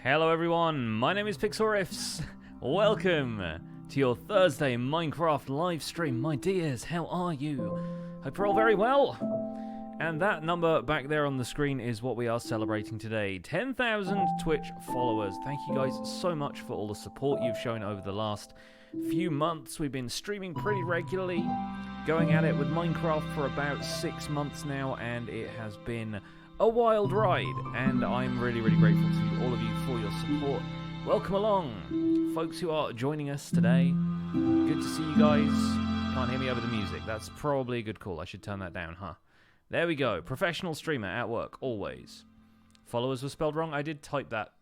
Hello everyone, my name is Pixelriffs. Welcome to your Thursday Minecraft live stream. My dears, how are you? Hope you're all very well. And that number back there on the screen is what we are celebrating today. 10,000 Twitch followers. Thank you guys so much for all the support you've shown over the last few months. We've been streaming pretty regularly, going at it with Minecraft for about 6 months now, and it has been a wild ride, and I'm really grateful to all of you for your support. Welcome along, folks who are joining us today. Good to see you guys. Can't hear me over the music. That's probably a good call. I should turn that down, huh? There we go. Professional streamer at work, always. Followers were spelled wrong. I did type that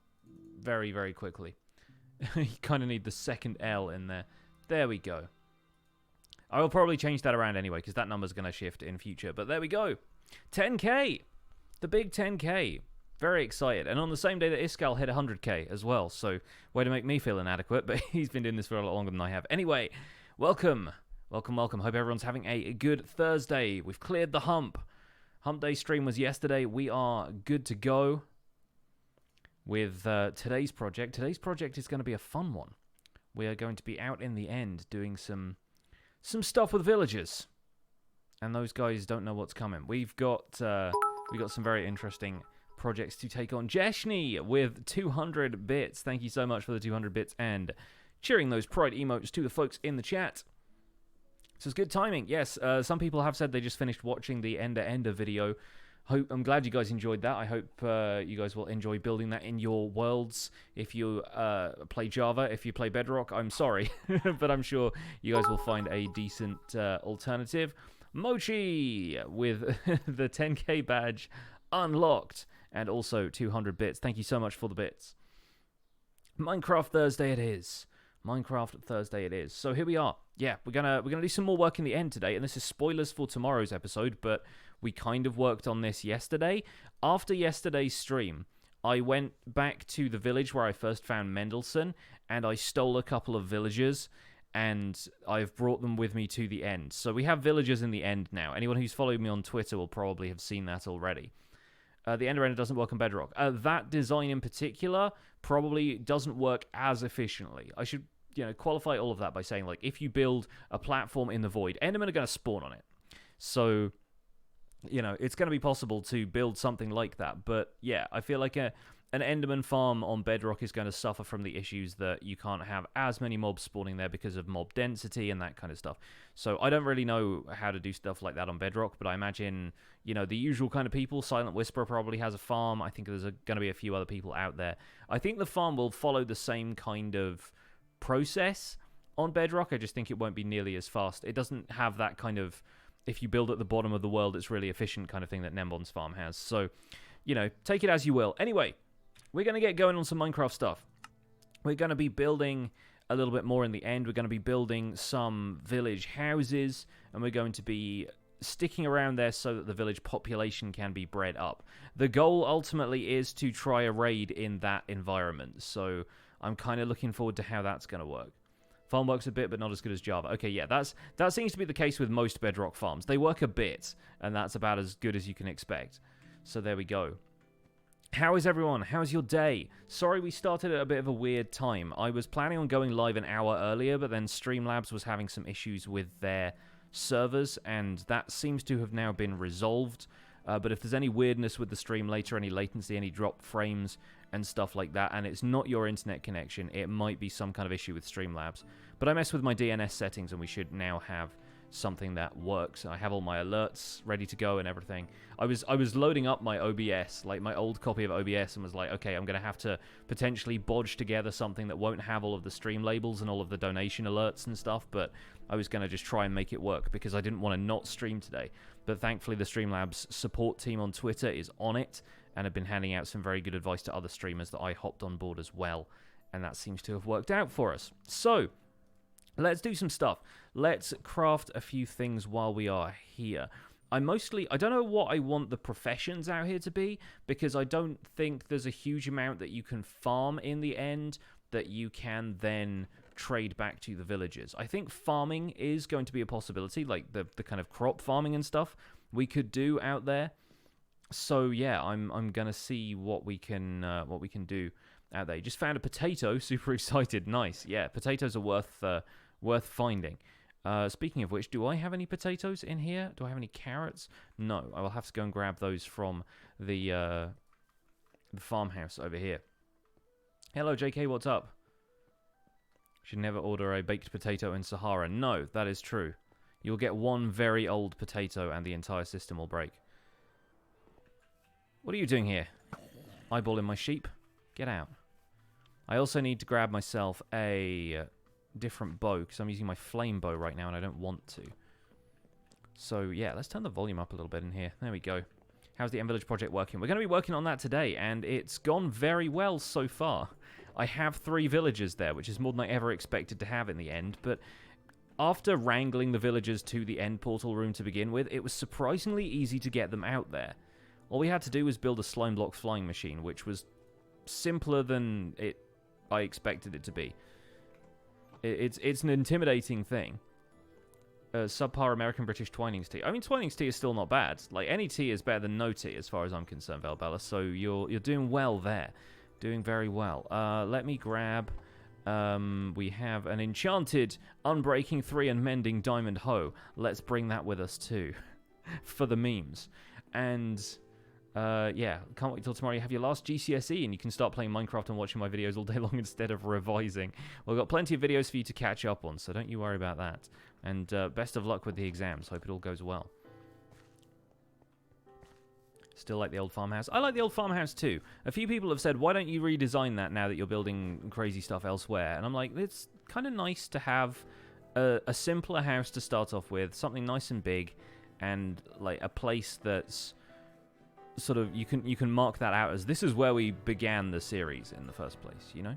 very quickly. You kind of need the second L in there. There we go. I will probably change that around anyway, because that number's going to shift in future. But there we go. 10k. The big 10k. Very excited. And on the same day that Iskal hit 100k as well. So, way to make me feel inadequate. But he's been doing this for a lot longer than I have. Anyway, welcome. Welcome. Hope everyone's having a good Thursday. We've cleared the hump. Hump Day stream was yesterday. We are good to go with today's project. Today's project is going to be a fun one. We are going to be out in the end doing some stuff with villagers. And those guys don't know what's coming. We've got some very interesting projects to take on. Jeshny with 200 bits. Thank you so much for the 200 bits and cheering those pride emotes to the folks in the chat. So it's good timing. Yes, some people have said they just finished watching the Endender video. I'm glad you guys enjoyed that. I hope you guys will enjoy building that in your worlds. If you play Java, if you play Bedrock, I'm sorry. But I'm sure you guys will find a decent alternative. Mochi with the 10k badge unlocked and also 200 bits. Thank you so much for the bits. Minecraft Thursday it is. Minecraft Thursday it is. So here we are. Yeah, we're gonna do some more work in the end today, and this is spoilers for tomorrow's episode, but we kind of worked on this yesterday. After yesterday's stream, I went back to the village where I first found Mendelssohn, and I stole a couple of villagers, and I've brought them with me to the end. So we have villagers in the end now. Anyone who's followed me on Twitter will probably have seen that already. The Enderman doesn't work on Bedrock. That design in particular probably doesn't work as efficiently. I should, qualify all of that by saying, like, if you build a platform in the void, Endermen are going to spawn on it. So, it's going to be possible to build something like that. But, yeah, I feel like an Enderman farm on Bedrock is going to suffer from the issues that you can't have as many mobs spawning there because of mob density and that kind of stuff. So I don't really know how to do stuff like that on Bedrock, but I imagine, you know, the usual kind of people. Silent Whisperer probably has a farm. I think there's going to be a few other people out there. I think the farm will follow the same kind of process on Bedrock. I just think it won't be nearly as fast. It doesn't have that kind of, if you build at the bottom of the world, it's really efficient kind of thing that Nembon's farm has. So, you know, take it as you will. Anyway, we're going to get going on some Minecraft stuff. We're going to be building a little bit more in the end. We're going to be building some village houses, and we're going to be sticking around there so that the village population can be bred up. The goal ultimately is to try a raid in that environment, so I'm kind of looking forward to how that's going to work. Farm works a bit, but not as good as Java. Okay, yeah, that seems to be the case with most Bedrock farms. They work a bit, and that's about as good as you can expect. So there we go. How is everyone? How's your day? Sorry we started at a bit of a weird time. I was planning on going live an hour earlier, but then Streamlabs was having some issues with their servers, and that seems to have now been resolved. But if there's any weirdness with the stream later, any latency, any drop frames and stuff like that, and it's not your internet connection, it might be some kind of issue with Streamlabs. But I messed with my DNS settings, and we should now have something that works. I have all my alerts ready to go and everything. I was loading up my OBS, like my old copy of OBS, and was like, okay, I'm going to have to potentially bodge together something that won't have all of the stream labels and all of the donation alerts and stuff, but I was going to just try and make it work because I didn't want to not stream today. But thankfully the Streamlabs support team on Twitter is on it and have been handing out some very good advice to other streamers that I hopped on board as well, and that seems to have worked out for us. So let's do some stuff. Let's craft a few things while we are here. I don't know what I want the professions out here to be, because I don't think there's a huge amount that you can farm in the end that you can then trade back to the villagers. I think farming is going to be a possibility, like the kind of crop farming and stuff we could do out there. So yeah, I'm gonna see what we can do out there. Just found a potato, super excited. Nice, yeah. Potatoes are worth finding. Speaking of which, do I have any potatoes in here? Do I have any carrots? No, I will have to go and grab those from the farmhouse over here. Hello, JK, what's up? Should never order a baked potato in Sahara. No, that is true. You'll get one very old potato and the entire system will break. What are you doing here? Eyeballing my sheep? Get out. I also need to grab myself a different bow, because I'm using my flame bow right now and I don't want to. So yeah, let's turn the volume up a little bit in here. There we go. How's the End Village project working? We're going to be working on that today, and it's gone very well so far. I have 3 villagers there, which is more than I ever expected to have in the end, but after wrangling the villagers to the end portal room to begin with, it was surprisingly easy to get them out there. All we had to do was build a slime block flying machine, which was simpler than I expected it to be. It's an intimidating thing. Subpar American British Twinings tea. I mean, Twinings tea is still not bad. Like, any tea is better than no tea, as far as I'm concerned, Valbella. So you're doing well there, doing very well. Let me grab. We have an enchanted Unbreaking 3 and Mending Diamond Hoe. Let's bring that with us too, for the memes. And yeah, can't wait till tomorrow you have your last GCSE and you can start playing Minecraft and watching my videos all day long instead of revising. Well, I've got plenty of videos for you to catch up on, so don't you worry about that. And best of luck with the exams. Hope it all goes well. Still like the old farmhouse. I like the old farmhouse too. A few people have said, why don't you redesign that now that you're building crazy stuff elsewhere? And I'm like, it's kind of nice to have a simpler house to start off with, something nice and big, and like a place that's sort of, you can mark that out as this is where we began the series in the first place, you know?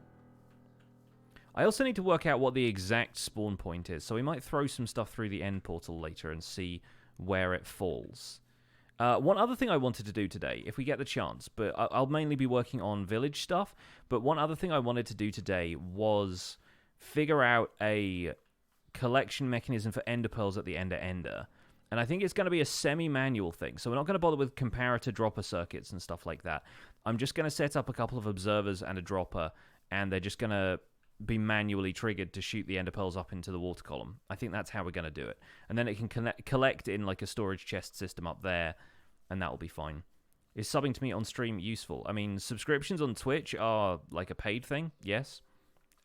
I also need to work out what the exact spawn point is, so we might throw some stuff through the end portal later and see where it falls. One other thing I wanted to do today, if we get the chance, but I'll mainly be working on village stuff, but one other thing I wanted to do today was figure out a collection mechanism for ender pearls at the Ender. And I think it's going to be a semi-manual thing, so we're not going to bother with comparator dropper circuits and stuff like that. I'm just going to set up a couple of observers and a dropper, and they're just going to be manually triggered to shoot the ender pearls up into the water column. I think that's how we're going to do it. And then it can collect in like a storage chest system up there, and that will be fine. Is subbing to me on stream useful? I mean, subscriptions on Twitch are like a paid thing, yes.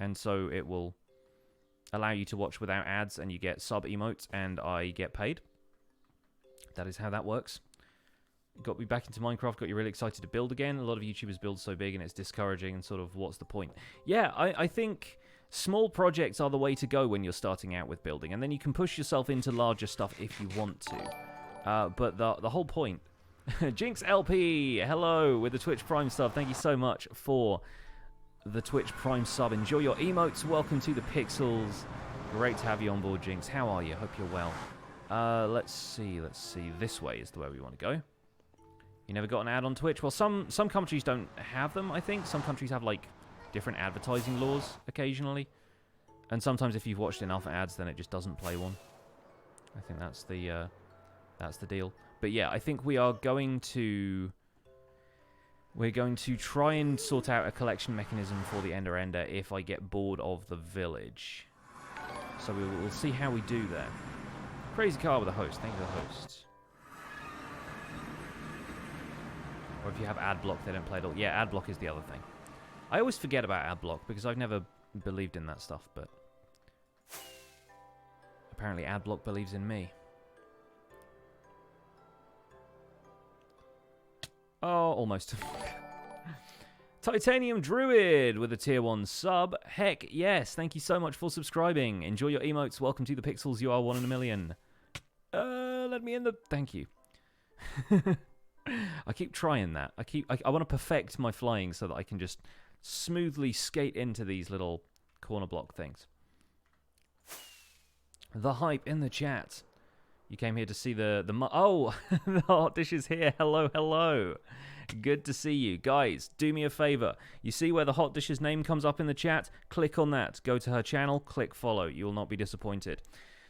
And so it will allow you to watch without ads, and you get sub emotes, and I get paid. That is how that works. Got me back into Minecraft, got you really excited to build again. A lot of YouTubers build so big and it's discouraging, and sort of what's the point? Yeah, I think small projects are the way to go when you're starting out with building, and then you can push yourself into larger stuff if you want to. But the whole point... Jinx LP, hello, with the Twitch Prime sub. Thank you so much for the Twitch Prime sub. Enjoy your emotes. Welcome to the Pixels. Great to have you on board, Jinx. How are you? Hope you're well. Let's see. This way is the way we want to go. You never got an ad on Twitch? Well, some countries don't have them, I think. Some countries have, like, different advertising laws occasionally. And sometimes if you've watched enough ads, then it just doesn't play one. I think that's the deal. But yeah, I think we are going to... We're going to try and sort out a collection mechanism for the Endender if I get bored of the village. So we'll see how we do there. Crazy car with a host. Thank you for the host. Or if you have ad block, they don't play at all. Yeah, ad block is the other thing. I always forget about ad block because I've never believed in that stuff, but... Apparently ad block believes in me. Oh, almost. Titanium Druid with a tier 1 sub. Heck yes, thank you so much for subscribing. Enjoy your emotes. Welcome to the Pixels. You are 1 in a million. Let me in the... Thank you. I keep trying that. I want to perfect my flying so that I can just smoothly skate into these little corner block things. The hype in the chat. You came here to see the oh, the hot dish is here. Hello, hello. Good to see you. Guys, do me a favor. You see where the hot dish's name comes up in the chat? Click on that. Go to her channel. Click follow. You will not be disappointed.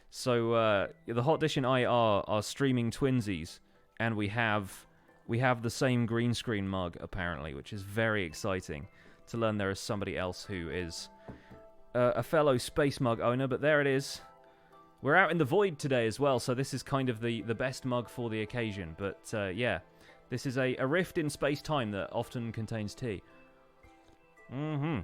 So, the hot dish and I are streaming twinsies. And we have the same green screen mug, apparently, which is very exciting to learn there is somebody else who is a fellow space mug owner. But there it is. We're out in the void today as well, so this is kind of the best mug for the occasion. But, yeah, this is a rift in space-time that often contains tea. Mm-hmm.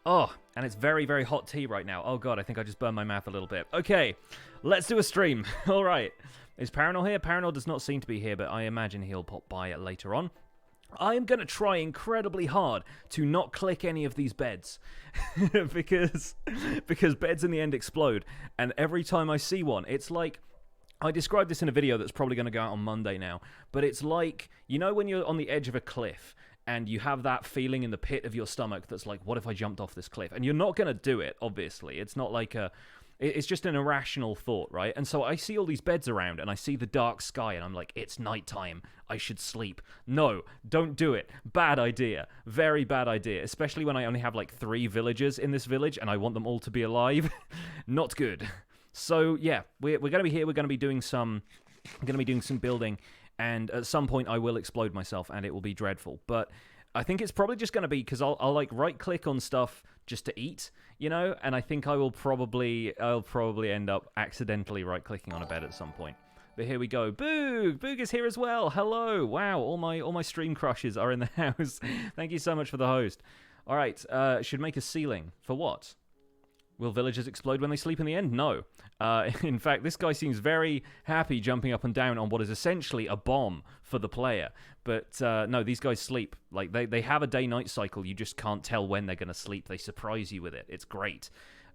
Oh, and it's very, very hot tea right now. Oh, God, I think I just burned my mouth a little bit. Okay, let's do a stream. All right. Is Paranor here? Paranor does not seem to be here, but I imagine he'll pop by it later on. I am going to try incredibly hard to not click any of these beds because beds in the end explode, and every time I see one, it's like... I described this in a video that's probably going to go out on Monday now, but it's like, you know when you're on the edge of a cliff and you have that feeling in the pit of your stomach that's like, what if I jumped off this cliff? And you're not going to do it, obviously. It's not like a... It's just an irrational thought, right? And so I see all these beds around, and I see the dark sky, and I'm like, it's nighttime. I should sleep. No, don't do it. Bad idea. Very bad idea. Especially when I only have, like, 3 villagers in this village, and I want them all to be alive. Not good. So, yeah, we're going to be here. We're going to be doing some... I'm going to be doing some building, and at some point I will explode myself, and it will be dreadful. But I think it's probably just going to be, because I'll like, right-click on stuff just to eat, you know, and I think I'll probably end up accidentally right-clicking on a bed at some point. But here we go. Boog! Boog is here as well. Hello. Wow, all my stream crushes are in the house. Thank you so much for the host. All right, should make a ceiling. For what? Will villagers explode when they sleep in the end? No. In fact, this guy seems very happy jumping up and down on what is essentially a bomb for the player. But no, these guys sleep. Like they have a day-night cycle. You just can't tell when they're going to sleep. They surprise you with it. It's great.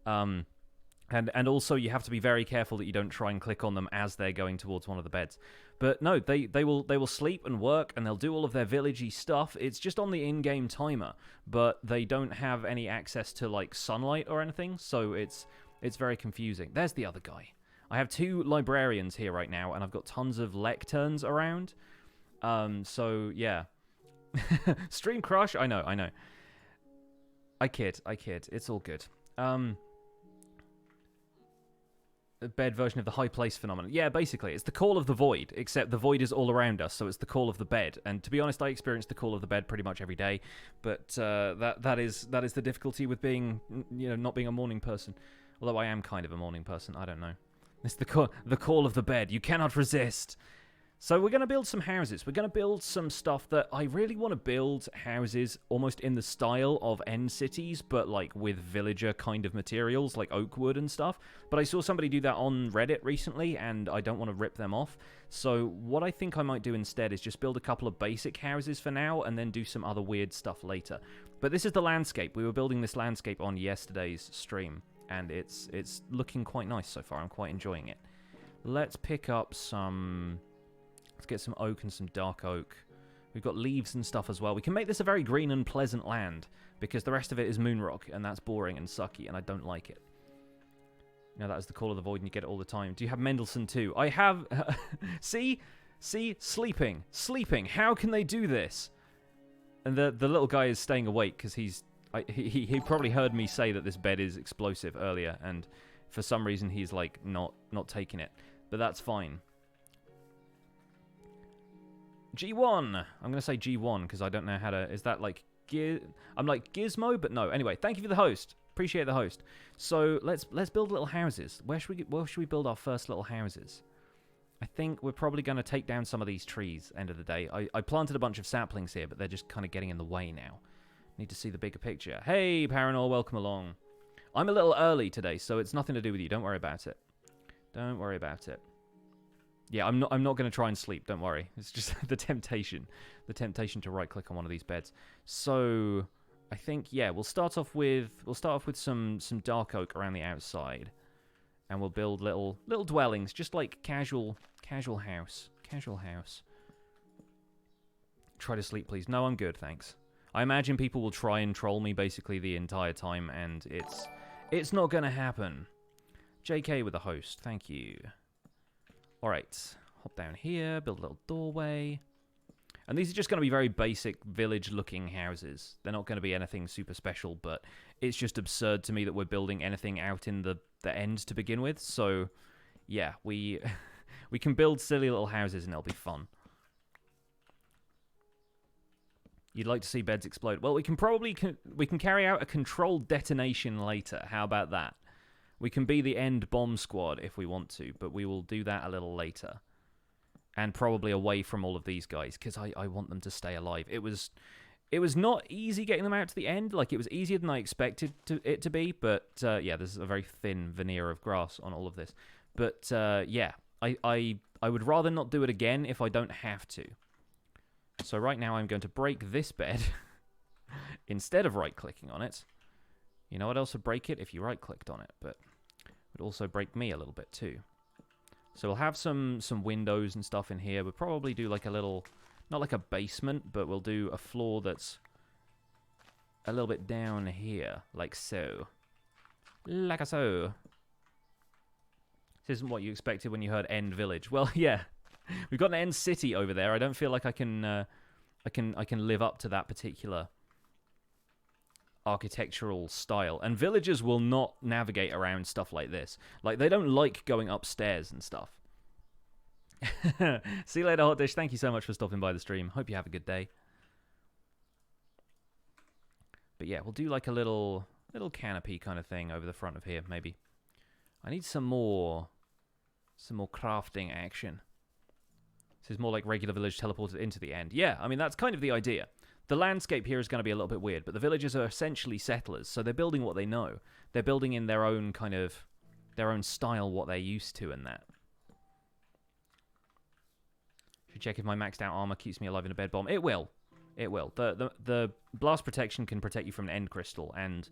And also you have to be very careful that you don't try and click on them as they're going towards one of the beds. But no, they will sleep and work, and they'll do all of their villagey stuff. It's just on the in-game timer, but they don't have any access to like sunlight or anything, so it's very confusing. There's the other guy. I have 2 librarians here right now, and I've got tons of lecterns around. So yeah. Stream crush? I know. I kid. It's all good. Bed version of the high place phenomenon. Yeah, basically, it's the call of the void, except the void is all around us, so it's the call of the bed. And to be honest, I experience the call of the bed pretty much every day, but that is the difficulty with being, you know, not being a morning person. Although I am kind of a morning person, I don't know. It's the call of the bed. You cannot resist. So we're going to build some houses. We're going to build some stuff that I really want to build houses almost in the style of End Cities, but like with villager kind of materials like oak wood and stuff. But I saw somebody do that on Reddit recently, and I don't want to rip them off. So what I think I might do instead is just build a couple of basic houses for now, and then do some other weird stuff later. But this is the landscape. We were building this landscape on yesterday's stream, and it's looking quite nice so far. I'm quite enjoying it. Let's pick up some... Let's get some oak and some dark oak. We've got leaves and stuff as well. We can make this a very green and pleasant land, because the rest of it is moon rock, and that's boring and sucky, and I don't like it. No, that was the call of the void, and you get it all the time. Do you have Mendelssohn too? I have... See? Sleeping. Sleeping. How can they do this? And the little guy is staying awake, because he probably heard me say that this bed is explosive earlier, and for some reason he's, like, not taking it. But that's fine. G1. I'm going to say G1 because I don't know how to... Is that like... I'm like Gizmo, but no. Anyway, thank you for the host. Appreciate the host. So let's build little houses. Where should we build our first little houses? I think we're probably going to take down some of these trees, end of the day. I planted a bunch of saplings here, but they're just kind of getting in the way now. Need to see the bigger picture. Hey, Paranor, welcome along. I'm a little early today, so it's nothing to do with you. Don't worry about it. Don't worry about it. Yeah, I'm not going to try and sleep. Don't worry. It's just the temptation to right-click on one of these beds. So I think we'll start off with some dark oak around the outside, and we'll build little dwellings, just like casual house. Try to sleep, please. No, I'm good, thanks. I imagine people will try and troll me basically the entire time, and it's not going to happen. JK with the host. Thank you. Alright, hop down here, build a little doorway. And these are just going to be very basic village-looking houses. They're not going to be anything super special, but it's just absurd to me that we're building anything out in the end to begin with. So, yeah, we can build silly little houses and it'll be fun. You'd like to see beds explode? Well, we can carry out a controlled detonation later. How about that? We can be the end bomb squad if we want to, but we will do that a little later. And probably away from all of these guys, because I want them to stay alive. It was not easy getting them out to the end. Like, it was easier than I expected it to be, but yeah, there's a very thin veneer of grass on all of this. But yeah, I would rather not do it again if I don't have to. So right now I'm going to break this bed instead of right-clicking on it. You know what else would break it? If you right-clicked on it, but it would also break me a little bit too. So we'll have some windows and stuff in here. We'll probably do like a little, not like a basement, but we'll do a floor that's a little bit down here, like so. Like so. This isn't what you expected when you heard End Village. Well, yeah. We've got an End City over there. I don't feel like I can live up to that particular architectural style, and villagers will not navigate around stuff like this. Like, they don't like going upstairs and stuff. See you later, Hot Dish. Thank you so much for stopping by the stream. Hope you have a good day. But yeah, we'll do like a little canopy kind of thing over the front of here, maybe. I need some more crafting action. This is more like regular village teleported into the end. Yeah, I mean, that's kind of the idea. The landscape here is going to be a little bit weird, but the villagers are essentially settlers, so they're building what they know. They're building in their own kind of, their own style, what they're used to and that. Should check if my maxed out armor keeps me alive in a bed bomb. It will. It will. The blast protection can protect you from an end crystal, and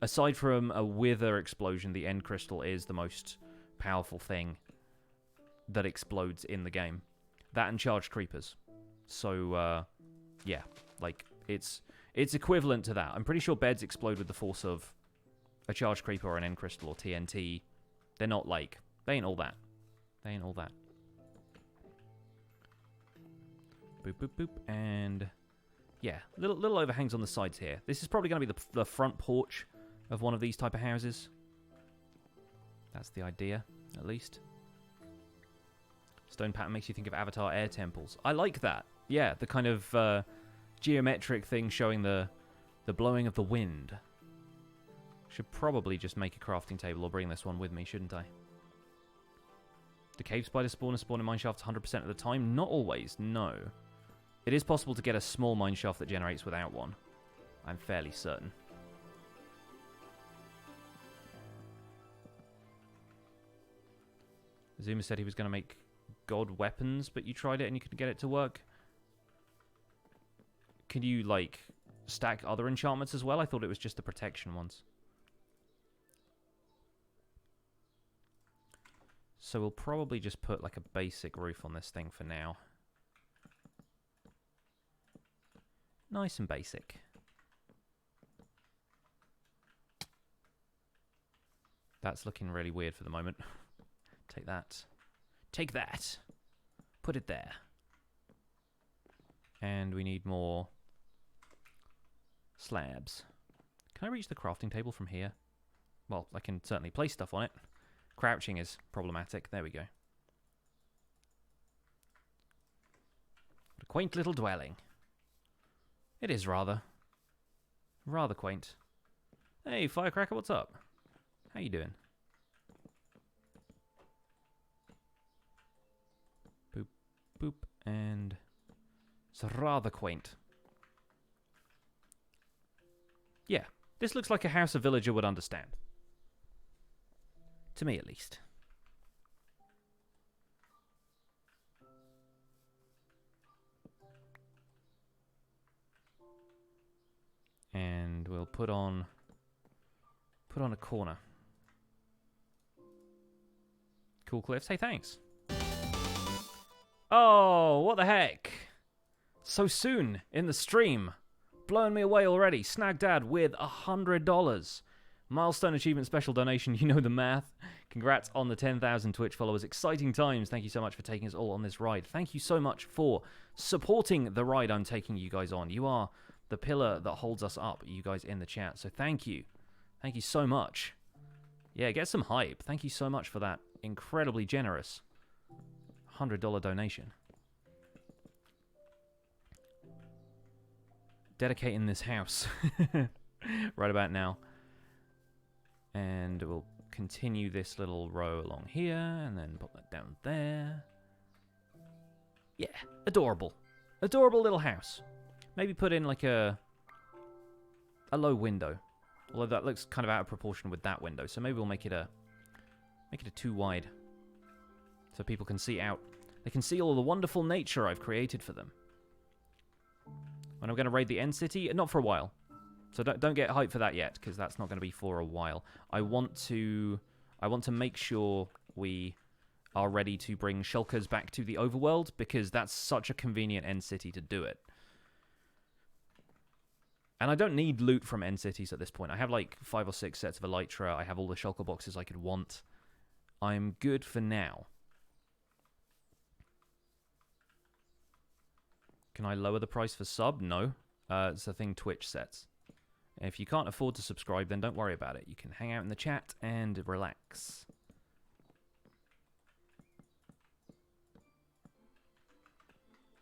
aside from a wither explosion, the end crystal is the most powerful thing that explodes in the game. That and charged creepers. So, yeah. Like, it's equivalent to that. I'm pretty sure beds explode with the force of a charged creeper or an end crystal or TNT. They're not like... They ain't all that. They ain't all that. Boop, boop, boop. And... yeah, little overhangs on the sides here. This is probably going to be the front porch of one of these type of houses. That's the idea, at least. Stone pattern makes you think of Avatar air temples. I like that. Yeah, the kind of... geometric thing showing the blowing of the wind. Should probably just make a crafting table or bring this one with me, shouldn't I? Do cave spiders spawn in mine shafts 100% of the time? Not always, no. It is possible to get a small mine shaft that generates without one. I'm fairly certain. Zuma said he was going to make god weapons, but you tried it and you couldn't get it to work. Can you, like, stack other enchantments as well? I thought it was just the protection ones. So we'll probably just put, like, a basic roof on this thing for now. Nice and basic. That's looking really weird for the moment. Take that. Take that. Put it there. And we need more slabs. Can I reach the crafting table from here? Well, I can certainly place stuff on it. Crouching is problematic. There we go. What a quaint little dwelling. It is rather. Rather quaint. Hey, Firecracker, what's up? How you doing? Boop, boop, and it's rather quaint. Yeah, this looks like a house a villager would understand. To me, at least. And we'll put on a corner. Cool cliffs. Hey, thanks. Oh, what the heck? So soon in the stream. Blowing me away already. Snag Dad with $100. Milestone achievement special donation. You know the math. Congrats on the 10,000 Twitch followers. Exciting times. Thank you so much for taking us all on this ride. Thank you so much for supporting the ride I'm taking you guys on. You are the pillar that holds us up, you guys in the chat. So thank you. Thank you so much. Yeah, get some hype. Thank you so much for that incredibly generous $100 donation. Dedicating this house right about now. And we'll continue this little row along here and then put that down there. Yeah, adorable. Adorable little house. Maybe put in like a low window. Although that looks kind of out of proportion with that window. So maybe we'll make it a too wide. So people can see out. They can see all the wonderful nature I've created for them. When I'm going to raid the end city, not for a while. So don't get hyped for that yet, because that's not going to be for a while. I want to make sure we are ready to bring shulkers back to the overworld, because that's such a convenient end city to do it. And I don't need loot from end cities at this point. I have like 5 or 6 sets of elytra. I have all the shulker boxes I could want. I'm good for now. Can I lower the price for sub? No. It's a thing Twitch sets. If you can't afford to subscribe, then don't worry about it. You can hang out in the chat and relax.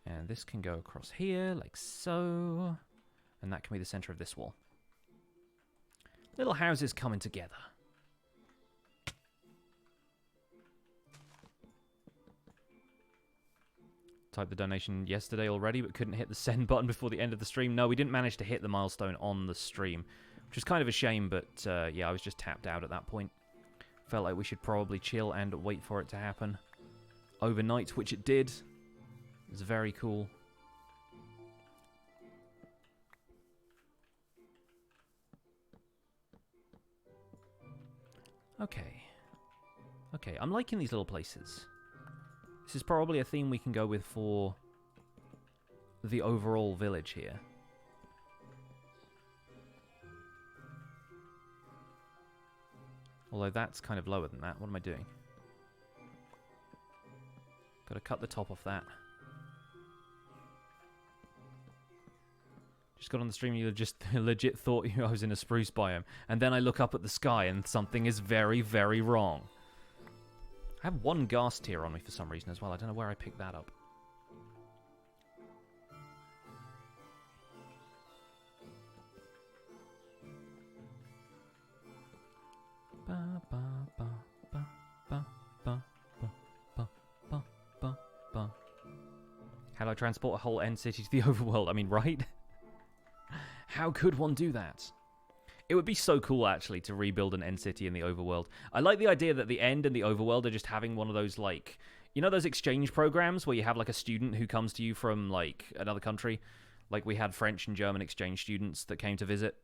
And this can go across here, like so. And that can be the center of this wall. Little houses coming together. Typed the donation yesterday already, but couldn't hit the send button before the end of the stream. No, we didn't manage to hit the milestone on the stream, which is kind of a shame, but yeah, I was just tapped out at that point. Felt like we should probably chill and wait for it to happen overnight, which it did. It was very cool. Okay. Okay, I'm liking these little places. This is probably a theme we can go with for the overall village here. Although that's kind of lower than that. What am I doing? Got to cut the top off that. Just got on the stream, you just legit thought I was in a spruce biome. And then I look up at the sky and something is very, very wrong. I have one ghast tier on me for some reason as well. I don't know where I picked that up. Ba, ba, ba, ba, ba, ba, ba, ba. Transport a whole end city to the overworld. I mean, right? How could one do that? It would be so cool, actually, to rebuild an end city in the overworld. I like the idea that the end and the overworld are just having one of those, like... You know those exchange programs where you have, like, a student who comes to you from, like, another country? Like, we had French and German exchange students that came to visit.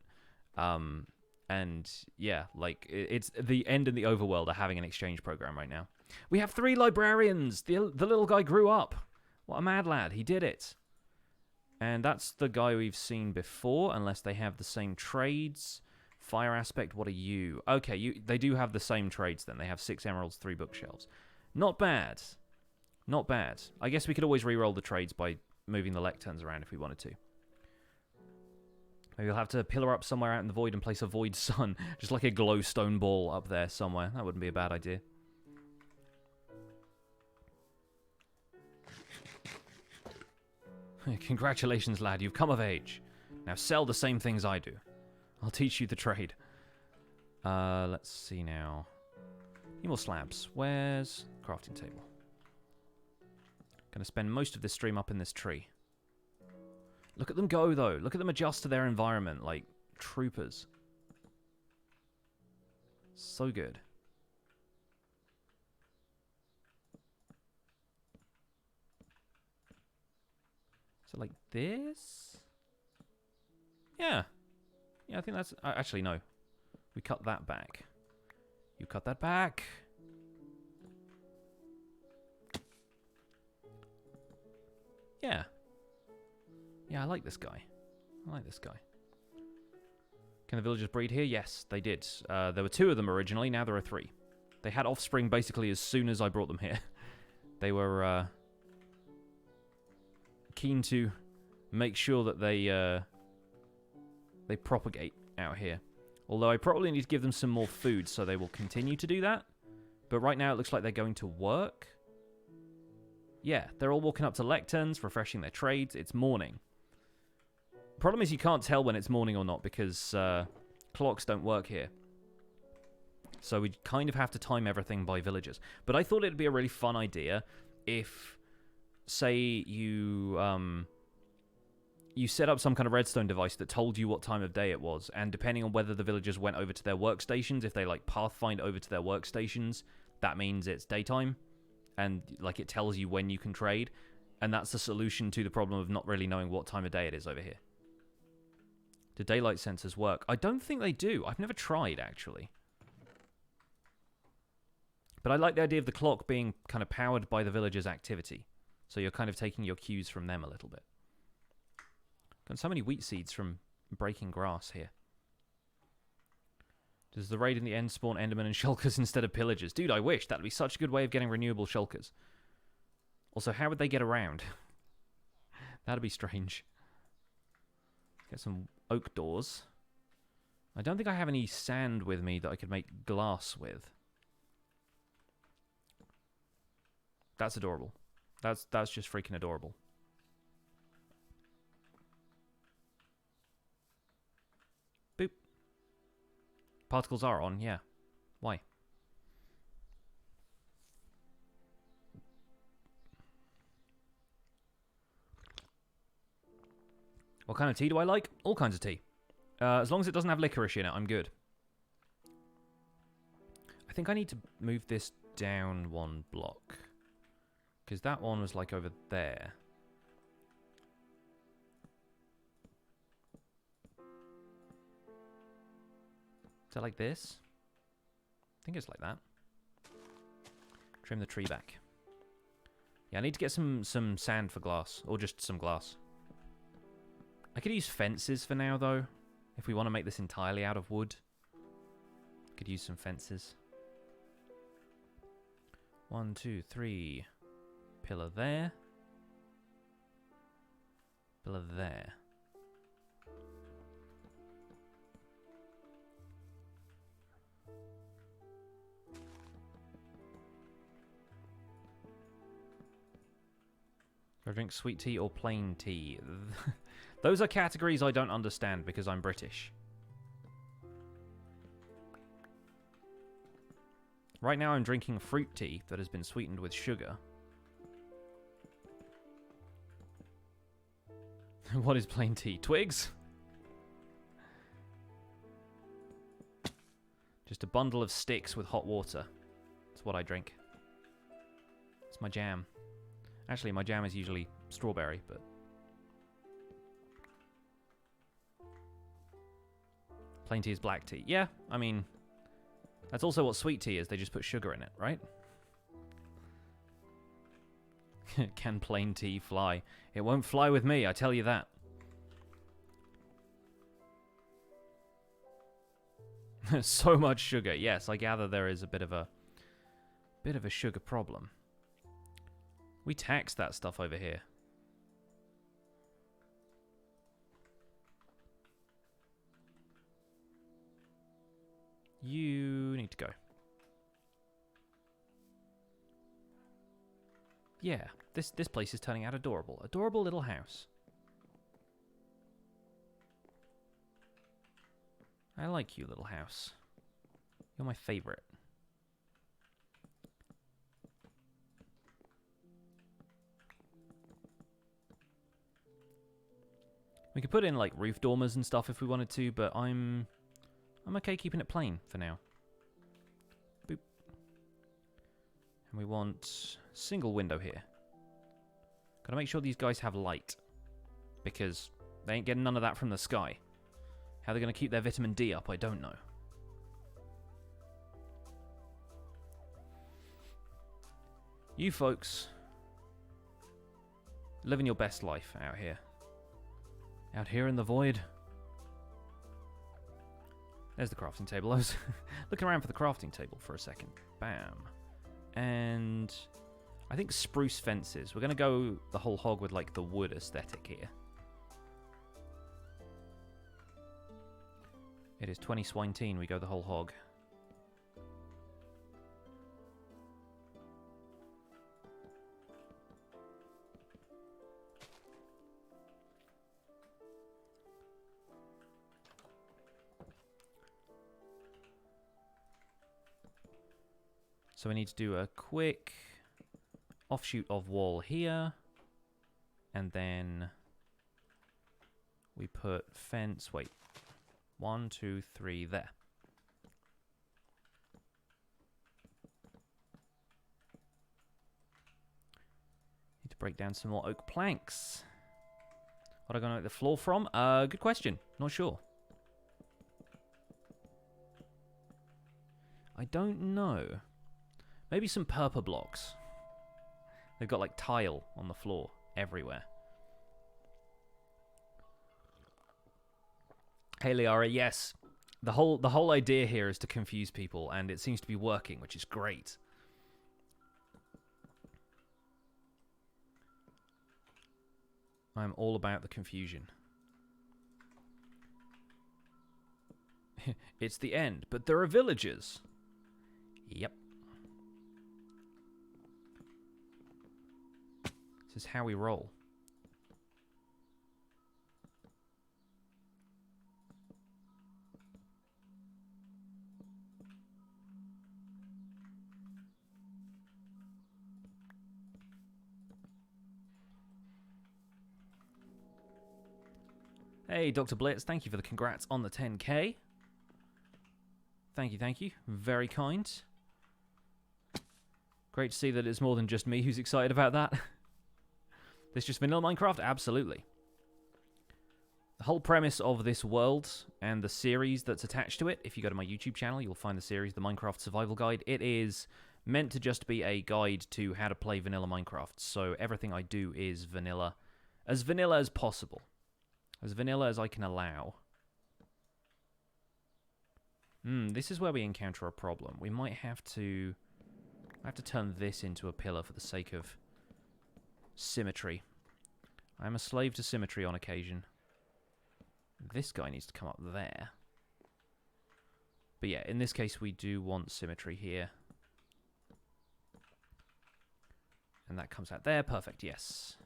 And, yeah, like, it's... The end and the overworld are having an exchange program right now. We have 3 librarians! The little guy grew up! What a mad lad. He did it. And that's the guy we've seen before, unless they have the same trades. Fire aspect, what are you? Okay, they do have the same trades then. They have 6 emeralds, 3 bookshelves. Not bad. Not bad. I guess we could always re-roll the trades by moving the lecterns around if we wanted to. Maybe we'll have to pillar up somewhere out in the void and place a void sun. Just like a glowstone ball up there somewhere. That wouldn't be a bad idea. Congratulations, lad. You've come of age. Now sell the same things I do. I'll teach you the trade. Let's see now. Need more slabs. Where's crafting table? Gonna spend most of this stream up in this tree. Look at them go, though. Look at them adjust to their environment like troopers. So good. So like this? Yeah. Yeah, I think that's... actually, no. We cut that back. You cut that back. Yeah. Yeah, I like this guy. I like this guy. Can the villagers breed here? Yes, they did. There were 2 of them originally, now there are 3. They had offspring basically as soon as I brought them here. They were keen to make sure that they propagate out here. Although I probably need to give them some more food so they will continue to do that. But right now it looks like they're going to work. Yeah, they're all walking up to lecterns, refreshing their trades. It's morning. Problem is you can't tell when it's morning or not because clocks don't work here. So we kind of have to time everything by villagers. But I thought it'd be a really fun idea if, say, you set up some kind of redstone device that told you what time of day it was, and depending on whether the villagers went over to their workstations, if they, like, pathfind over to their workstations, that means it's daytime, and, like, it tells you when you can trade, and that's the solution to the problem of not really knowing what time of day it is over here. Do daylight sensors work? I don't think they do. I've never tried, actually. But I like the idea of the clock being kind of powered by the villagers' activity. So you're kind of taking your cues from them a little bit. Got so many wheat seeds from breaking grass here. Does the raid in the end spawn Enderman and shulkers instead of pillagers? Dude, I wish. That'd be such a good way of getting renewable shulkers. Also, how would they get around? That'd be strange. Get some oak doors. I don't think I have any sand with me that I could make glass with. That's adorable. That's just freaking adorable. Boop. Particles are on, yeah. Why? What kind of tea do I like? All kinds of tea. As long as it doesn't have licorice in it, I'm good. I think I need to move this down 1 block. Because that one was like over there. Is that like this? I think it's like that. Trim the tree back. Yeah, I need to get some sand for glass. Or just some glass. I could use fences for now, though. If we want to make this entirely out of wood. Could use some fences. 1, 2, 3... Pillar there. Pillar there. Do I drink sweet tea or plain tea? Those are categories I don't understand because I'm British. Right now I'm drinking fruit tea that has been sweetened with sugar. What is plain tea? Twigs? Just a bundle of sticks with hot water. That's what I drink. It's my jam. Actually, my jam is usually strawberry, but... Plain tea is black tea. Yeah, I mean... That's also what sweet tea is. They just put sugar in it, right? Can plain tea fly? It won't fly with me, I tell you that. So much sugar. Yes, I gather there is a bit of a sugar problem. We tax that stuff over here. You need to go. Yeah, this place is turning out adorable. Adorable little house. I like you, little house. You're my favorite. We could put in like roof dormers and stuff if we wanted to, but I'm okay keeping it plain for now. Boop. And we want single window here. Gotta make sure these guys have light, because they ain't getting none of that from the sky. How they're gonna keep their vitamin D up, I don't know. You folks living your best life out here. Out here in the void. There's the crafting table. I was looking around for the crafting table for a second. Bam. And I think spruce fences. We're going to go the whole hog with like the wood aesthetic here. It is 2019. We go the whole hog. So we need to do a quick offshoot of wall here. And then we put fence, wait, 1, 2, 3 there. Need to break down some more oak planks. What am I going to make the floor from? Good question. Not sure. I don't know. Maybe some purple blocks. They've got like tile on the floor everywhere. Hey Liara, yes. The whole idea here is to confuse people, and it seems to be working, which is great. I'm all about the confusion. It's the end, but there are villagers. Yep. This is how we roll. Hey, Dr. Blitz, thank you for the congrats on the 10k. Thank you, thank you. Very kind. Great to see that it's more than just me who's excited about that. This just vanilla Minecraft? Absolutely. The whole premise of this world and the series that's attached to it, if you go to my YouTube channel, you'll find the series, the Minecraft Survival Guide. It is meant to just be a guide to how to play vanilla Minecraft. So everything I do is vanilla as possible. As vanilla as I can allow. This is where we encounter a problem. We might have to... I have to turn this into a pillar for the sake of symmetry. I am a slave to symmetry on occasion. This guy needs to come up there. But yeah, in this case we do want symmetry here. And that comes out there. Perfect, yes.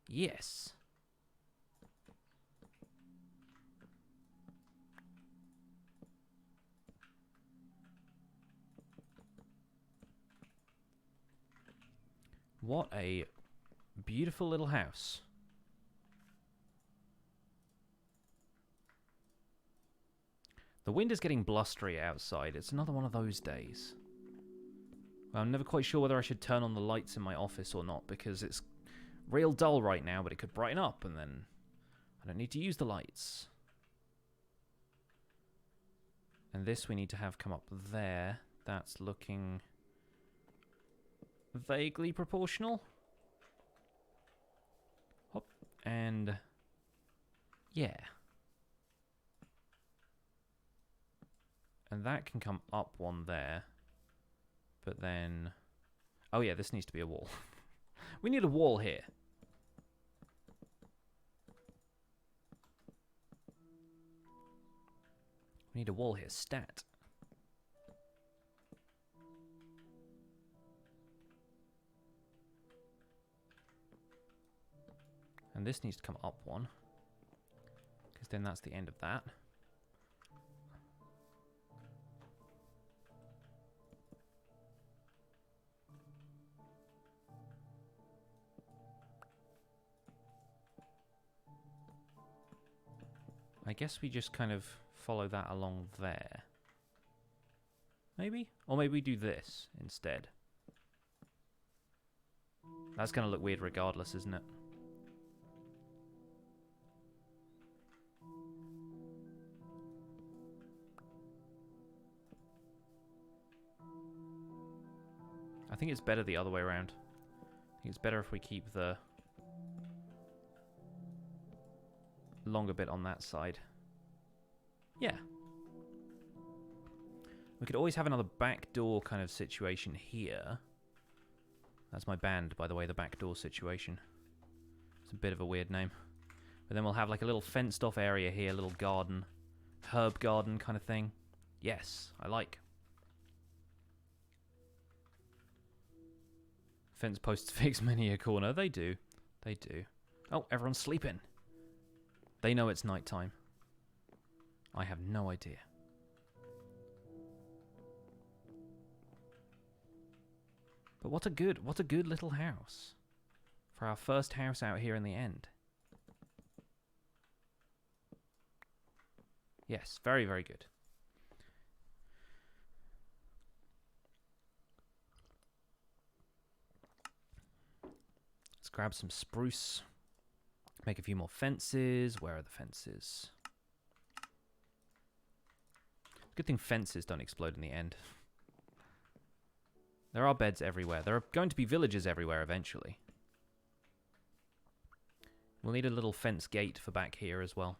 Yes. What a beautiful little house. The wind is getting blustery outside. It's another one of those days. Well, I'm never quite sure whether I should turn on the lights in my office or not, because it's real dull right now, but it could brighten up, and then I don't need to use the lights. And this we need to have come up there. That's looking vaguely proportional. Hop. And yeah. And that can come up one there. But then... oh yeah, this needs to be a wall. We need a wall here. We need a wall here. Stat. And this needs to come up one. Because then that's the end of that. I guess we just kind of follow that along there. Maybe? Or maybe we do this instead. That's going to look weird regardless, isn't it? I think it's better the other way around. I think it's better if we keep the longer bit on that side. Yeah. We could always have another back door kind of situation here. That's my band, by the way, the back door situation. It's a bit of a weird name. But then we'll have like a little fenced off area here, a little garden. Herb garden kind of thing. Yes, I like. Fence posts fix many a corner. They do. They do. Oh, everyone's sleeping. They know it's nighttime. I have no idea. But what a good little house. For our first house out here in the end. Yes, very, very good. Let's grab some spruce. Make a few more fences. Where are the fences? Good thing fences don't explode in the end. There are beds everywhere. There are going to be villages everywhere eventually. We'll need a little fence gate for back here as well.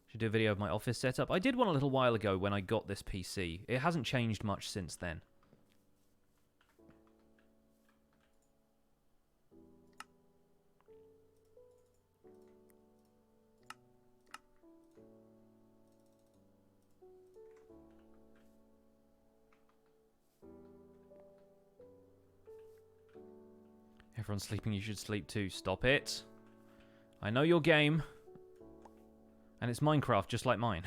Should do a video of my office setup. I did one a little while ago when I got this PC. It hasn't changed much since then. Everyone's sleeping, you should sleep too. Stop it. I know your game. And it's Minecraft, just like mine.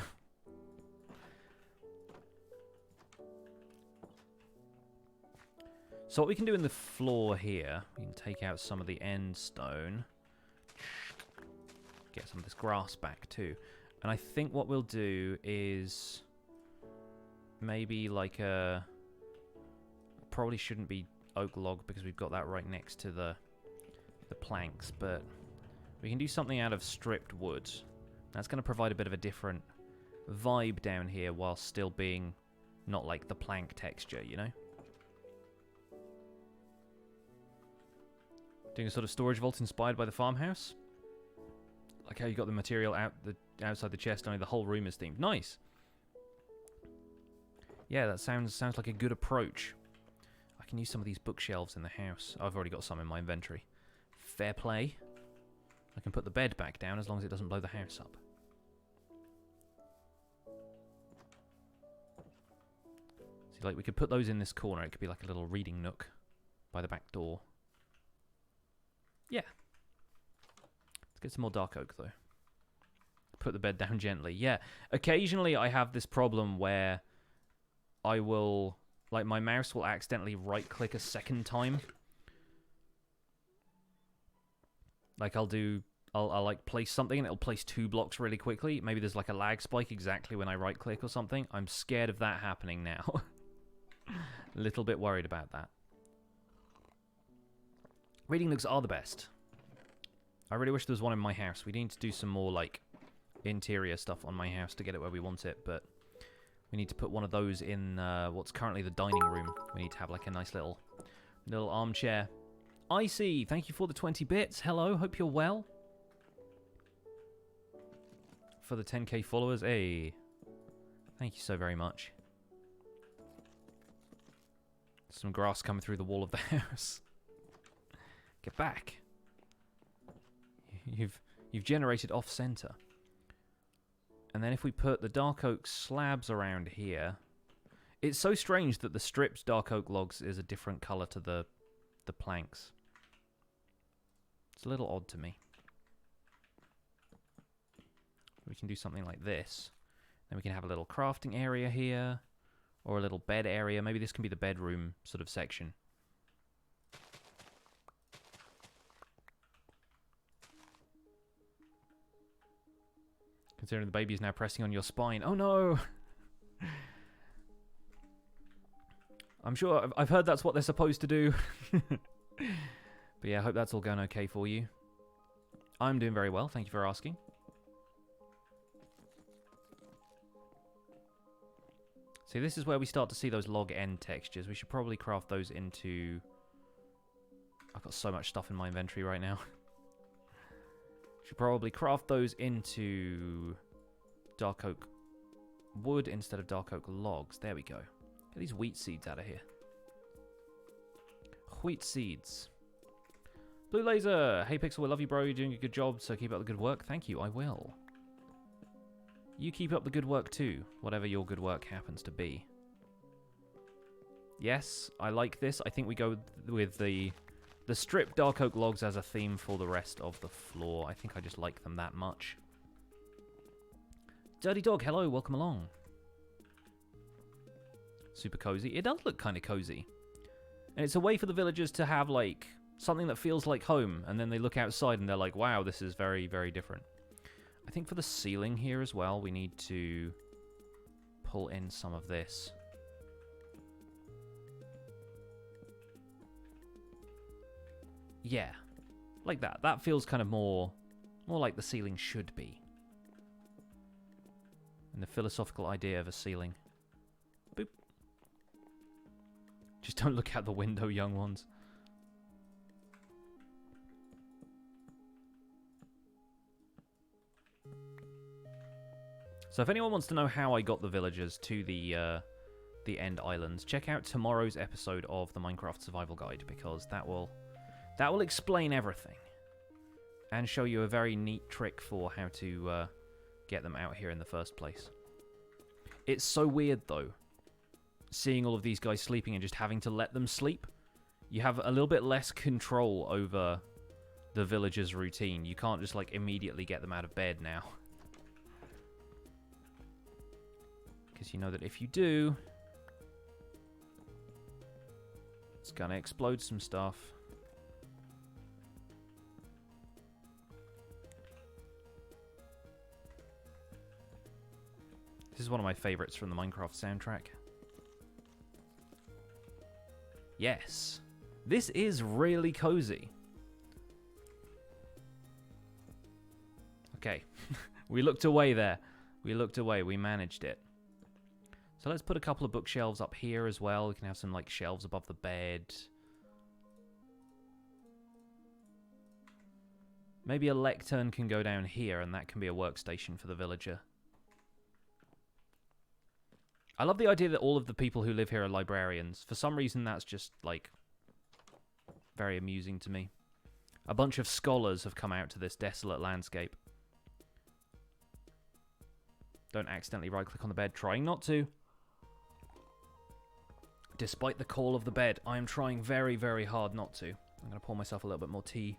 So what we can do in the floor here, we can take out some of the end stone. Get some of this grass back too. And I think what we'll do is maybe like a... probably shouldn't be oak log because we've got that right next to the planks, but we can do something out of stripped wood. That's going to provide a bit of a different vibe down here while still being not like the plank texture, you know? Doing a sort of storage vault inspired by the farmhouse. Like how you got the material outside the chest, only the whole room is themed. Nice! Yeah, that sounds like a good approach. I can use some of these bookshelves in the house. I've already got some in my inventory. Fair play. I can put the bed back down as long as it doesn't blow the house up. See, like, we could put those in this corner. It could be like a little reading nook by the back door. Yeah. Let's get some more dark oak, though. Put the bed down gently. Yeah. Occasionally, I have this problem where I will... like, my mouse will accidentally right-click a second time. Like, I'll I'll like place something and it'll place 2 blocks really quickly. Maybe there's like a lag spike exactly when I right click or something. I'm scared of that happening now. A little bit worried about that. Reading looks are the best. I really wish there was one in my house. We need to do some more like interior stuff on my house to get it where we want it, but we need to put one of those in what's currently the dining room. We need to have like a nice little armchair. Icy, thank you for the 20 bits. Hello, hope you're well. For the 10k followers, hey. Thank you so very much. Some grass coming through the wall of the house. Get back. You've generated off-center. And then if we put the dark oak slabs around here, it's so strange that the stripped dark oak logs is a different color to the planks. It's a little odd to me. We can do something like this. Then we can have a little crafting area here, or a little bed area. Maybe this can be the bedroom sort of section. Considering the baby is now pressing on your spine. Oh no! I'm sure I've heard that's what they're supposed to do. But yeah, I hope that's all going okay for you. I'm doing very well, thank you for asking. See, this is where we start to see those log end textures. We should probably craft those into... I've got so much stuff in my inventory right now. Should probably craft those into dark oak wood instead of dark oak logs. There we go. Get these wheat seeds out of here. Wheat seeds. Blue Laser. Hey Pixel, we love you, bro. You're doing a good job, so keep up the good work. Thank you, I will. You keep up the good work too, whatever your good work happens to be. Yes, I like this. I think we go with the stripped dark oak logs as a theme for the rest of the floor. I think I just like them that much. Dirty Dog, hello, welcome along. Super cozy. It does look kind of cozy. And it's a way for the villagers to have, like, something that feels like home. And then they look outside and they're like, wow, this is very, very different. I think for the ceiling here as well, we need to pull in some of this. Yeah, like that. That feels kind of more like the ceiling should be. And the philosophical idea of a ceiling. Boop. Just don't look out the window, young ones. So if anyone wants to know how I got the villagers to the end islands, check out tomorrow's episode of the Minecraft Survival Guide, because that will explain everything and show you a very neat trick for how to get them out here in the first place. It's so weird though, seeing all of these guys sleeping and just having to let them sleep. You have a little bit less control over the villagers' routine. You can't just like immediately get them out of bed now. Because you know that if you do, it's gonna explode some stuff. This is one of my favorites from the Minecraft soundtrack. Yes, this is really cozy. Okay, we looked away there. We looked away, we managed it. So let's put a couple of bookshelves up here as well. We can have some like shelves above the bed. Maybe a lectern can go down here and that can be a workstation for the villager. I love the idea that all of the people who live here are librarians. For some reason that's just like very amusing to me. A bunch of scholars have come out to this desolate landscape. Don't accidentally right click on the bed, trying not to. Despite the call of the bed, I am trying very, very hard not to. I'm going to pour myself a little bit more tea.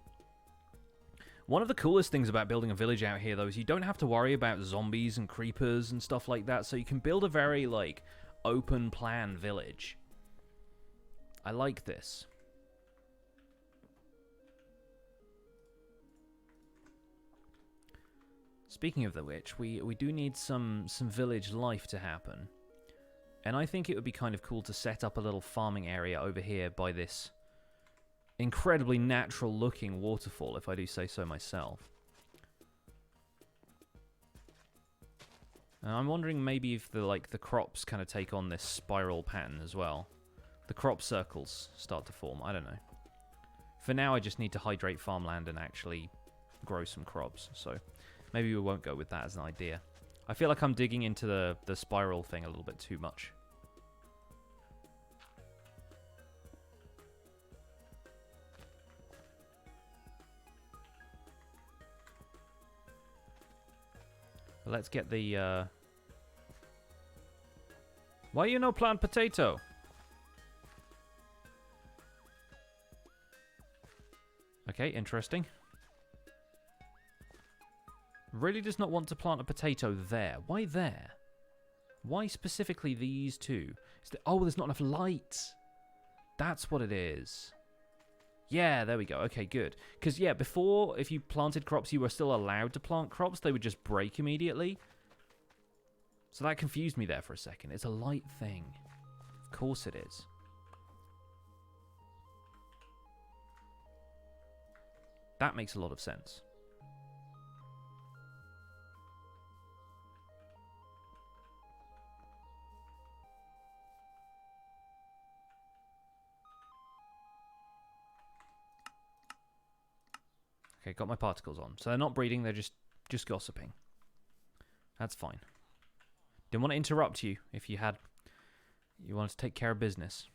One of the coolest things about building a village out here, though, is you don't have to worry about zombies and creepers and stuff like that, so you can build a very, like, open-plan village. I like this. Speaking of the which, we do need some village life to happen. And I think it would be kind of cool to set up a little farming area over here by this incredibly natural looking waterfall, if I do say so myself. And I'm wondering maybe if the crops kind of take on this spiral pattern as well. The crop circles start to form, I don't know. For now I just need to hydrate farmland and actually grow some crops, so maybe we won't go with that as an idea. I feel like I'm digging into the spiral thing a little bit too much. But let's get the... Why you no plant potato? Okay, interesting. Really does not want to plant a potato there. Why there? Why specifically these two? Oh, there's not enough light. That's what it is. Yeah, there we go. Okay, good. Because, yeah, before, if you planted crops, you were still allowed to plant crops. They would just break immediately. So that confused me there for a second. It's a light thing. Of course it is. That makes a lot of sense. Okay, got my particles on. So they're not breeding, they're just gossiping. That's fine. Didn't want to interrupt you if you wanted to take care of business.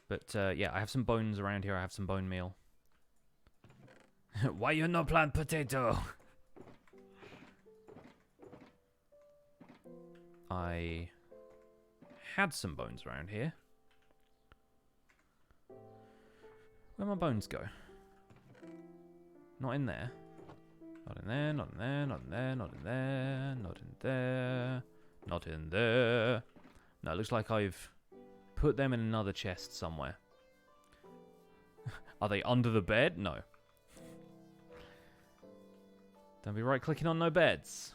But yeah, I have some bones around here. I have some bone meal. Why you no plant potato? I had some bones around here. Where'd my bones go? Not in there. Not in there, not in there, not in there, not in there, not in there, not in there. No, it looks like I've put them in another chest somewhere. Are they under the bed? No. Don't be right-clicking on no beds.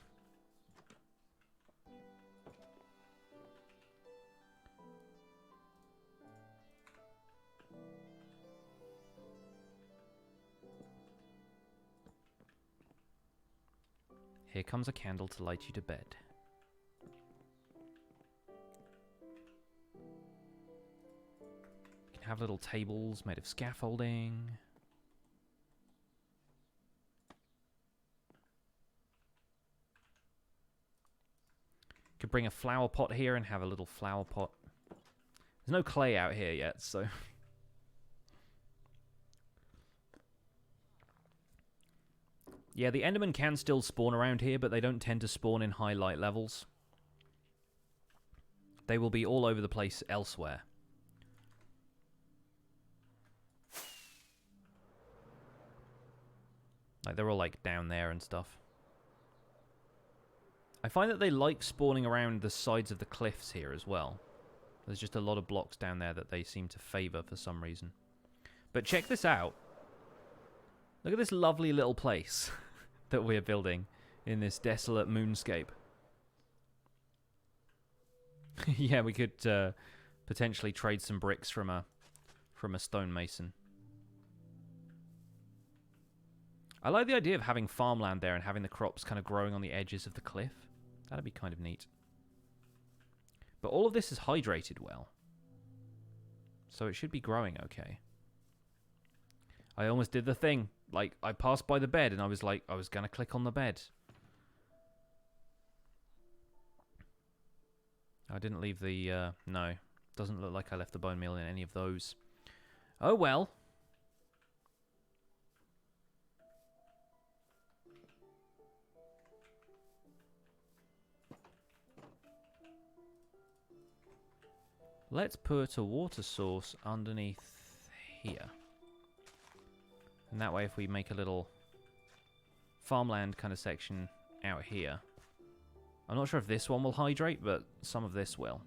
Here comes a candle to light you to bed. You can have little tables made of scaffolding. Could bring a flower pot here and have a little flower pot. There's no clay out here yet, so... Yeah, the Enderman can still spawn around here, but they don't tend to spawn in high light levels. They will be all over the place elsewhere. Like, they're all, like, down there and stuff. I find that they like spawning around the sides of the cliffs here as well. There's just a lot of blocks down there that they seem to favour for some reason. But check this out. Look at this lovely little place that we're building in this desolate moonscape. Yeah, we could potentially trade some bricks from a stonemason. I like the idea of having farmland there and having the crops kind of growing on the edges of the cliff. That'd be kind of neat. But all of this is hydrated well. So it should be growing okay. I almost did the thing. Like, I passed by the bed and I was like, I was going to click on the bed. I didn't leave the, no. Doesn't look like I left the bone meal in any of those. Oh well. Let's put a water source underneath here. And that way if we make a little farmland kind of section out here. I'm not sure if this one will hydrate, but some of this will.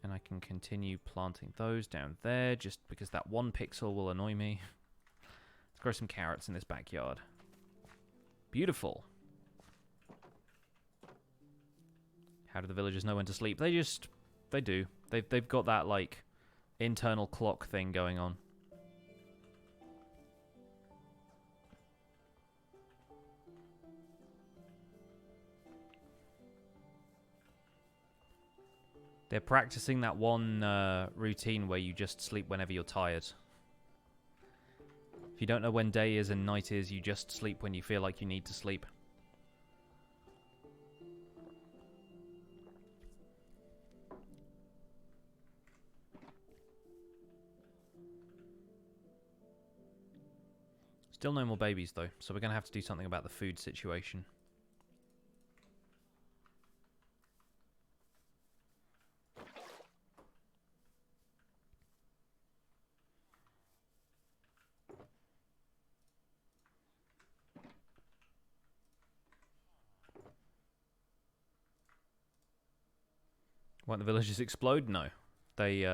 And I can continue planting those down there just because that one pixel will annoy me. Let's grow some carrots in this backyard. Beautiful. How do the villagers know when to sleep? They do. They've got that, like, internal clock thing going on. They're practicing that one routine where you just sleep whenever you're tired. If you don't know when day is and night is, you just sleep when you feel like you need to sleep. Still no more babies, though, so we're going to have to do something about the food situation. Won't the villagers explode? No. They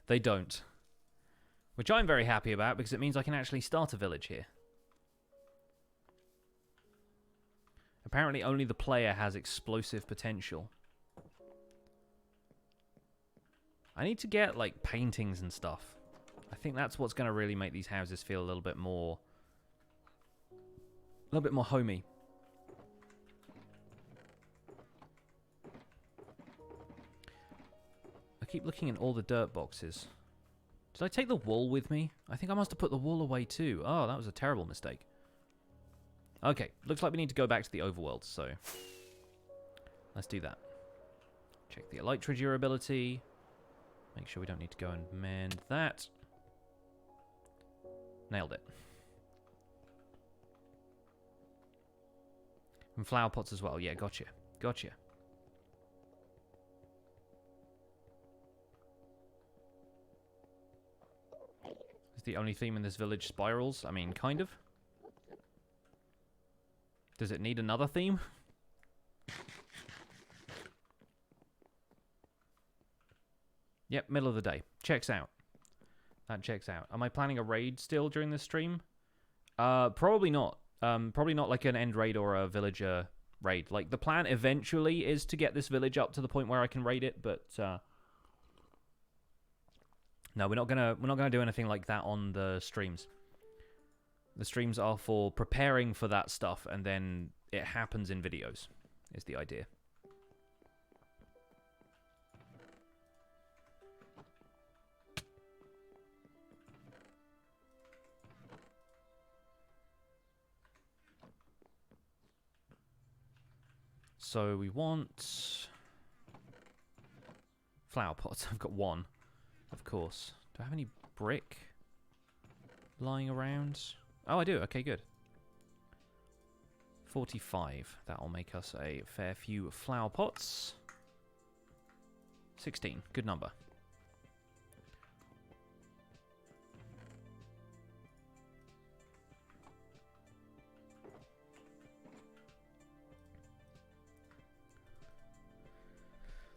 they don't. Which I'm very happy about, because it means I can actually start a village here. Apparently only the player has explosive potential. I need to get, like, paintings and stuff. I think that's what's going to really make these houses feel a little bit more homey. I keep looking in all the dirt boxes. Did I take the wool with me? I think I must have put the wool away too. Oh, that was a terrible mistake. Okay, looks like we need to go back to the overworld, so let's do that. Check the elytra durability. Make sure we don't need to go and mend that. Nailed it. And flower pots as well. Yeah, gotcha. Gotcha. Is the only theme in this village spirals? I mean, kind of. Does it need another theme? Yep, middle of the day. Checks out. That checks out. Am I planning a raid still during this stream? Probably not. Probably not like an end raid or a villager raid. Like, the plan eventually is to get this village up to the point where I can raid it, but no, we're not gonna do anything like that on the streams. The streams are for preparing for that stuff, and then it happens in videos, is the idea. So we want flower pots. I've got one, of course. Do I have any brick lying around? Oh, I do. Okay, good. 45. That'll make us a fair few flower pots. 16. Good number.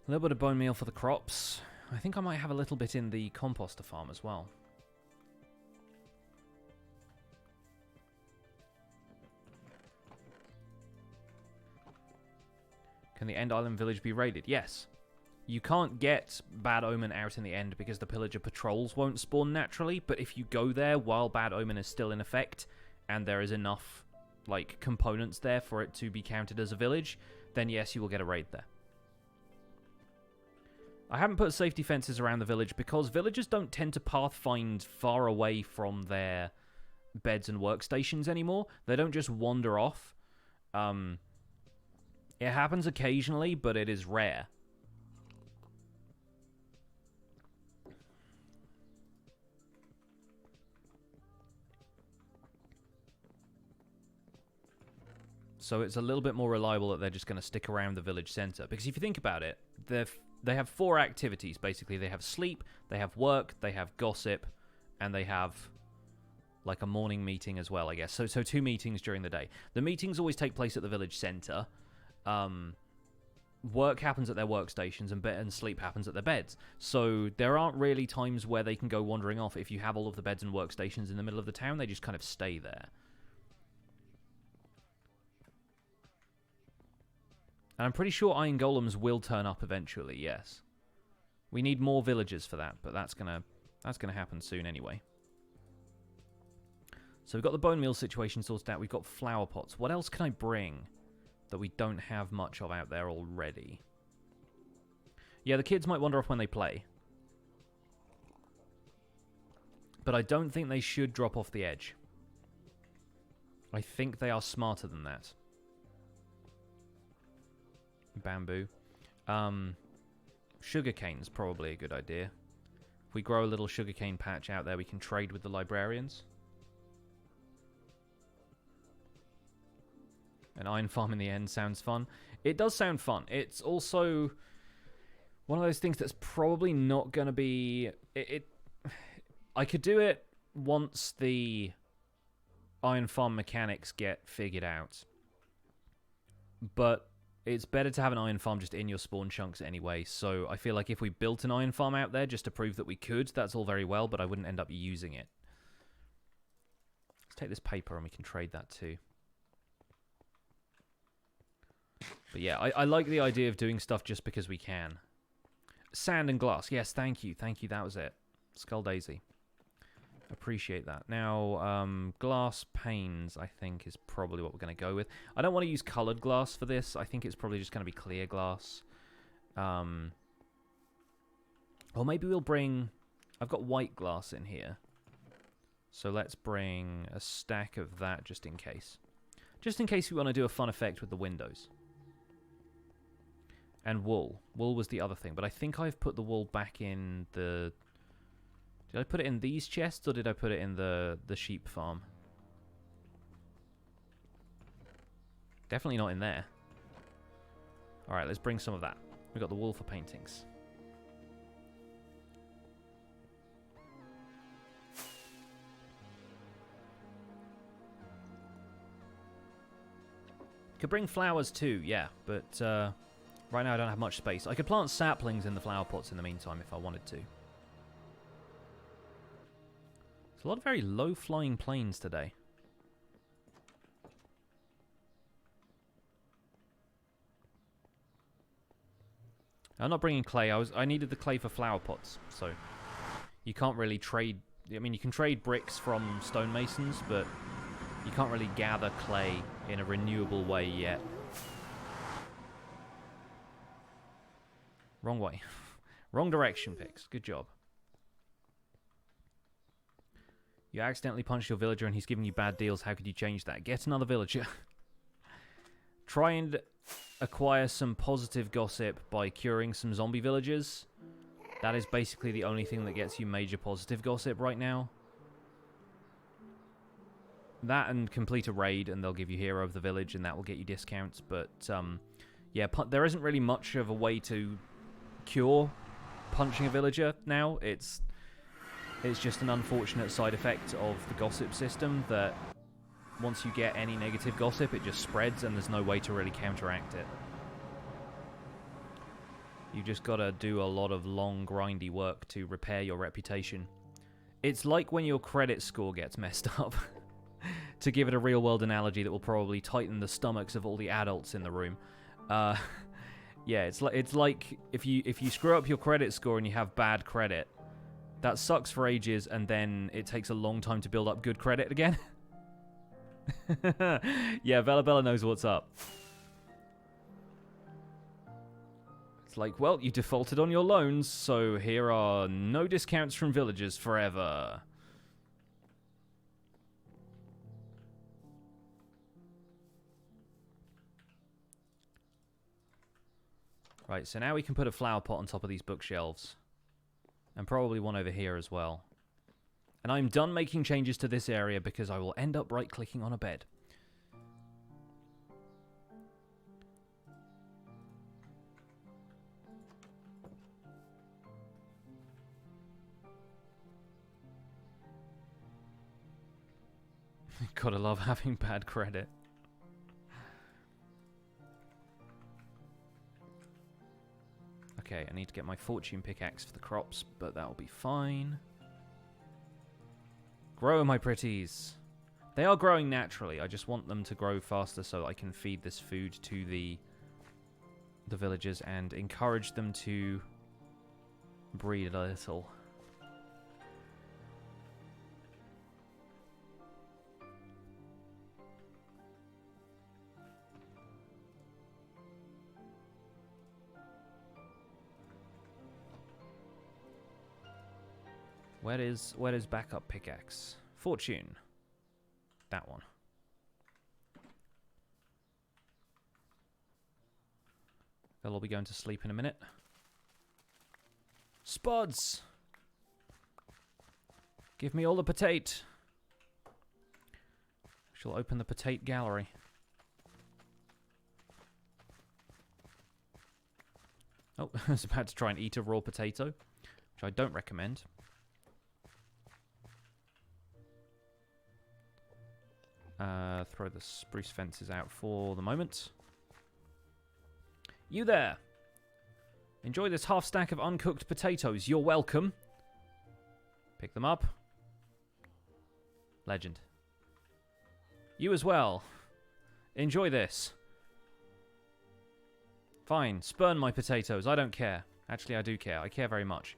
A little bit of bone meal for the crops. I think I might have a little bit in the composter farm as well. Can the End Island village be raided? Yes. You can't get Bad Omen out in the end because the pillager patrols won't spawn naturally, but if you go there while Bad Omen is still in effect, and there is enough, like, components there for it to be counted as a village, then yes, you will get a raid there. I haven't put safety fences around the village because villagers don't tend to pathfind far away from their beds and workstations anymore. They don't just wander off. It happens occasionally, but it is rare. So it's a little bit more reliable that they're just going to stick around the village center. Because if you think about it, they have 4 activities, basically. They have sleep, they have work, they have gossip, and they have, like, a morning meeting as well, I guess. So 2 meetings during the day. The meetings always take place at the village center. work happens at their workstations and sleep happens at their beds. So there aren't really times where they can go wandering off. If you have all of the beds and workstations in the middle of the town, they just kind of stay there. And I'm pretty sure iron golems will turn up eventually, yes. We need more villagers for that, but that's gonna happen soon anyway. So we've got the bone meal situation sorted out. We've got flower pots. What else can I bring that we don't have much of out there already? Yeah, the kids might wander off when they play. But I don't think they should drop off the edge. I think they are smarter than that. Bamboo. Sugarcane's probably a good idea. If we grow a little sugarcane patch out there, we can trade with the librarians. An iron farm in the end sounds fun. It does sound fun. It's also one of those things that's probably not going to be... I could do it once the iron farm mechanics get figured out. But it's better to have an iron farm just in your spawn chunks anyway. So I feel like if we built an iron farm out there just to prove that we could, that's all very well, but I wouldn't end up using it. Let's take this paper and we can trade that too. But yeah, I like the idea of doing stuff just because we can. Sand and glass. Yes, thank you. Thank you. That was it. Skull Daisy. Appreciate that. Now, glass panes, I think, is probably what we're going to go with. I don't want to use coloured glass for this. I think it's probably just going to be clear glass. Or maybe we'll bring... I've got white glass in here. So let's bring a stack of that just in case. Just in case we want to do a fun effect with the windows. And wool. Wool was the other thing. But I think I've put the wool back in the... Did I put it in these chests or did I put it in the sheep farm? Definitely not in there. Alright, let's bring some of that. We've got the wool for paintings. Could bring flowers too, yeah, but right now I don't have much space. I could plant saplings in the flower pots in the meantime if I wanted to. There's a lot of very low-flying planes today. I'm not bringing clay. I needed the clay for flower pots, so you can't really trade... I mean, you can trade bricks from stonemasons, but you can't really gather clay in a renewable way yet. Wrong way. Wrong direction, Pix. Good job. You accidentally punched your villager and he's giving you bad deals. How could you change that? Get another villager. Try and acquire some positive gossip by curing some zombie villagers. That is basically the only thing that gets you major positive gossip right now. That and complete a raid and they'll give you hero of the village and that will get you discounts. But yeah, there isn't really much of a way to cure punching a villager now. It's just an unfortunate side effect of the gossip system that once you get any negative gossip, it just spreads and there's no way to really counteract it. You just gotta do a lot of long, grindy work to repair your reputation. It's like when your credit score gets messed up. To give it a real-world analogy that will probably tighten the stomachs of all the adults in the room. Yeah, it's like if you screw up your credit score and you have bad credit, that sucks for ages, and then it takes a long time to build up good credit again. Yeah, Bella knows what's up. It's like, well, you defaulted on your loans, so here are no discounts from villagers forever. Right, so now we can put a flower pot on top of these bookshelves. And probably one over here as well. And I'm done making changes to this area because I will end up right-clicking on a bed. Gotta love having bad credit. Okay, I need to get my fortune pickaxe for the crops, but that'll be fine. Grow, my pretties. They are growing naturally. I just want them to grow faster so that I can feed this food to the villagers and encourage them to breed a little. Where is backup pickaxe? Fortune. That one. They'll all be going to sleep in a minute. Spuds! Give me all the potato. She'll open the potato gallery. Oh, I was about to try and eat a raw potato, which I don't recommend. Throw the spruce fences out for the moment. You there! Enjoy this half stack of uncooked potatoes. You're welcome. Pick them up. Legend. You as well. Enjoy this. Fine. Spurn my potatoes. I don't care. Actually, I do care. I care very much.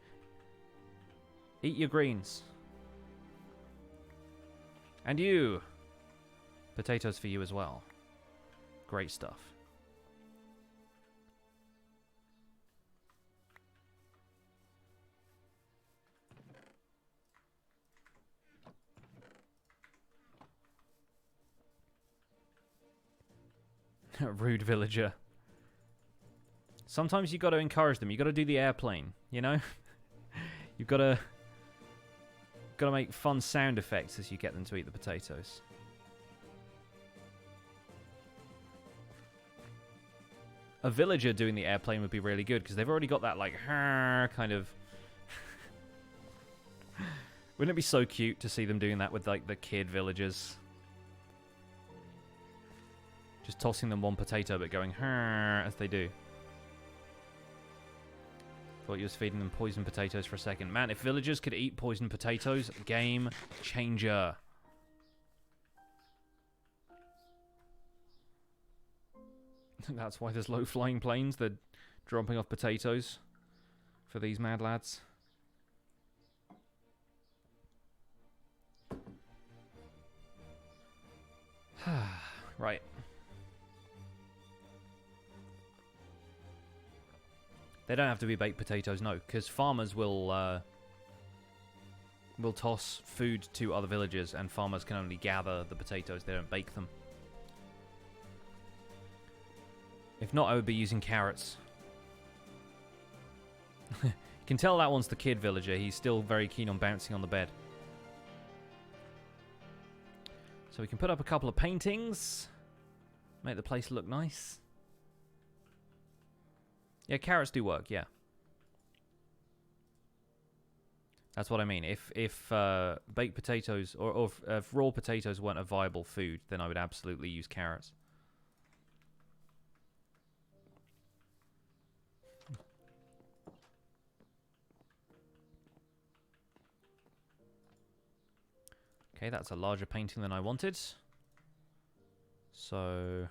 Eat your greens. And you. Potatoes for you as well. Great stuff. Rude villager. Sometimes you got to encourage them. You got to do the airplane, you know? You've got to make fun sound effects as you get them to eat the potatoes. A villager doing the airplane would be really good because they've already got that like kind of. Wouldn't it be so cute to see them doing that with like the kid villagers? Just tossing them one potato but going as they do. Thought you was feeding them poisoned potatoes for a second. Man, if villagers could eat poisoned potatoes, game changer. That's why there's low-flying planes. They're dropping off potatoes for these mad lads. Right. They don't have to be baked potatoes, no, because farmers will toss food to other villagers, and farmers can only gather the potatoes. They don't bake them. If not, I would be using carrots. You can tell that one's the kid villager. He's still very keen on bouncing on the bed. So we can put up a couple of paintings. Make the place look nice. Yeah, carrots do work, yeah. That's what I mean. If baked potatoes or if raw potatoes weren't a viable food, then I would absolutely use carrots. Okay, that's a larger painting than I wanted. So,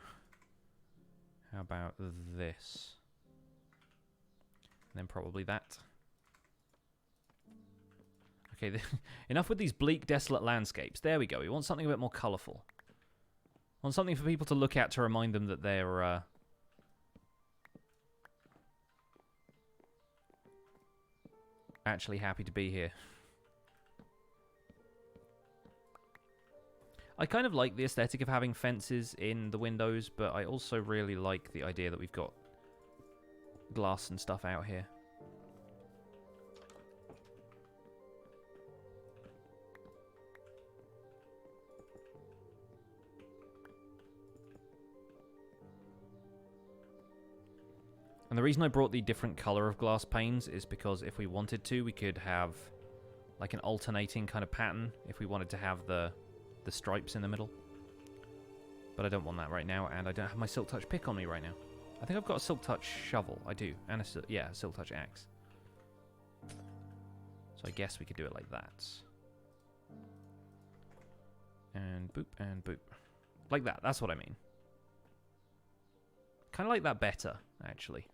how about this? And then probably that. Okay, enough with these bleak, desolate landscapes. There we go. We want something a bit more colourful. Want something for people to look at to remind them that they're actually happy to be here. I kind of like the aesthetic of having fences in the windows, but I also really like the idea that we've got glass and stuff out here. And the reason I brought the different color of glass panes is because if we wanted to, we could have like an alternating kind of pattern if we wanted to have the stripes in the middle. But I don't want that right now, and I don't have my Silk Touch pick on me right now. I think I've got a silk touch shovel. I do. And a silk touch axe. So I guess we could do it like that. And boop and boop. Like that. That's what I mean. Kind of like that better, actually.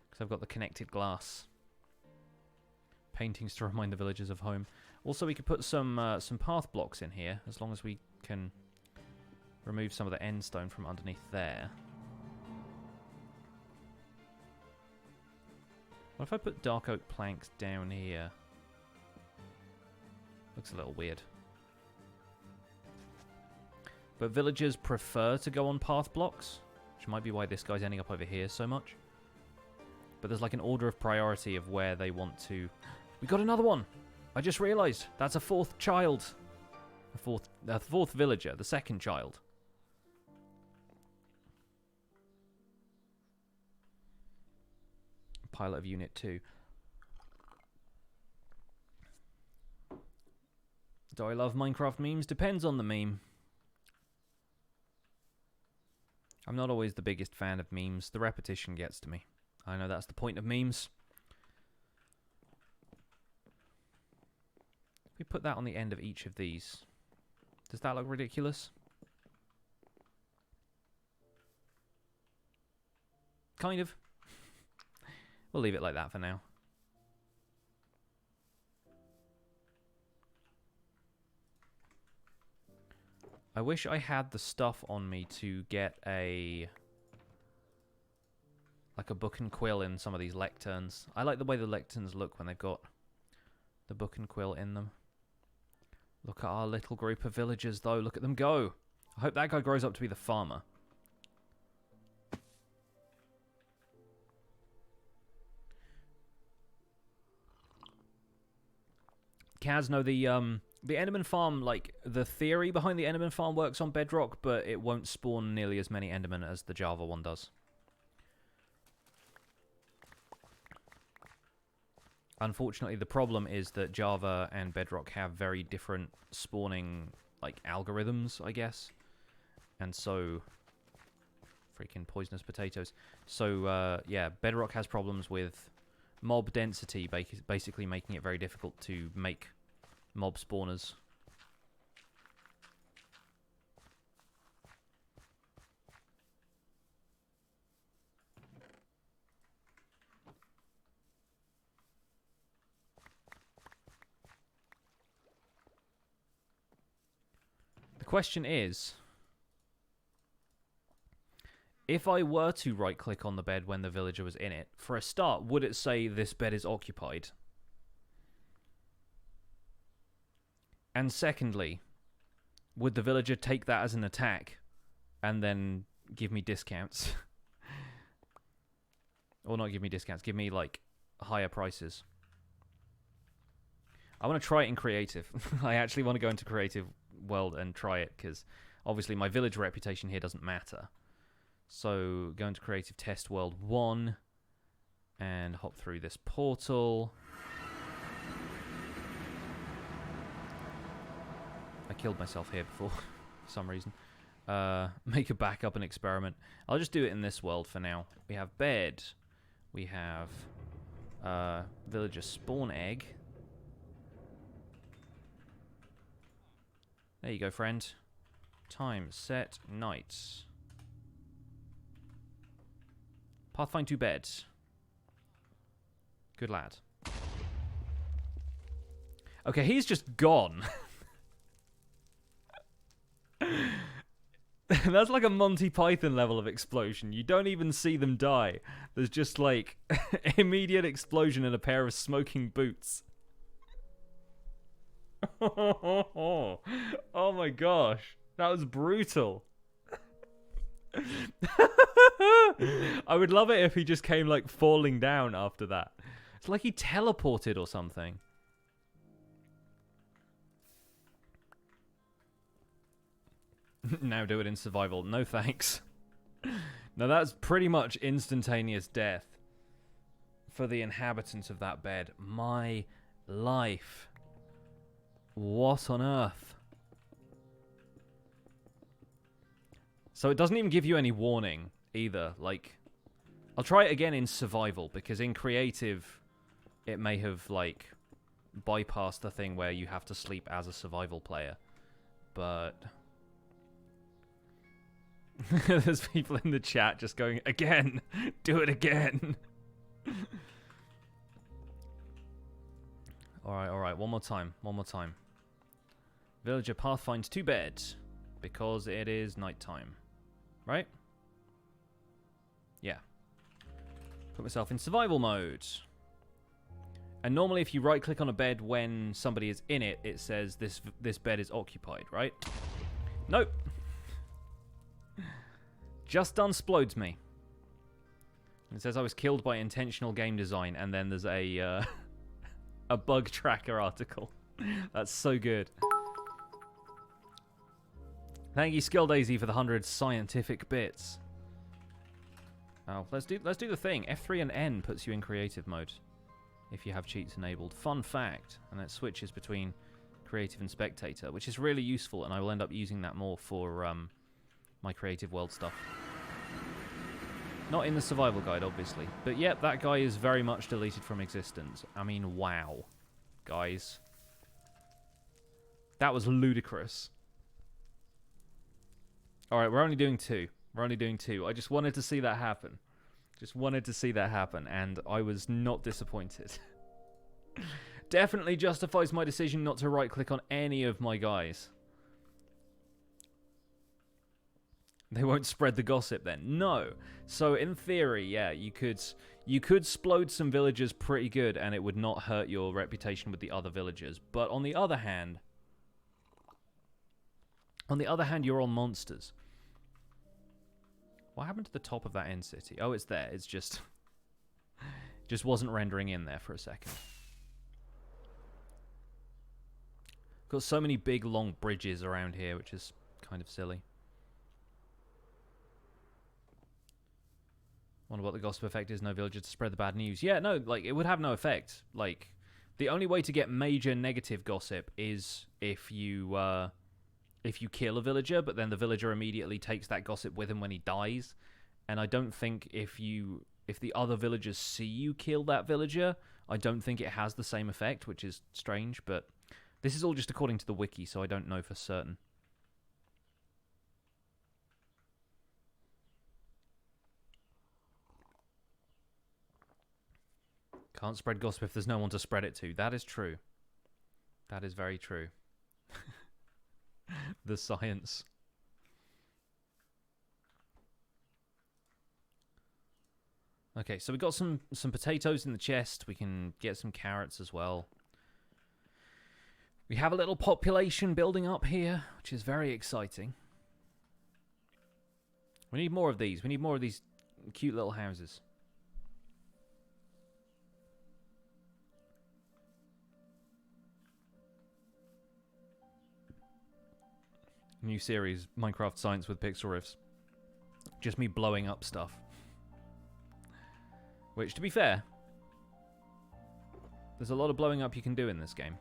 Because I've got the connected glass. Paintings to remind the villagers of home. Also, we could put some path blocks in here, as long as we can remove some of the end stone from underneath there. What if I put dark oak planks down here? Looks a little weird. But villagers prefer to go on path blocks, which might be why this guy's ending up over here so much. But there's like an order of priority of where they want to... We got another one! I just realised that's a fourth child. A fourth villager, the second child. Pilot of Unit 2. Do I love Minecraft memes? Depends on the meme. I'm not always the biggest fan of memes. The repetition gets to me. I know that's the point of memes. If we put that on the end of each of these, does that look ridiculous? Kind of. We'll leave it like that for now. I wish I had the stuff on me to get a book and quill in some of these lecterns. I like the way the lecterns look when they've got the book and quill in them. Look at our little group of villagers, though. Look at them go. I hope that guy grows up to be the farmer. Kaz, no, the Enderman farm, like, the theory behind the Enderman farm works on Bedrock, but it won't spawn nearly as many Endermen as the Java one does. Unfortunately, the problem is that Java and Bedrock have very different spawning, like, algorithms, I guess. And so... Freaking poisonous potatoes. So, yeah, Bedrock has problems with mob density, basically making it very difficult to make mob spawners. The question is, if I were to right-click on the bed when the villager was in it, for a start, would it say this bed is occupied? And secondly, would the villager take that as an attack and then give me discounts? Or not give me discounts, give me, like, higher prices. I want to try it in creative. I actually want to go into creative world and try it, because obviously my village reputation here doesn't matter. So, go into creative test world 1 and hop through this portal. I killed myself here before, for some reason. Make a backup and experiment. I'll just do it in this world for now. We have bed. We have villager spawn egg. There you go, friend. Time, set, night. Pathfind to bed. Good lad. Okay, he's just gone. That's like a Monty Python level of explosion. You don't even see them die. There's just like immediate explosion and a pair of smoking boots. Oh my gosh. That was brutal. I would love it if he just came like falling down after that. It's like he teleported or something. Now do it in survival. No thanks. Now that's pretty much instantaneous death for the inhabitants of that bed. My life. What on earth? So it doesn't even give you any warning either. Like, I'll try it again in survival, because in creative, it may have, like, bypassed the thing where you have to sleep as a survival player. But there's people in the chat just going, again, do it again. Alright, one more time. Villager path finds 2 beds, because it is nighttime. Right? Yeah. Put myself in survival mode. And normally if you right click on a bed when somebody is in it, it says this bed is occupied, right? Nope. Just unsplodes me. It says I was killed by intentional game design, and then there's a bug tracker article. That's so good. Thank you, Skill Daisy, for the 100 scientific bits. Oh, let's do the thing. F3 and N puts you in creative mode if you have cheats enabled. Fun fact, and it switches between creative and spectator, which is really useful, and I will end up using that more for my creative world stuff. Not in the survival guide, obviously. But yep, that guy is very much deleted from existence. I mean, wow. Guys. That was ludicrous. Alright, we're only doing 2. I just wanted to see that happen. And I was not disappointed. Definitely justifies my decision not to right-click on any of my guys. They won't spread the gossip then. No. So in theory, yeah, you could splode some villagers pretty good, and it would not hurt your reputation with the other villagers. But on the other hand, you're all monsters. What happened to the top of that end city? Oh, it's there. It's just wasn't rendering in there for a second. Got so many big long bridges around here, which is kind of silly. Wonder what the gossip effect is. No villager to spread the bad news. Yeah, no, like, it would have no effect. Like, the only way to get major negative gossip is if you kill a villager, but then the villager immediately takes that gossip with him when he dies. And I don't think if the other villagers see you kill that villager, I don't think it has the same effect, which is strange. But this is all just according to the wiki, so I don't know for certain. Can't spread gossip if there's no one to spread it to. That is true. That is very true. The science. Okay, so we got some potatoes in the chest. We can get some carrots as well. We have a little population building up here, which is very exciting. We need more of these. We need more of these cute little houses. New series, Minecraft Science with Pixel Riffs. Just me blowing up stuff. Which, to be fair, there's a lot of blowing up you can do in this game.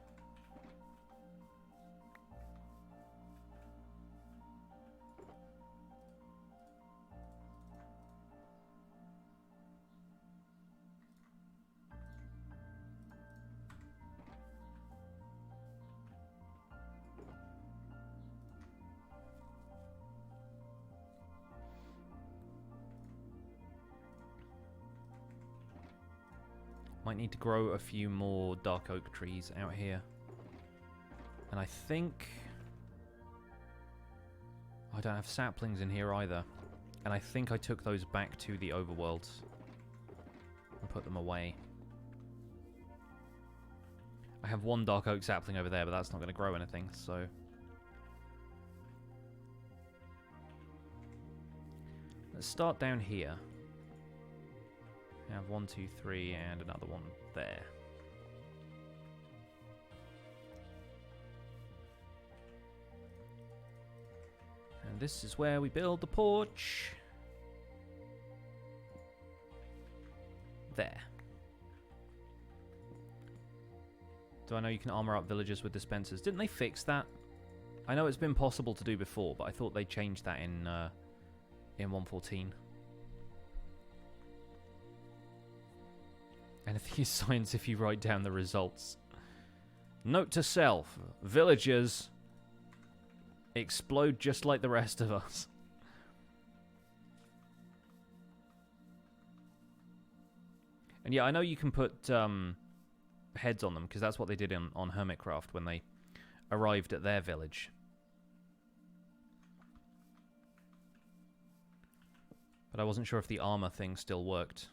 Might need to grow a few more dark oak trees out here. And I think I don't have saplings in here either. And I think I took those back to the overworld and put them away. I have one dark oak sapling over there, but that's not going to grow anything, so... Let's start down here. I have 1, 2, 3, and another one there. And this is where we build the porch. There. Do I know you can armor up villagers with dispensers? Didn't they fix that? I know it's been possible to do before, but I thought they changed that in in 114. Anything is science if you write down the results. Note to self, villagers explode just like the rest of us. And yeah, I know you can put heads on them, because that's what they did on Hermitcraft when they arrived at their village. But I wasn't sure if the armor thing still worked.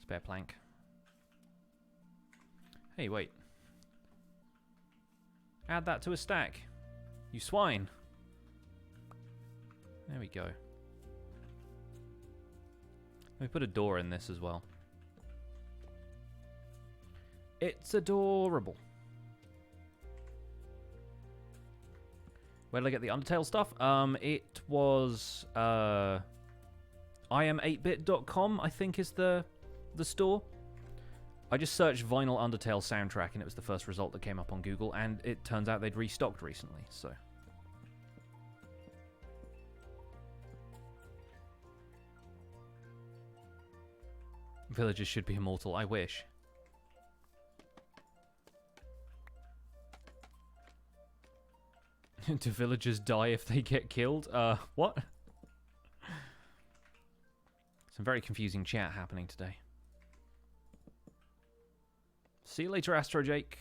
Spare plank. Hey, wait. Add that to a stack. You swine. There we go. Let me put a door in this as well. It's adorable. Where did I get the Undertale stuff? It was im8bit.com, I think is the store. I just searched vinyl Undertale soundtrack and it was the first result that came up on Google, and it turns out they'd restocked recently, so. Villagers should be immortal, I wish. Do villagers die if they get killed? What? Some very confusing chat happening today. See you later, Astro Jake.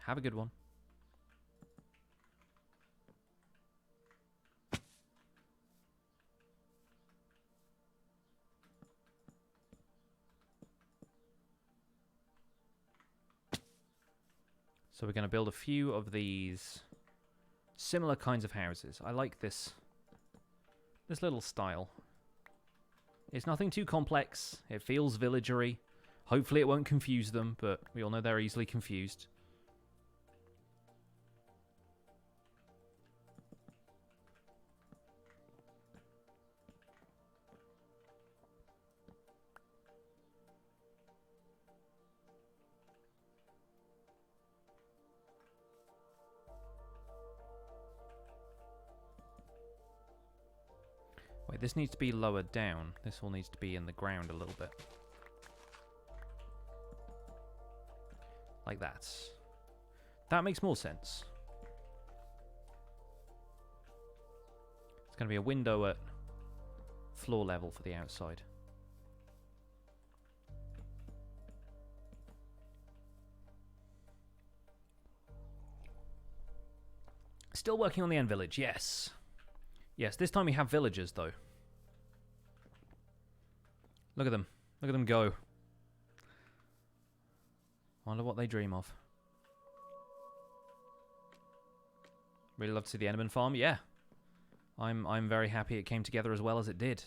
Have a good one. So we're going to build a few of these similar kinds of houses. I like this little style. It's nothing too complex. It feels villagery. Hopefully it won't confuse them, but we all know they're easily confused. Wait, this needs to be lowered down. This all needs to be in the ground a little bit. Like that. That makes more sense. It's going to be a window at floor level for the outside. Still working on the end village, yes. Yes, this time we have villagers, though. Look at them. Look at them go. Wonder what they dream of. Really love to see the Enderman farm. Yeah. I'm very happy it came together as well as it did.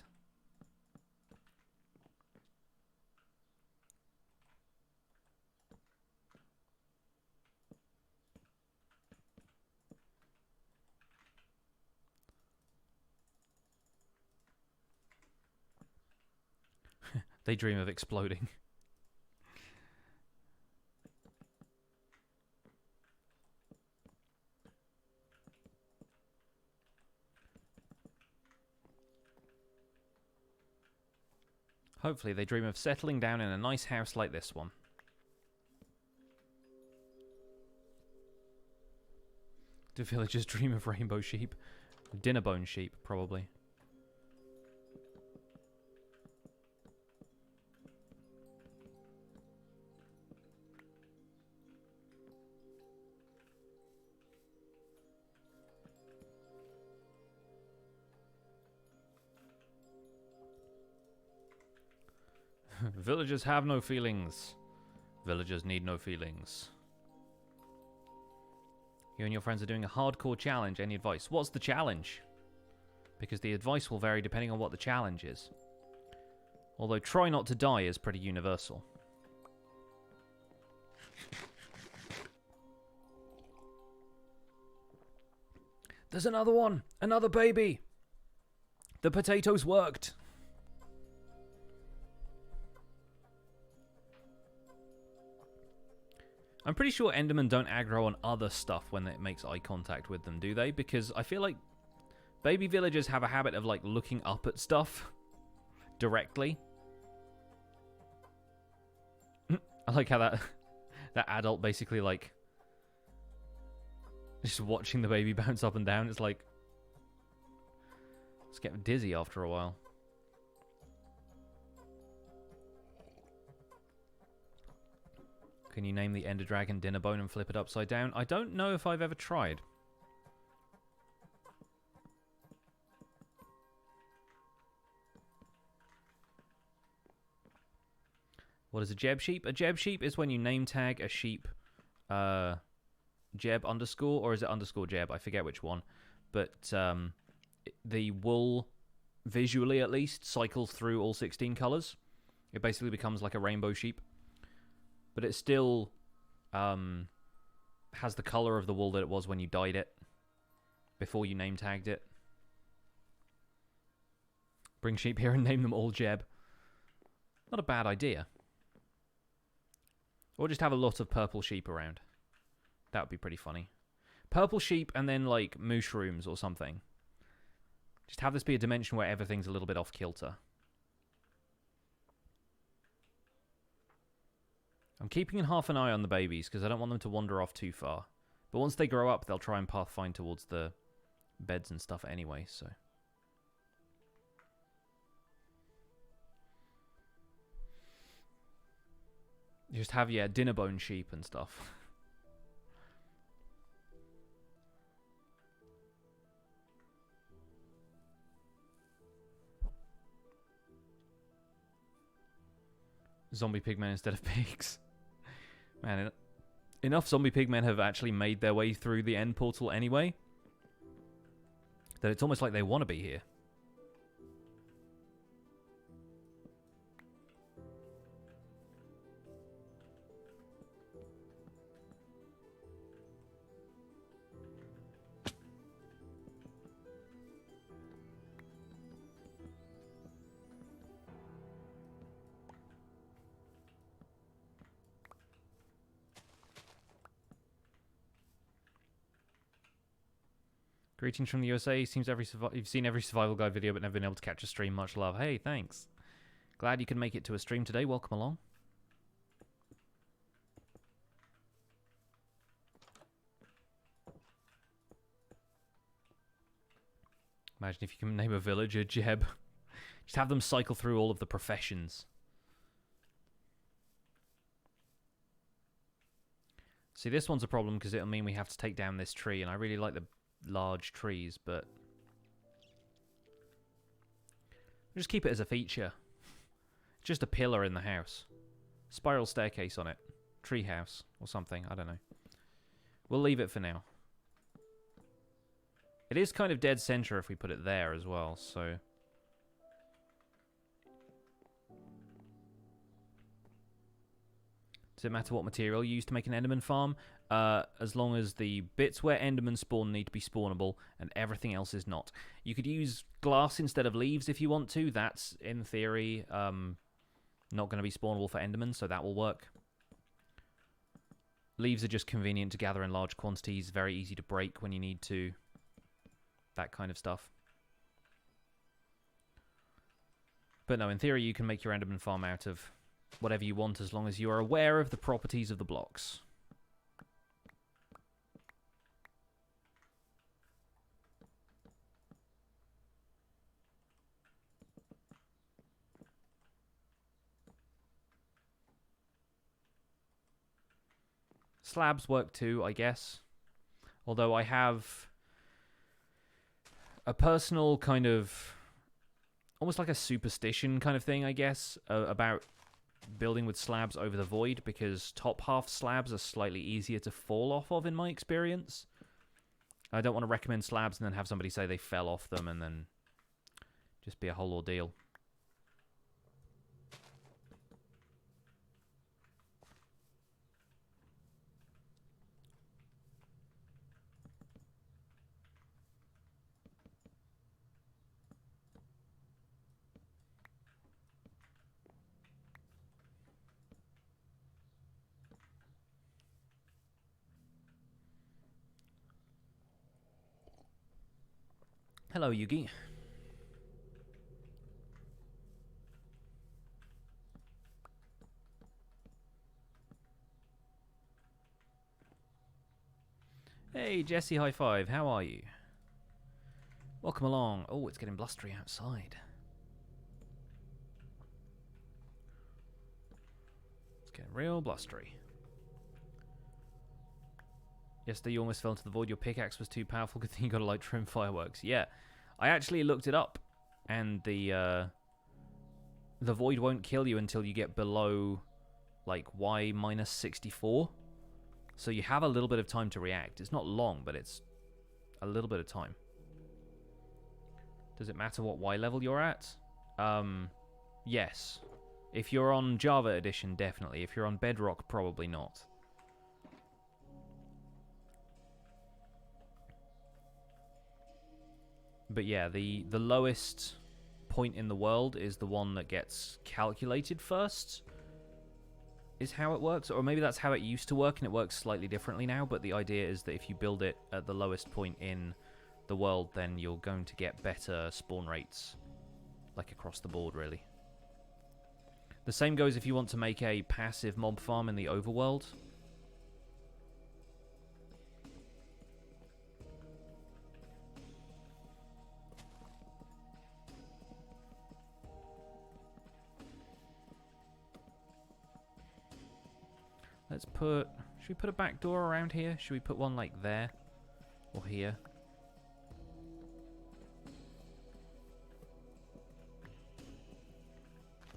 They dream of exploding. Hopefully they dream of settling down in a nice house like this one. Do villagers dream of rainbow sheep? Dinnerbone sheep, probably. Villagers have no feelings. Villagers need no feelings. You and your friends are doing a hardcore challenge. Any advice? What's the challenge? Because the advice will vary depending on what the challenge is. Although try not to die is pretty universal. There's another one! Another baby! The potatoes worked! I'm pretty sure Endermen don't aggro on other stuff when it makes eye contact with them, do they? Because I feel like baby villagers have a habit of, like, looking up at stuff directly. I like how that adult basically, like, just watching the baby bounce up and down. It's like, it's getting dizzy after a while. Can you name the Ender Dragon Dinner Bone and flip it upside down? I don't know if I've ever tried. What is a Jeb sheep? A Jeb sheep is when you name tag a sheep Jeb underscore, or is it underscore Jeb? I forget which one. But the wool, visually at least, cycles through all 16 colours. It basically becomes like a rainbow sheep. But it still has the colour of the wool that it was when you dyed it, before you name tagged it. Bring sheep here and name them all Jeb. Not a bad idea. Or just have a lot of purple sheep around. That would be pretty funny. Purple sheep and then, like, mushrooms or something. Just have this be a dimension where everything's a little bit off kilter. I'm keeping half an eye on the babies because I don't want them to wander off too far. But once they grow up, they'll try and pathfind towards the beds and stuff anyway, so... You just have, yeah, dinner bone sheep and stuff. Zombie pigmen instead of pigs. Man, enough zombie pigmen have actually made their way through the end portal anyway, that it's almost like they want to be here. Greetings from the USA. Seems you've seen every survival guide video but never been able to catch a stream. Much love. Hey, thanks. Glad you can make it to a stream today. Welcome along. Imagine if you can name a villager Jeb. Just have them cycle through all of the professions. See, this one's a problem because it'll mean we have to take down this tree, and I really like the large trees, but just keep it as a feature. Just a pillar in the house. Spiral staircase on it. Tree house or something. I don't know. We'll leave it for now. It is kind of dead center if we put it there as well, so... Does it matter what material you use to make an Enderman farm? As long as the bits where Enderman spawn need to be spawnable and everything else is not. You could use glass instead of leaves if you want to. That's, in theory, not going to be spawnable for Enderman, so that will work. Leaves are just convenient to gather in large quantities, very easy to break when you need to. That kind of stuff. But no, in theory you can make your Enderman farm out of whatever you want as long as you are aware of the properties of the blocks. Slabs work too, I guess. Although I have a personal kind of, almost like a superstition kind of thing, I guess, about building with slabs over the void, because top half slabs are slightly easier to fall off of in my experience. I don't want to recommend slabs and then have somebody say they fell off them and then just be a whole ordeal. Hello, Yugi. Hey, Jesse, high five. How are you? Welcome along. Oh, it's getting blustery outside. It's getting real blustery. Yesterday you almost fell into the void. Your pickaxe was too powerful. Good thing you got to light trim fireworks. Yeah, I actually looked it up, and the void won't kill you until you get below like Y minus 64. So you have a little bit of time to react. It's not long, but it's a little bit of time. Does it matter what Y level you're at? Yes. If you're on Java Edition, definitely. If you're on Bedrock, probably not. But yeah, the lowest point in the world is the one that gets calculated first, is how it works. Or maybe that's how it used to work and it works slightly differently now, but the idea is that if you build it at the lowest point in the world, then you're going to get better spawn rates, like across the board, really. The same goes if you want to make a passive mob farm in the overworld. Let's put... Should we put a back door around here? Should we put one like there? Or here?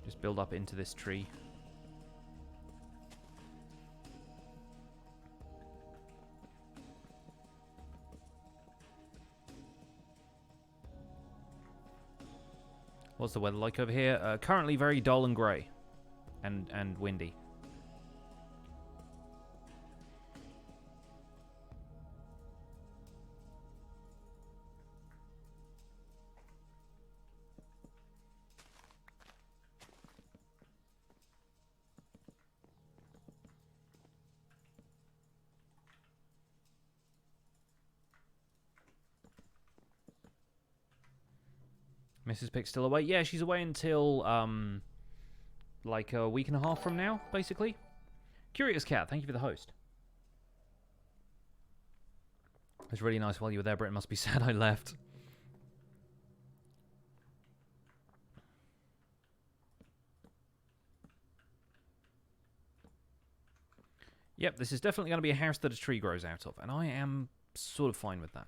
Just build up into this tree. What's the weather like over here? Currently very dull and grey. And windy. Mrs. Pick's still away? Yeah, she's away until, like a week and a half from now, basically. Curious Cat, thank you for the host. It was really nice while you were there, but it must be sad I left. Yep, this is definitely going to be a house that a tree grows out of, and I am sort of fine with that.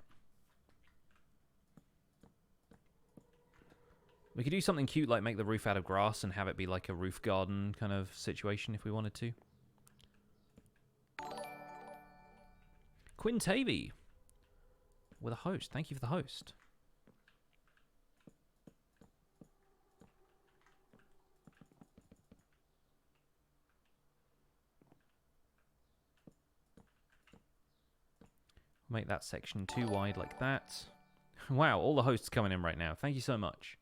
We could do something cute like make the roof out of grass and have it be like a roof garden kind of situation if we wanted to. Quintavi with a host. Thank you for the host. Make that section too wide like that. Wow, all the hosts coming in right now. Thank you so much.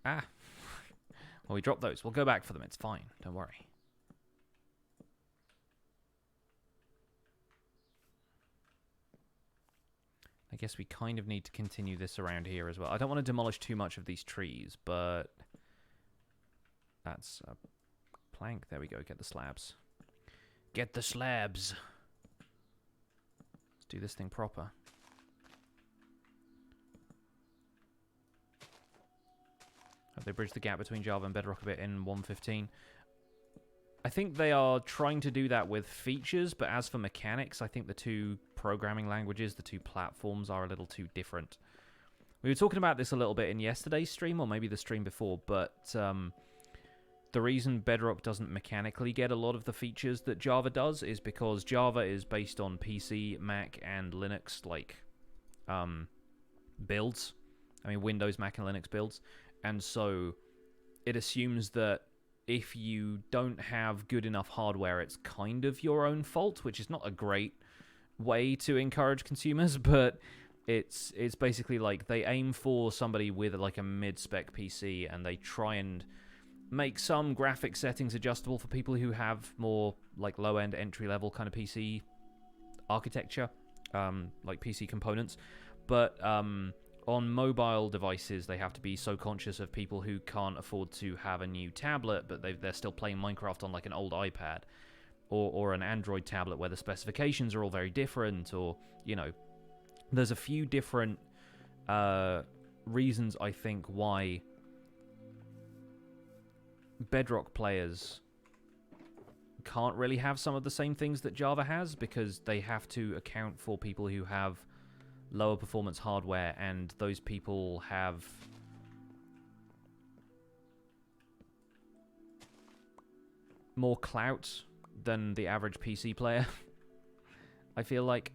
Ah. Well, we dropped those. We'll go back for them. It's fine. Don't worry. I guess we kind of need to continue this around here as well. I don't want to demolish too much of these trees, but that's a plank. There we go. Get the slabs. Get the slabs. Let's do this thing proper. Have they bridged the gap between Java and Bedrock a bit in 1.15? I think they are trying to do that with features, but as for mechanics, I think the two programming languages, the two platforms, are a little too different. We were talking about this a little bit in yesterday's stream, or maybe the stream before, but the reason Bedrock doesn't mechanically get a lot of the features that Java does is because Java is based on PC, Mac, and Linux, like, builds. I mean, Windows, Mac, and Linux builds. And so it assumes that if you don't have good enough hardware, it's kind of your own fault, which is not a great way to encourage consumers, but it's basically like they aim for somebody with like a mid-spec PC, and they try and make some graphic settings adjustable for people who have more like low-end entry-level kind of PC architecture, like PC components. But on mobile devices, they have to be so conscious of people who can't afford to have a new tablet, but they're still playing Minecraft on like an old iPad or an Android tablet where the specifications are all very different, or, you know, there's a few different reasons, I think, why Bedrock players can't really have some of the same things that Java has, because they have to account for people who have lower performance hardware, and those people have more clout than the average PC player. I feel like.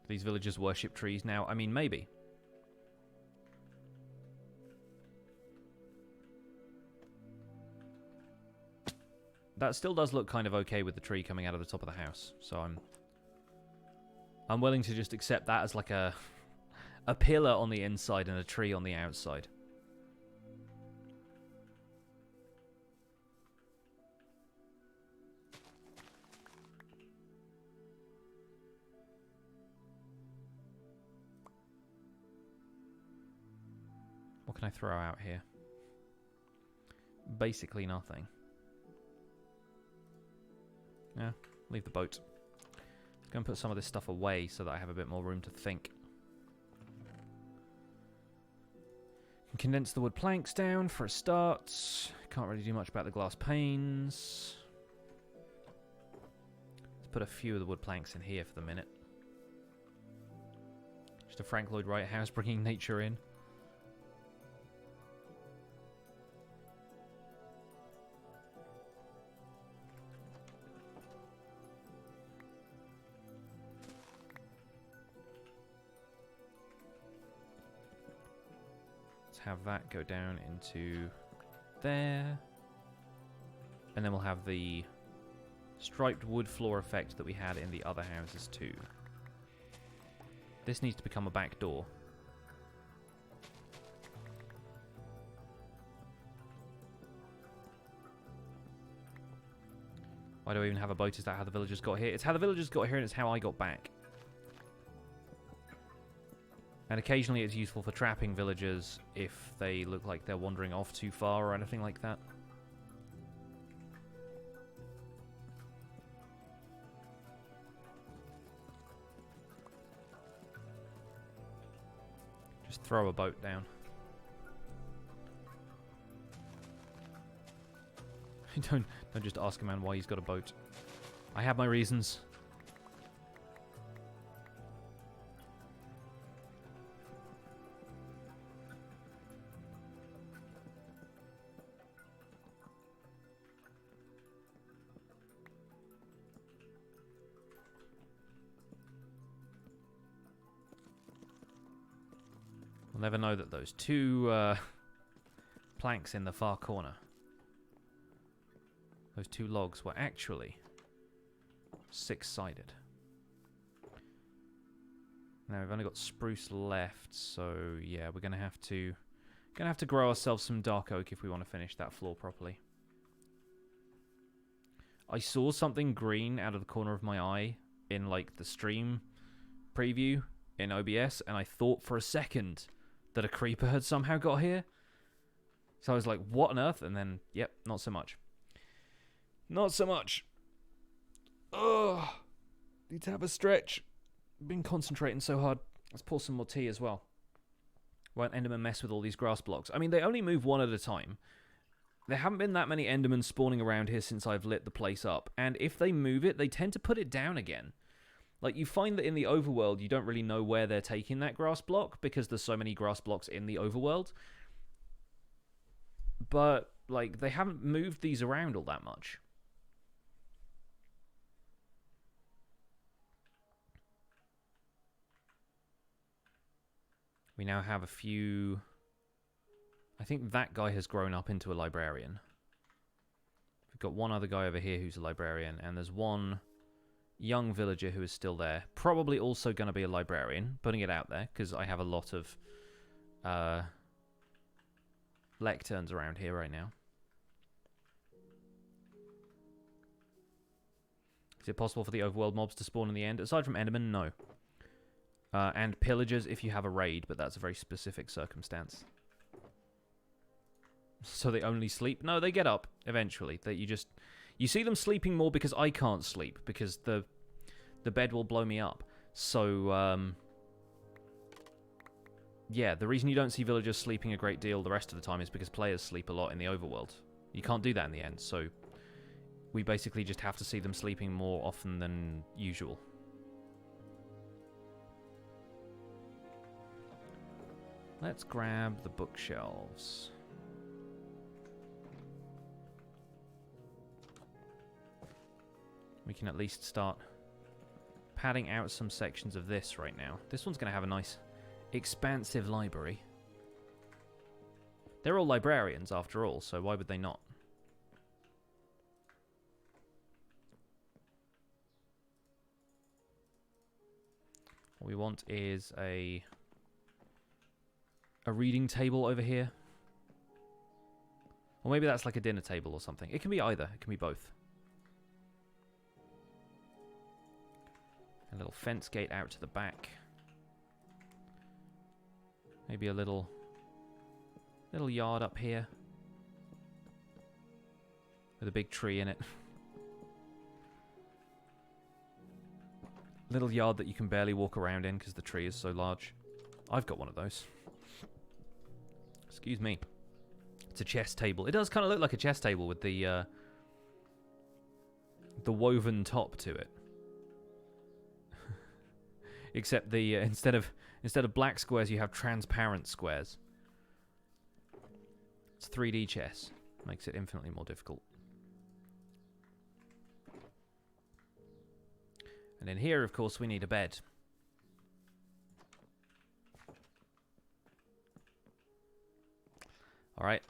These villagers worship trees now. I mean, maybe. That still does look kind of okay with the tree coming out of the top of the house. So I'm willing to just accept that as like a pillar on the inside and a tree on the outside. What can I throw out here? Basically nothing. Yeah, leave the boat. Go and put some of this stuff away so that I have a bit more room to think. Condense the wood planks down for a start. Can't really do much about the glass panes. Let's put a few of the wood planks in here for the minute. Just a Frank Lloyd Wright house bringing nature in. Have that go down into there, and then we'll have the striped wood floor effect that we had in the other houses too. This needs to become a back door. Why do I even have a boat? Is that how the villagers got here? It's how the villagers got here, and it's how I got back. And occasionally it's useful for trapping villagers if they look like they're wandering off too far or anything like that. Just throw a boat down. Don't just ask a man why he's got a boat. I have my reasons. We'll never know that those two planks in the far corner, those two logs, were actually six-sided. Now we've only got spruce left, so yeah, we're gonna have to grow ourselves some dark oak if we want to finish that floor properly. I saw something green out of the corner of my eye in like the stream preview in OBS, and I thought for a second that a creeper had somehow got here. So I was like, what on earth? And then, yep, not so much. Not so much. Ugh. Need to have a stretch. Been concentrating so hard. Let's pour some more tea as well. Won't Enderman mess with all these grass blocks? I mean, they only move one at a time. There haven't been that many Endermen spawning around here since I've lit the place up. And if they move it, they tend to put it down again. Like, you find that in the overworld, you don't really know where they're taking that grass block, because there's so many grass blocks in the overworld. But, like, they haven't moved these around all that much. We now have a few... I think that guy has grown up into a librarian. We've got one other guy over here who's a librarian, and there's one young villager who is still there. Probably also going to be a librarian, putting it out there, because I have a lot of lecterns around here right now. Is it possible for the overworld mobs to spawn in the end? Aside from Enderman, no. And pillagers if you have a raid, but that's a very specific circumstance. So they only sleep? No, they get up eventually. You see them sleeping more because I can't sleep, because the bed will blow me up. So, yeah, the reason you don't see villagers sleeping a great deal the rest of the time is because players sleep a lot in the overworld. You can't do that in the end, so we basically just have to see them sleeping more often than usual. Let's grab the bookshelves. We can at least start padding out some sections of this right now. This one's going to have a nice, expansive library. They're all librarians, after all, so why would they not? What we want is a reading table over here. Or maybe that's like a dinner table or something. It can be either. It can be both. A little fence gate out to the back. Maybe a little yard up here. With a big tree in it. Little yard that you can barely walk around in because the tree is so large. I've got one of those. Excuse me. It's a chess table. It does kind of look like a chess table with the woven top to it. Except the instead of black squares, you have transparent squares. It's 3D chess. Makes it infinitely more difficult. And in here, of course, we need a bed. Alright,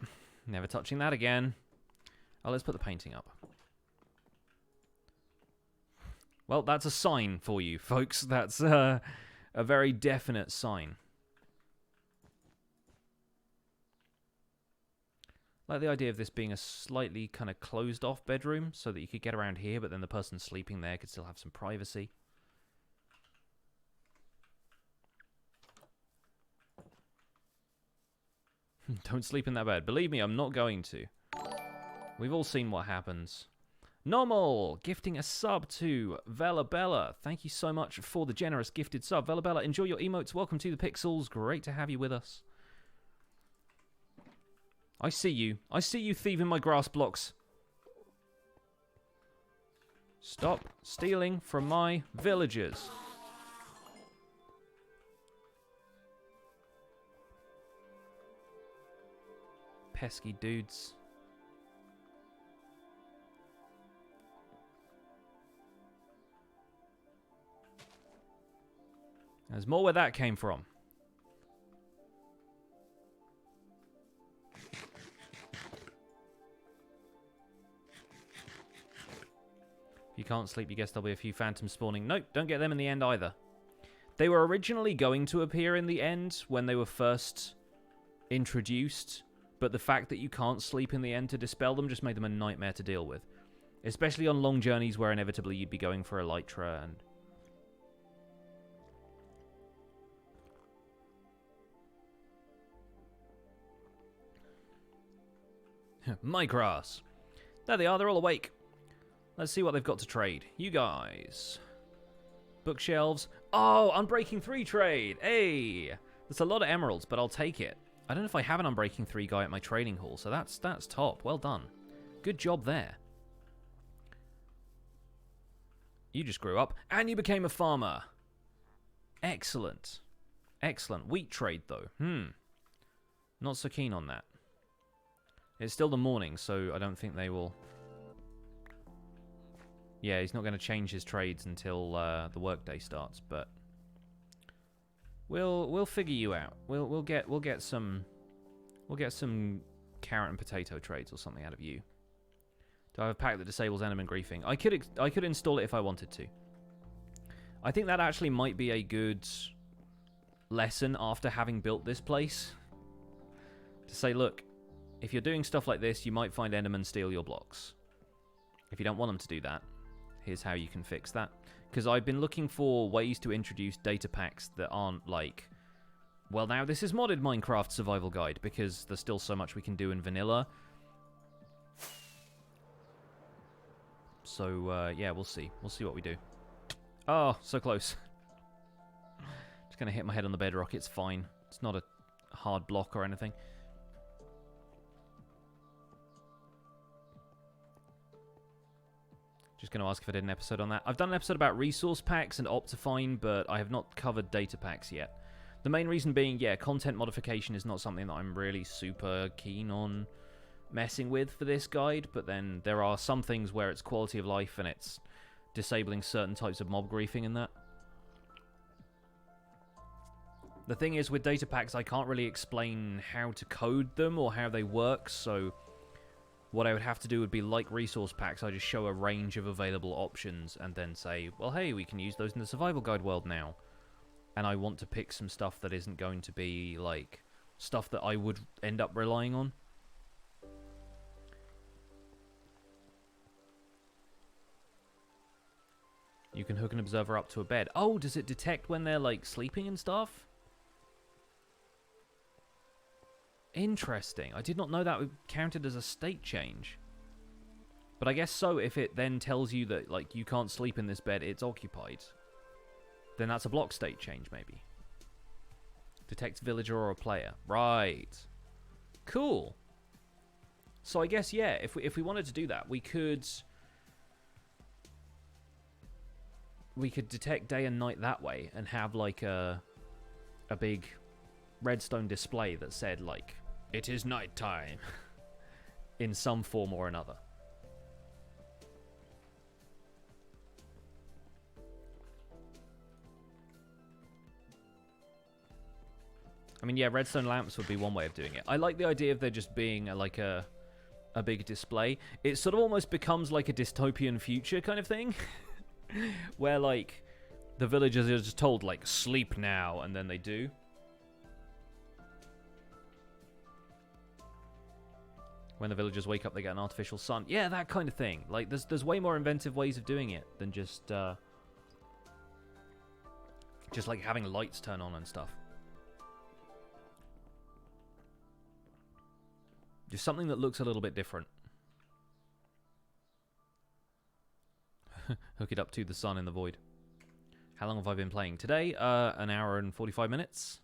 never touching that again. Oh, let's put the painting up. Well, that's a sign for you, folks. That's a very definite sign. I like the idea of this being a slightly kind of closed-off bedroom, so that you could get around here, but then the person sleeping there could still have some privacy. Don't sleep in that bed. Believe me, I'm not going to. We've all seen what happens. Normal, gifting a sub to Velabella. Thank you so much for the generous gifted sub. Velabella, enjoy your emotes. Welcome to the Pixels. Great to have you with us. I see you. I see you thieving my grass blocks. Stop stealing from my villagers. Pesky dudes. There's more where that came from. If you can't sleep, you guess there'll be a few phantoms spawning. Nope, don't get them in the end either. They were originally going to appear in the end when they were first introduced, but the fact that you can't sleep in the end to dispel them just made them a nightmare to deal with. Especially on long journeys where inevitably you'd be going for elytra and... My grass. There they are, they're all awake. Let's see what they've got to trade. You guys. Bookshelves. Oh, Unbreaking 3 trade. Hey. That's a lot of emeralds, but I'll take it. I don't know if I have an Unbreaking 3 guy at my trading hall, so that's top. Well done. Good job there. You just grew up, and you became a farmer. Excellent. Excellent. Wheat trade, though. Not so keen on that. It's still the morning, so I don't think they will... Yeah, he's not going to change his trades until the workday starts, but... We'll figure you out. We'll get some carrot and potato trades or something out of you. Do I have a pack that disables Enderman griefing? I could install it if I wanted to. I think that actually might be a good lesson after having built this place. To say, look, if you're doing stuff like this, you might find Endermen steal your blocks. If you don't want them to do that, here's how you can fix that. Because I've been looking for ways to introduce data packs that aren't like, well, now this is modded Minecraft survival guide, because there's still so much we can do in vanilla. So, yeah, we'll see. We'll see what we do. Oh, so close. Just going to hit my head on the bedrock. It's fine. It's not a hard block or anything. Just going to ask if I did an episode on that. I've done an episode about resource packs and Optifine, but I have not covered data packs yet. The main reason being, yeah, content modification is not something that I'm really super keen on messing with for this guide, but then there are some things where it's quality of life and it's disabling certain types of mob griefing and that. The thing is, with data packs, I can't really explain how to code them or how they work, so what I would have to do would be like resource packs. I just show a range of available options and then say, well, hey, we can use those in the survival guide world now. And I want to pick some stuff that isn't going to be, like, stuff that I would end up relying on. You can hook an observer up to a bed. Oh, does it detect when they're, like, sleeping and stuff? Interesting. I did not know that counted as a state change. But I guess so, if it then tells you that, like, you can't sleep in this bed, it's occupied. Then that's a block state change, maybe. Detects villager or a player. Right. Cool. So I guess, yeah, if we wanted to do that, we could detect day and night that way and have, like, a big redstone display that said, like, it is nighttime in some form or another. I mean, yeah, redstone lamps would be one way of doing it. I like the idea of there just being like a big display. It sort of almost becomes like a dystopian future kind of thing. Where, like, the villagers are just told, like, sleep now, and then they do. When the villagers wake up, they get an artificial sun. Yeah, that kind of thing. Like, there's way more inventive ways of doing it than just like, having lights turn on and stuff. Just something that looks a little bit different. Hook it up to the sun in the void. How long have I been playing? Today, an hour and 45 minutes.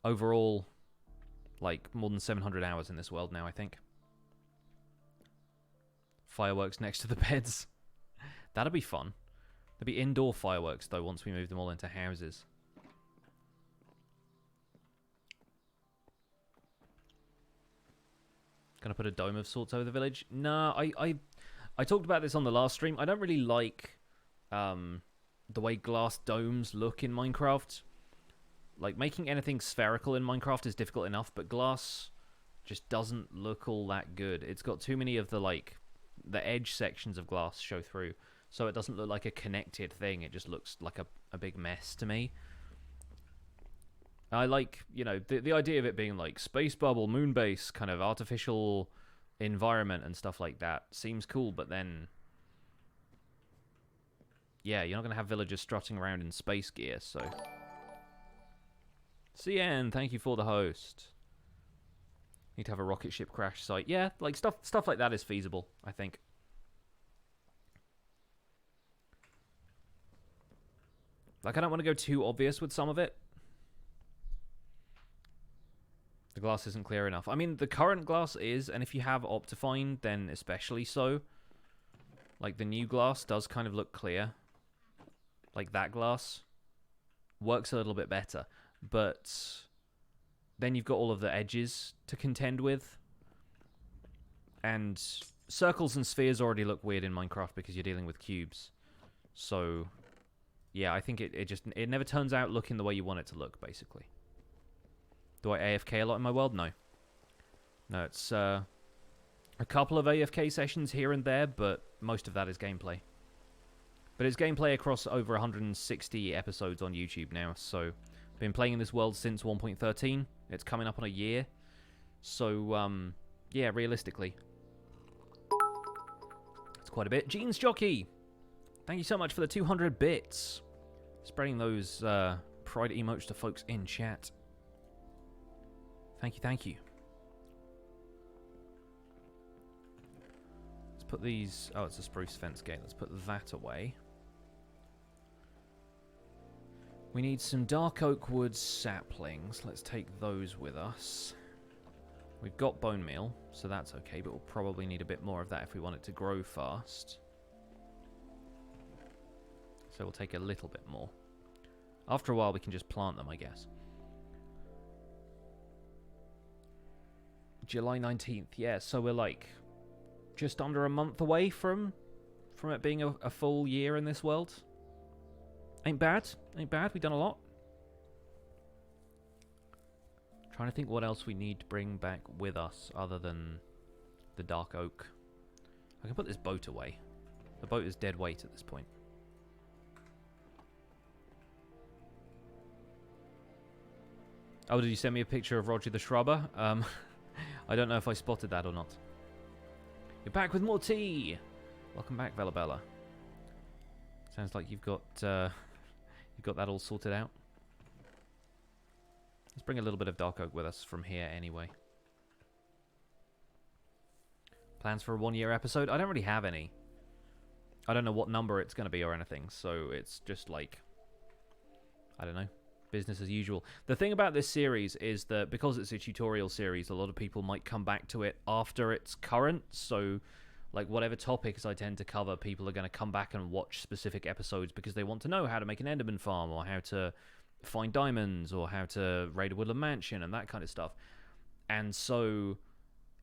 Overall, like, more than 700 hours in this world now, I think. Fireworks next to the beds. That'll be fun. There'll be indoor fireworks, though, once we move them all into houses. Gonna put a dome of sorts over the village? Nah, I talked about this on the last stream. I don't really like the way glass domes look in Minecraft. Like, making anything spherical in Minecraft is difficult enough, but glass just doesn't look all that good. It's got too many of the, like, the edge sections of glass show through, so it doesn't look like a connected thing. It just looks like a big mess to me. I like, you know, the idea of it being like space bubble, moon base, kind of artificial environment and stuff like that seems cool, but then, yeah, you're not going to have villagers strutting around in space gear, so. CN, thank you for the host. Need to have a rocket ship crash site. Yeah, like stuff like that is feasible, I think. Like, I don't want to go too obvious with some of it. The glass isn't clear enough. I mean, the current glass is, and if you have Optifine, then especially so. Like, the new glass does kind of look clear. Like, that glass works a little bit better. But then you've got all of the edges to contend with. And circles and spheres already look weird in Minecraft because you're dealing with cubes. So, yeah, I think it never turns out looking the way you want it to look, basically. Do I AFK a lot in my world? No. No, it's a couple of AFK sessions here and there, but most of that is gameplay. But it's gameplay across over 160 episodes on YouTube now, so I've been playing in this world since 1.13. It's coming up on a year. So, yeah, realistically, it's quite a bit. Jeans Jockey, thank you so much for the 200 bits. Spreading those pride emotes to folks in chat. Thank you, thank you. Let's put these... Oh, it's a spruce fence gate. Let's put that away. We need some dark oak wood saplings. Let's take those with us. We've got bone meal, so that's okay, but we'll probably need a bit more of that if we want it to grow fast. So we'll take a little bit more. After a while, we can just plant them, I guess. July 19th, yeah, so we're like just under a month away from it being a full year in this world. Ain't bad, we've done a lot. Trying to think what else we need to bring back with us other than the dark oak. I can put this boat away. The boat is dead weight at this point. Oh, did you send me a picture of Roger the Shrubber? I don't know if I spotted that or not. You're back with more tea! Welcome back, Velabella. Sounds like you've got that all sorted out. Let's bring a little bit of dark oak with us from here anyway. Plans for a 1-year episode? I don't really have any. I don't know what number it's going to be or anything, so it's just like, I don't know, business as usual. The thing about this series is that because it's a tutorial series, a lot of people might come back to it after it's current, so like whatever topics I tend to cover, people are going to come back and watch specific episodes because they want to know how to make an Enderman farm or how to find diamonds or how to raid a woodland mansion and that kind of stuff. And so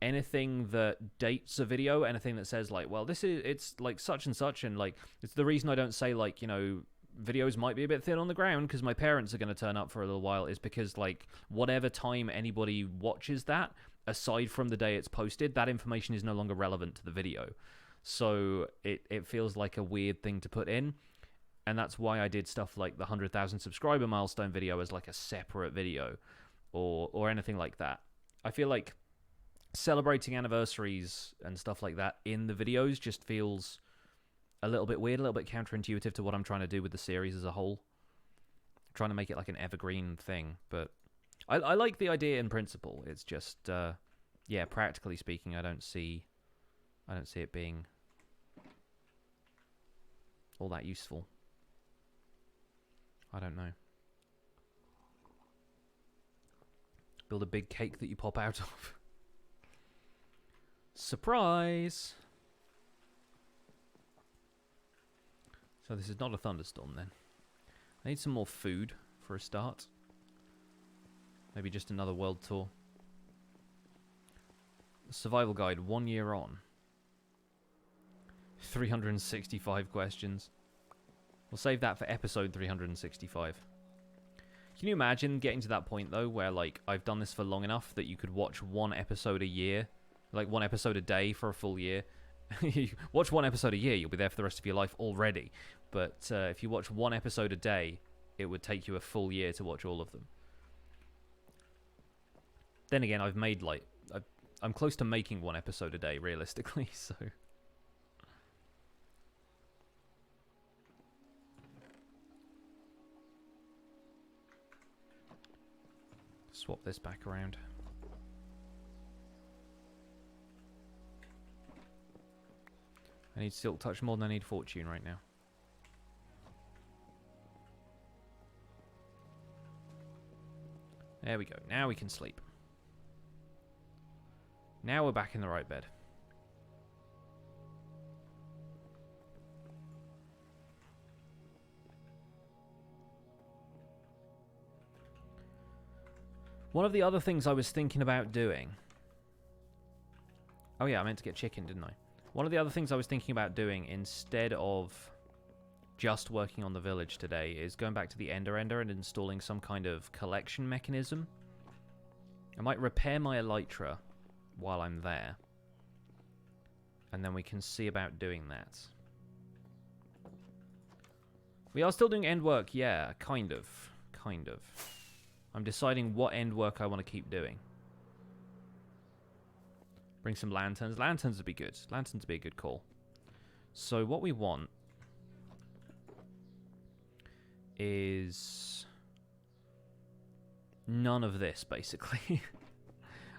anything that dates a video, anything that says like, well, it's like such and such, and like it's the reason I don't say like, you know, videos might be a bit thin on the ground because my parents are going to turn up for a little while, is because like whatever time anybody watches that, aside from the day it's posted, that information is no longer relevant to the video. So it feels like a weird thing to put in. And that's why I did stuff like the 100,000 subscriber milestone video as like a separate video or anything like that. I feel like celebrating anniversaries and stuff like that in the videos just feels a little bit weird, a little bit counterintuitive to what I'm trying to do with the series as a whole. Trying to make it like an evergreen thing, but I like the idea in principle. It's just, yeah, practically speaking, I don't see it being all that useful. I don't know. Build a big cake that you pop out of. Surprise! So this is not a thunderstorm then. I need some more food for a start. Maybe just another world tour. Survival guide, 1 year on. 365 questions. We'll save that for episode 365. Can you imagine getting to that point, though, where, like, I've done this for long enough that you could watch 1 episode a year? Like, 1 episode a day for a full year? You watch 1 episode a year, you'll be there for the rest of your life already. But if you watch 1 episode a day, it would take you a full year to watch all of them. Then again, I've made, like... I'm close to making 1 episode a day, realistically, so... Swap this back around. I need Silk Touch more than I need Fortune right now. There we go. Now we can sleep. Now we're back in the right bed. One of the other things I was thinking about doing... Oh yeah, I meant to get chicken, didn't I? One of the other things I was thinking about doing instead of just working on the village today is going back to the Endender and installing some kind of collection mechanism. I might repair my elytra while I'm there. And then we can see about doing that. We are still doing end work, yeah, kind of. Kind of. I'm deciding what end work I want to keep doing. Bring some lanterns. Lanterns would be good. Lanterns would be a good call. So what we want is none of this, basically.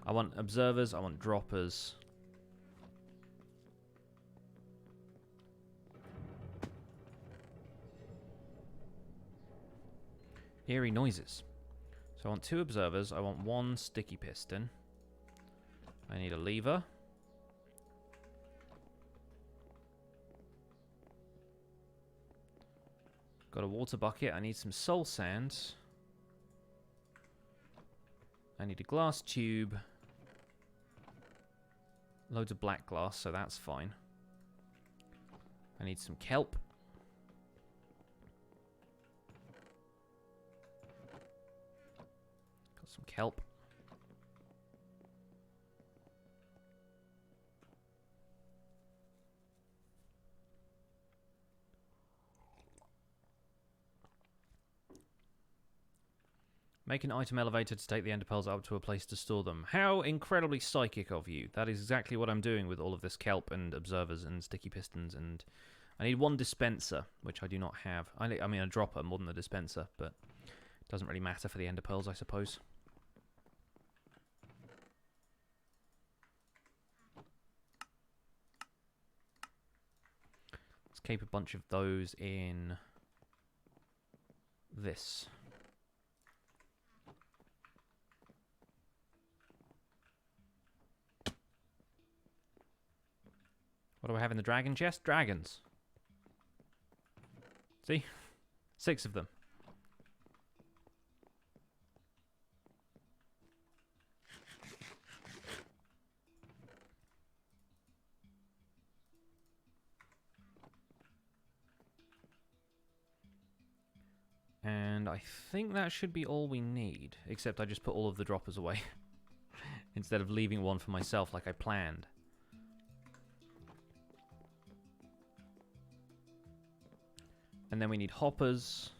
I want observers, I want droppers. Eerie noises. So I want 2 observers, I want 1 sticky piston. I need a lever. Got a water bucket, I need some soul sand. I need a glass tube. Loads of black glass, so that's fine. I need some kelp. Got some kelp. Make an item elevator to take the ender pearls up to a place to store them. How incredibly psychic of you. That is exactly what I'm doing with all of this kelp and observers and sticky pistons. And I need 1 dispenser, which I do not have. I mean a dropper more than a dispenser, but it doesn't really matter for the ender pearls, I suppose. Let's keep a bunch of those in this. What do I have in the dragon chest? Dragons. See? 6 of them. And I think that should be all we need. Except I just put all of the droppers away. Instead of leaving 1 for myself like I planned. And then we need hoppers.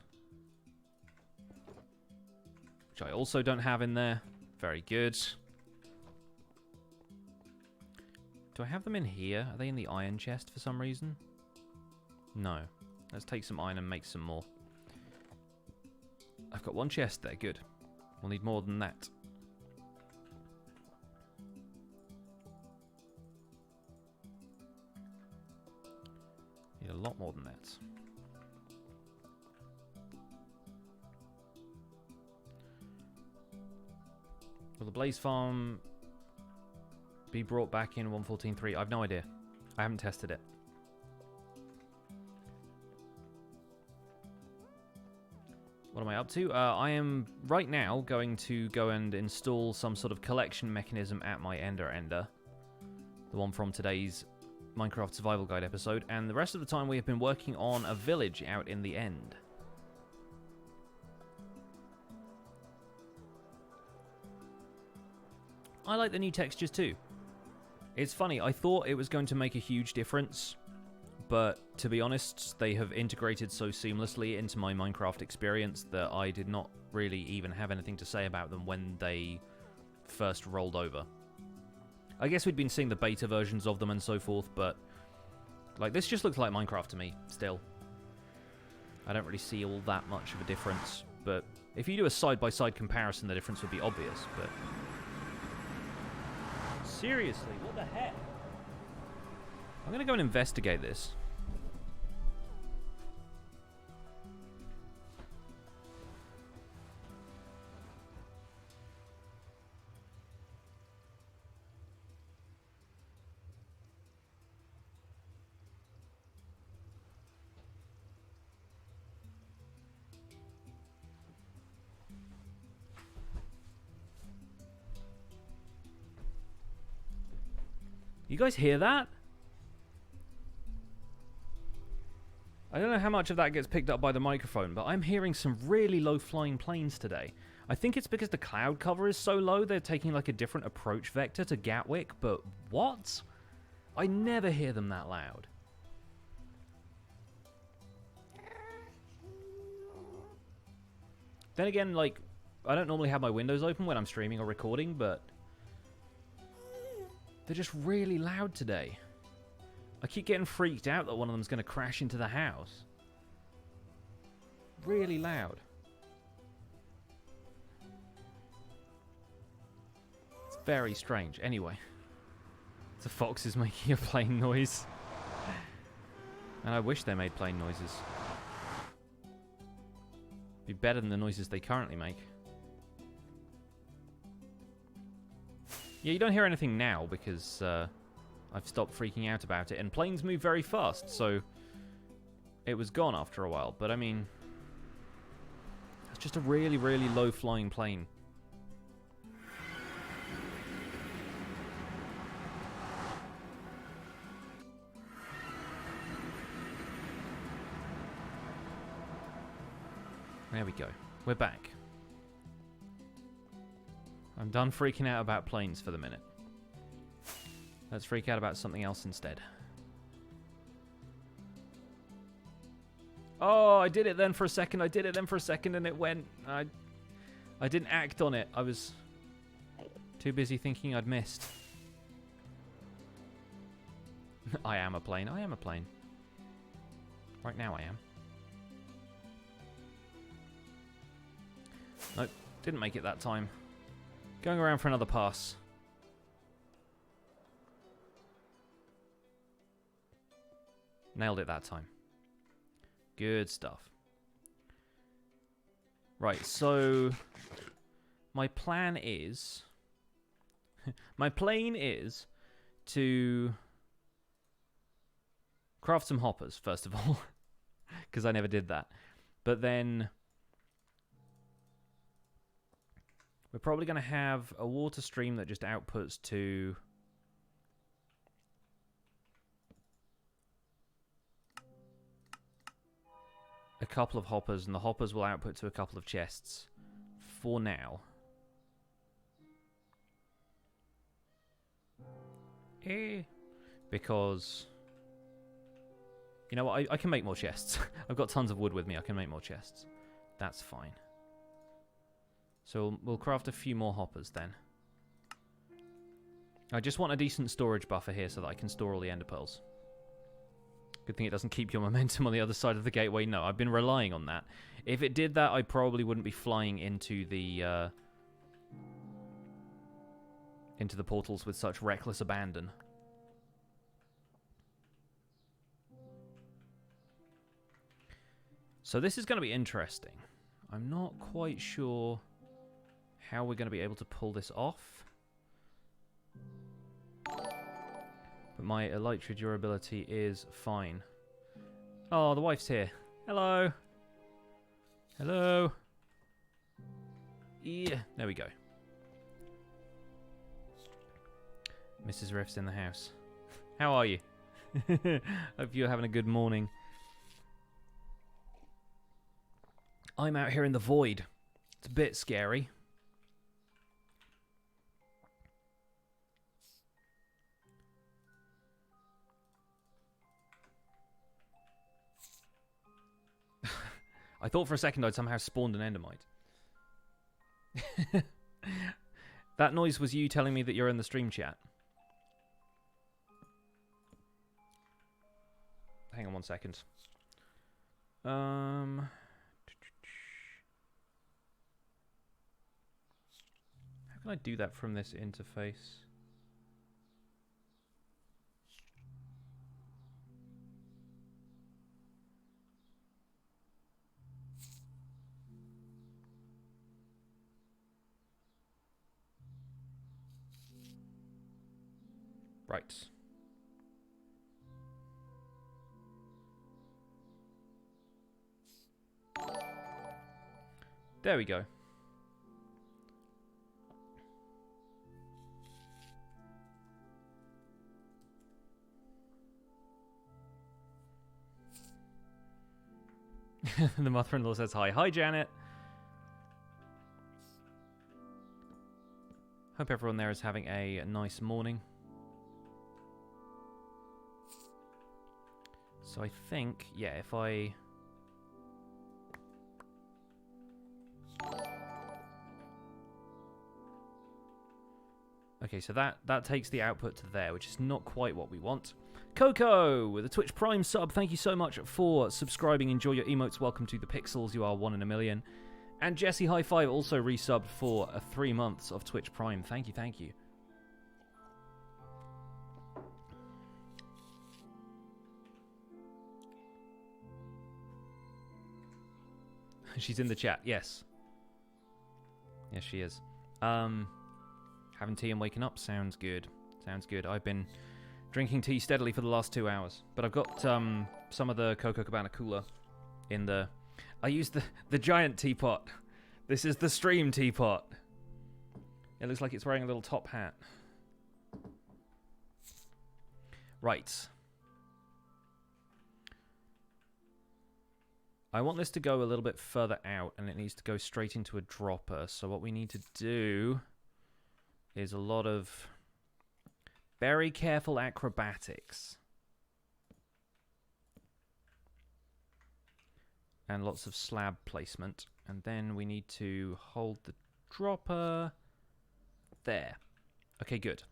Which I also don't have in there. Very good. Do I have them in here? Are they in the iron chest for some reason? No. Let's take some iron and make some more. I've got 1 chest there, good. We'll need more than that. Need a lot more than that. Will the Blaze Farm be brought back in 1.14.3? I've no idea. I haven't tested it. What am I up to? I am right now going to go and install some sort of collection mechanism at my Endender. The one from today's Minecraft Survival Guide episode. And the rest of the time we have been working on a village out in the end. I like the new textures too. It's funny, I thought it was going to make a huge difference, but to be honest, they have integrated so seamlessly into my Minecraft experience that I did not really even have anything to say about them when they first rolled over. I guess we'd been seeing the beta versions of them and so forth, but like this just looks like Minecraft to me, still. I don't really see all that much of a difference, but if you do a side-by-side comparison, the difference would be obvious, but... Seriously, what the heck? I'm gonna go and investigate this. You guys hear that? I don't know how much of that gets picked up by the microphone, but I'm hearing some really low-flying planes today. I think it's because the cloud cover is so low, they're taking like a different approach vector to Gatwick, but what? I never hear them that loud. Then again, like, I don't normally have my windows open when I'm streaming or recording, but they're just really loud today. I keep getting freaked out that one of them's going to crash into the house. Really loud. It's very strange. Anyway. The fox is making a plane noise. And I wish they made plane noises. Be better than the noises they currently make. Yeah, you don't hear anything now because I've stopped freaking out about it. And planes move very fast, so it was gone after a while. But I mean, it's just a really, really low-flying plane. There we go. We're back. I'm done freaking out about planes for the minute. Let's freak out about something else instead. Oh, I did it then for a second. I did it then for a second and it went. I didn't act on it. I was too busy thinking I'd missed. I am a plane. I am a plane. Right now I am. Nope, didn't make it that time. Going around for another pass. Nailed it that time. Good stuff. Right, so my plan is my plane is to craft some hoppers first of all, because I never did that. But then we're probably going to have a water stream that just outputs to a couple of hoppers, and the hoppers will output to a couple of chests for now. Because, you know what, I can make more chests. I've got tons of wood with me, I can make more chests. That's fine. So we'll craft a few more hoppers then. I just want a decent storage buffer here so that I can store all the ender pearls. Good thing it doesn't keep your momentum on the other side of the gateway. No, I've been relying on that. If it did that, I probably wouldn't be flying into the portals with such reckless abandon. So this is going to be interesting. I'm not quite sure how we're going to be able to pull this off. But my elytra durability is fine. Oh, the wife's here. Hello. Hello. Yeah, there we go. Mrs. Riff's in the house. How are you? Hope you're having a good morning. I'm out here in the void. It's a bit scary. I thought for a second I'd somehow spawned an endermite. That noise was you telling me that you're in the stream chat. Hang on one second. How can I do that from this interface? Right. There we go. The mother-in-law says hi. Hi, Janet. Hope everyone there is having a nice morning. So I think, yeah, if I... Okay, so that takes the output to there, which is not quite what we want. Coco, with a Twitch Prime sub, thank you so much for subscribing. Enjoy your emotes. Welcome to the Pixels. You are 1 in a million. And Jesse High Five also resubbed for 3 months of Twitch Prime. Thank you, thank you. She's in the chat, yes. Yes, she is. Having tea and waking up sounds good. Sounds good. I've been drinking tea steadily for the last 2 hours. But I've got some of the Coco Cabana cooler in the... I used the giant teapot. This is the stream teapot. It looks like it's wearing a little top hat. Right. I want this to go a little bit further out, and it needs to go straight into a dropper. So what we need to do is a lot of very careful acrobatics. And lots of slab placement. And then we need to hold the dropper there. Okay, good.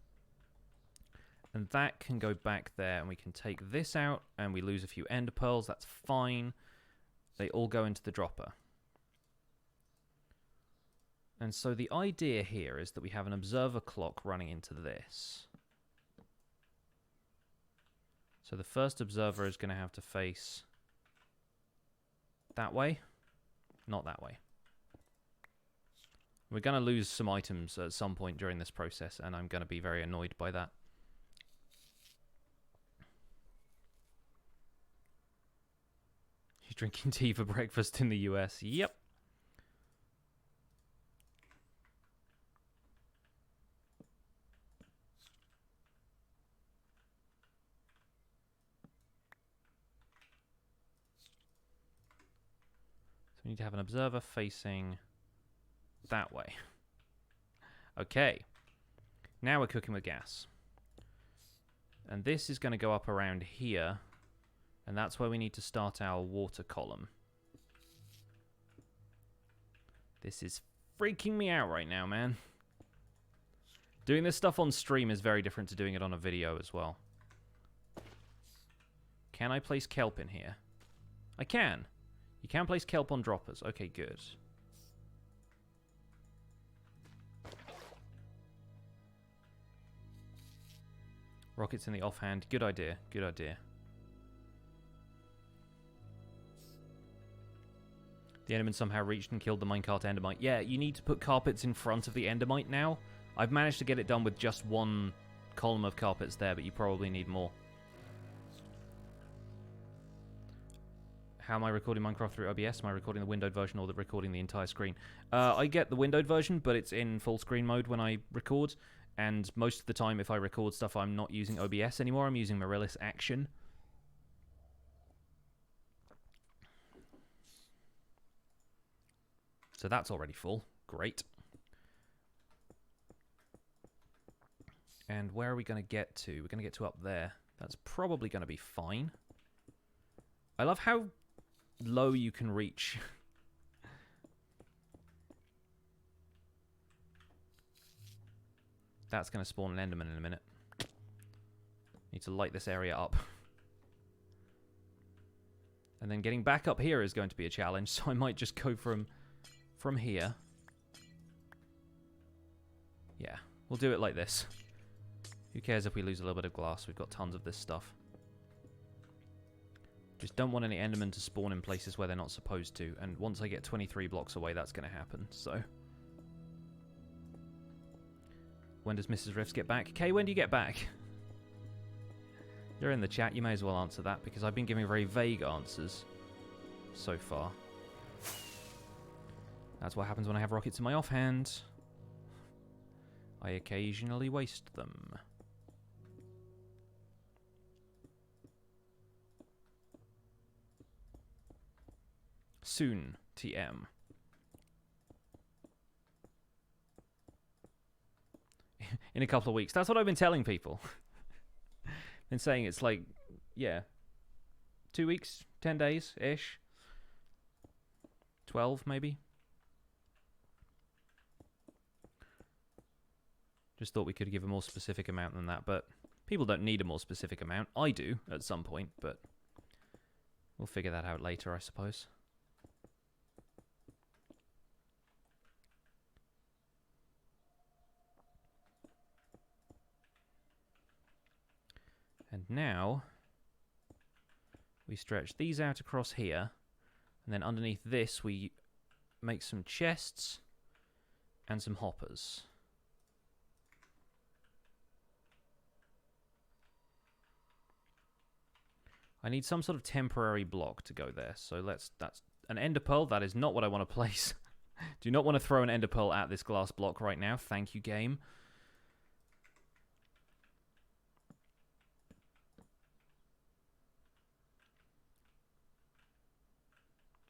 And that can go back there, and we can take this out, and we lose a few ender pearls. That's fine. They all go into the dropper. And so the idea here is that we have an observer clock running into this. So the first observer is going to have to face that way, not that way. We're going to lose some items at some point during this process, and I'm going to be very annoyed by that. He's drinking tea for breakfast in the US. Yep. So we need to have an observer facing that way. Okay. Now we're cooking with gas. And this is going to go up around here. And that's where we need to start our water column. This is freaking me out right now, man. Doing this stuff on stream is very different to doing it on a video as well. Can I place kelp in here? I can. You can place kelp on droppers. Okay, good. Rockets in the offhand. Good idea. Good idea. The Enderman somehow reached and killed the minecart endermite. Yeah, you need to put carpets in front of the endermite now. I've managed to get it done with just one column of carpets there, but you probably need more. How am I recording Minecraft through OBS? Am I recording the windowed version or recording the entire screen? I get the windowed version, but it's in full screen mode when I record. And most of the time, if I record stuff, I'm not using OBS anymore. I'm using Marillus Action. So that's already full. Great. And where are we going to get to? We're going to get to up there. That's probably going to be fine. I love how low you can reach. That's going to spawn an Enderman in a minute. Need to light this area up. And then getting back up here is going to be a challenge, so I might just go from here. Yeah, we'll do it like this. Who cares if we lose a little bit of glass? We've got tons of this stuff. Just don't want any Endermen to spawn in places where they're not supposed to. And once I get 23 blocks away, that's going to happen. So, when does Mrs. Riffs get back? Kay, when do you get back? You're in the chat. You may as well answer that, because I've been giving very vague answers so far. That's what happens when I have rockets in my offhand. I occasionally waste them. Soon, TM. In a couple of weeks. That's what I've been telling people. Been saying it's like, yeah, 2 weeks, 10 days-ish. 12, maybe. Just thought we could give a more specific amount than that, but people don't need a more specific amount. I do, at some point, but we'll figure that out later, I suppose. And now, we stretch these out across here, and then underneath this we make some chests and some hoppers. I need some sort of temporary block to go there, so that's an ender pearl. That is not what I want to place. Do not want to throw an ender pearl at this glass block right now. Thank you, game.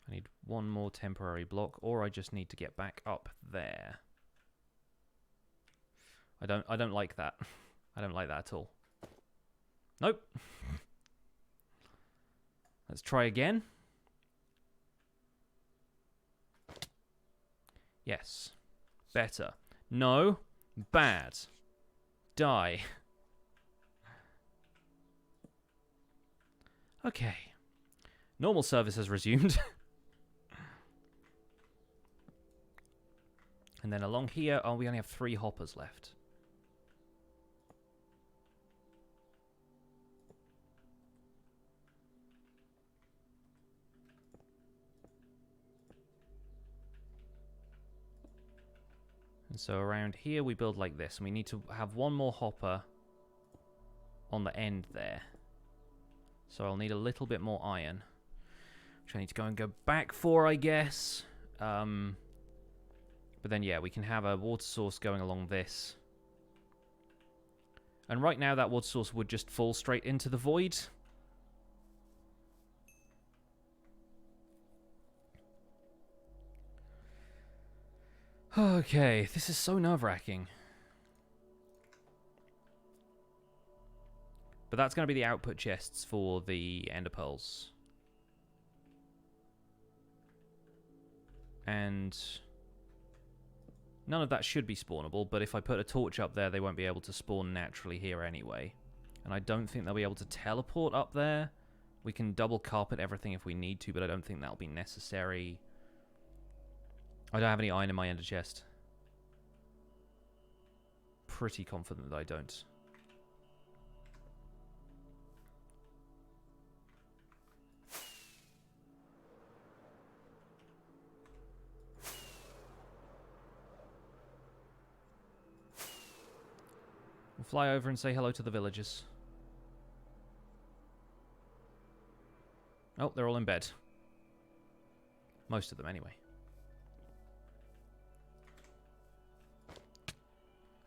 I need one more temporary block, or I just need to get back up there. I don't like that. I don't like that at all. Nope. Let's try again. Yes. Better. No. Bad. Die. Okay. Normal service has resumed. And then along here, oh, we only have 3 hoppers left. And so around here we build like this. And we need to have one more hopper on the end there. So I'll need a little bit more iron, which I need to go back for, I guess. But then, yeah, we can have a water source going along this. And right now that water source would just fall straight into the void. Okay, this is so nerve-wracking. But that's going to be the output chests for the ender pearls. And none of that should be spawnable, but if I put a torch up there, they won't be able to spawn naturally here anyway. And I don't think they'll be able to teleport up there. We can double carpet everything if we need to, but I don't think that'll be necessary. I don't have any iron in my ender chest. Pretty confident that I don't. We'll fly over and say hello to the villagers. Oh, they're all in bed. Most of them, anyway.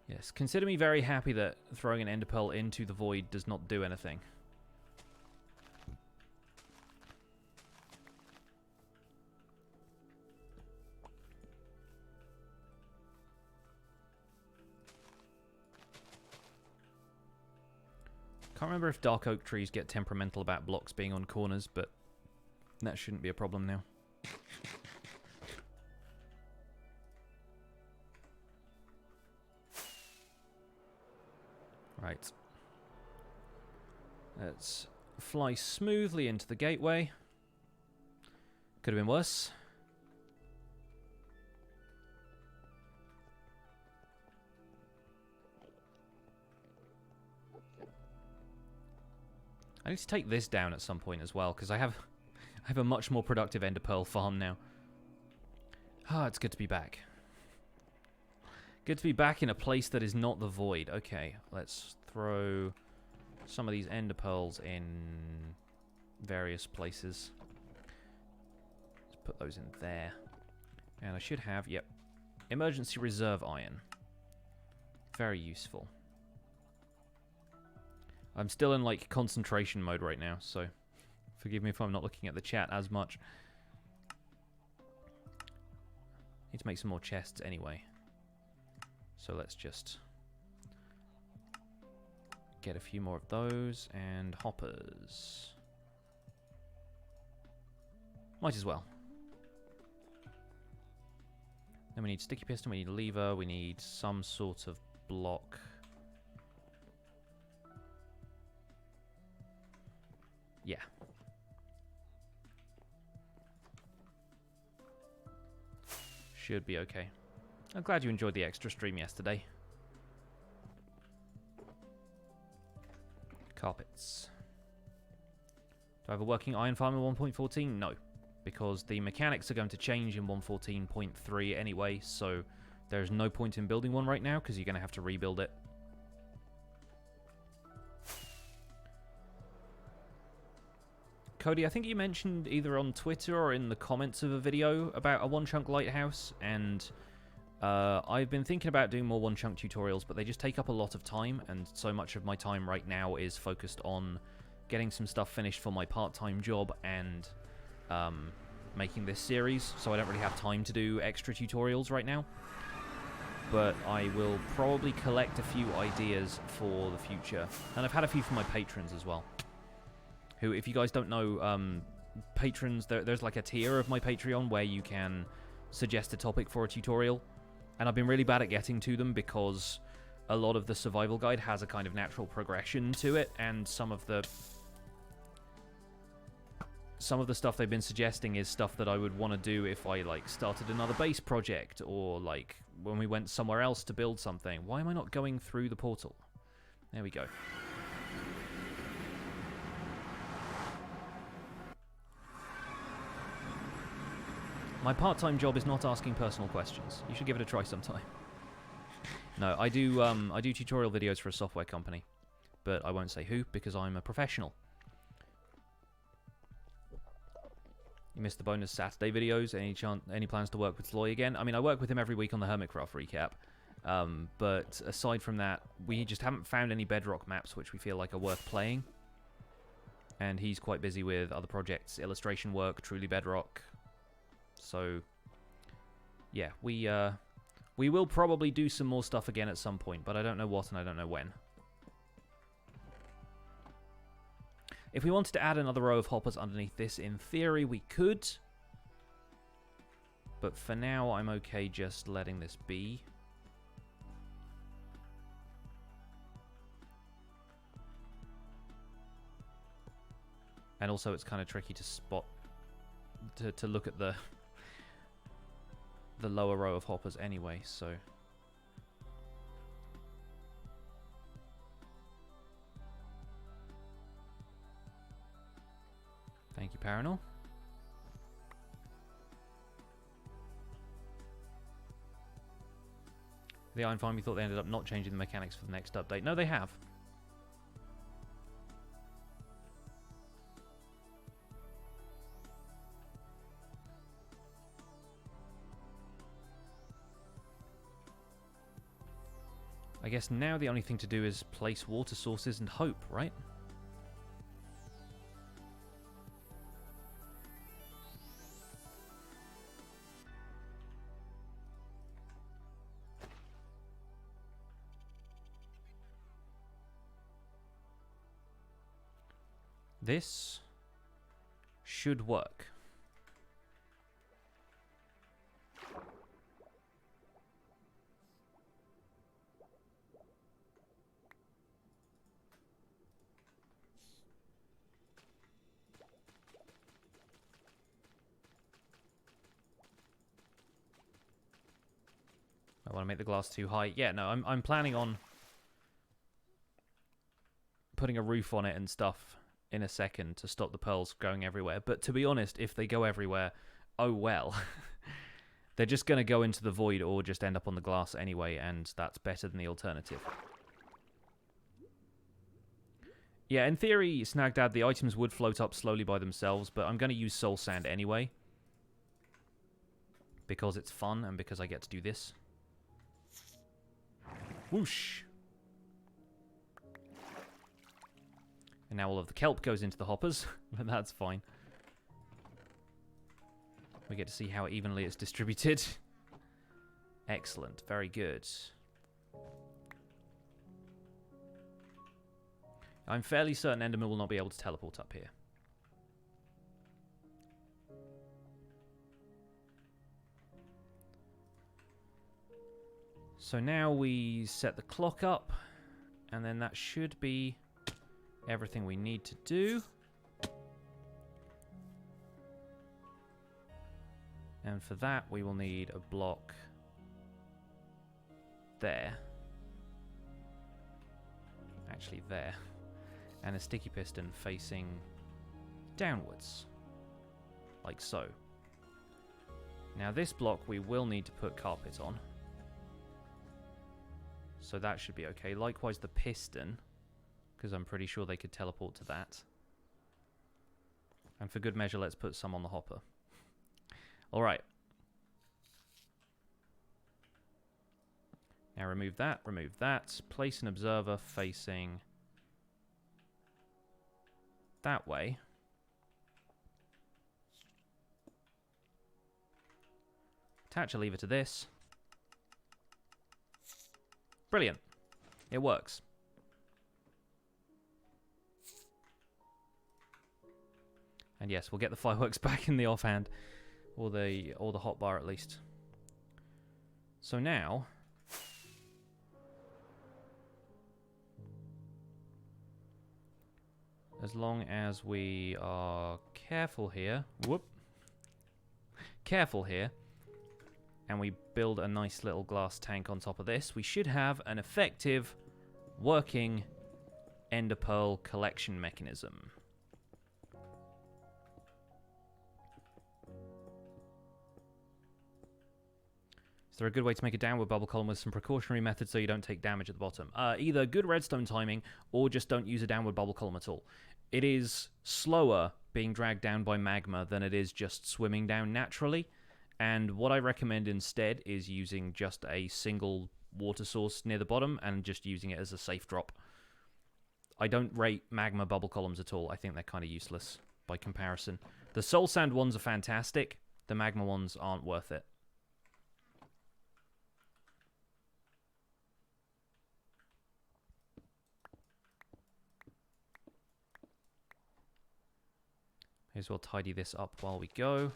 Yes, consider me very happy that throwing an ender pearl into the void does not do anything. Can't remember if dark oak trees get temperamental about blocks being on corners, but that shouldn't be a problem now. Right. Let's fly smoothly into the gateway. Could have been worse. I need to take this down at some point as well, because I have a much more productive ender pearl farm now. Ah, it's good to be back. Good to be back in a place that is not the void. Okay, let's throw some of these ender pearls in various places. Let's put those in there. And I should have, yep, emergency reserve iron. Very useful. I'm still in, like, concentration mode right now, so forgive me if I'm not looking at the chat as much. Need to make some more chests anyway. So let's just get a few more of those, and hoppers. Might as well. Then we need sticky piston, we need a lever, we need some sort of block. Yeah. Should be okay. I'm glad you enjoyed the extra stream yesterday. Carpets. Do I have a working iron farm in 1.14? No. Because the mechanics are going to change in 1.14.3 anyway, so there's no point in building one right now, because you're going to have to rebuild it. Cody, I think you mentioned either on Twitter or in the comments of a video about a one-chunk lighthouse, and I've been thinking about doing more one-chunk tutorials, but they just take up a lot of time, and so much of my time right now is focused on getting some stuff finished for my part-time job and making this series, so I don't really have time to do extra tutorials right now. But I will probably collect a few ideas for the future, and I've had a few from my patrons as well. Who, if you guys don't know, patrons, there's like a tier of my Patreon where you can suggest a topic for a tutorial, and I've been really bad at getting to them because a lot of the survival guide has a kind of natural progression to it, and some of the stuff they've been suggesting is stuff that I would want to do if I like started another base project, or like when we went somewhere else to build something. Why am I not going through the portal? There we go. My part-time job is not asking personal questions. You should give it a try sometime. No, I do tutorial videos for a software company, but I won't say who because I'm a professional. You missed the bonus Saturday videos. Any plans to work with Sloy again? I mean, I work with him every week on the Hermitcraft recap, but aside from that, we just haven't found any Bedrock maps which we feel like are worth playing. And he's quite busy with other projects, illustration work, Truly Bedrock. So, yeah, we will probably do some more stuff again at some point, but I don't know what and I don't know when. If we wanted to add another row of hoppers underneath this, in theory we could. But for now, I'm okay just letting this be. And also it's kind of tricky to spot, to look at the lower row of hoppers anyway, so... Thank you, Paranor. The Iron Farm, you thought they ended up not changing the mechanics for the next update. No, they have. I guess now the only thing to do is place water sources and hope, right? This should work. I want to make the glass too high. Yeah, no, I'm planning on putting a roof on it and stuff in a second to stop the pearls going everywhere. But to be honest, if they go everywhere, oh well. They're just going to go into the void or just end up on the glass anyway, and that's better than the alternative. Yeah, in theory, Snagdad, the items would float up slowly by themselves, but I'm going to use soul sand anyway. Because it's fun and because I get to do this. Whoosh! And now all of the kelp goes into the hoppers, but that's fine. We get to see how evenly it's distributed. Excellent. Very good. I'm fairly certain Enderman will not be able to teleport up here. So now we set the clock up, and then that should be everything we need to do. And for that, we will need a block there. Actually, there. And a sticky piston facing downwards. Like so. Now this block we will need to put carpet on. So that should be okay. Likewise the piston, because I'm pretty sure they could teleport to that. And for good measure, let's put some on the hopper. Alright. Now remove that, place an observer facing that way. Attach a lever to this. Brilliant. It works. And yes, we'll get the fireworks back in the offhand. Or the hotbar at least. So now as long as we are careful here, and we build a nice little glass tank on top of this, we should have an effective, working Ender Pearl collection mechanism. Is there a good way to make a downward bubble column with some precautionary methods so you don't take damage at the bottom? Either good redstone timing or just don't use a downward bubble column at all. It is slower being dragged down by magma than it is just swimming down naturally. And what I recommend instead is using just a single water source near the bottom and just using it as a safe drop. I don't rate magma bubble columns at all. I think they're kind of useless by comparison. The soul sand ones are fantastic. The magma ones aren't worth it. May as well tidy this up while we go.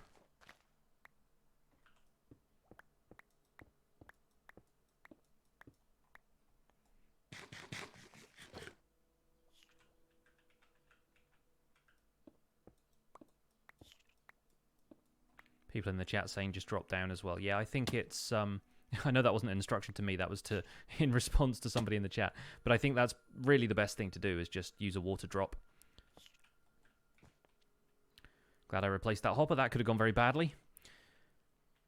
People in the chat saying just drop down as well. Yeah, I think it's... I know that wasn't an instruction to me. That was in response to somebody in the chat. But I think that's really the best thing to do is just use a water drop. Glad I replaced that hopper. That could have gone very badly.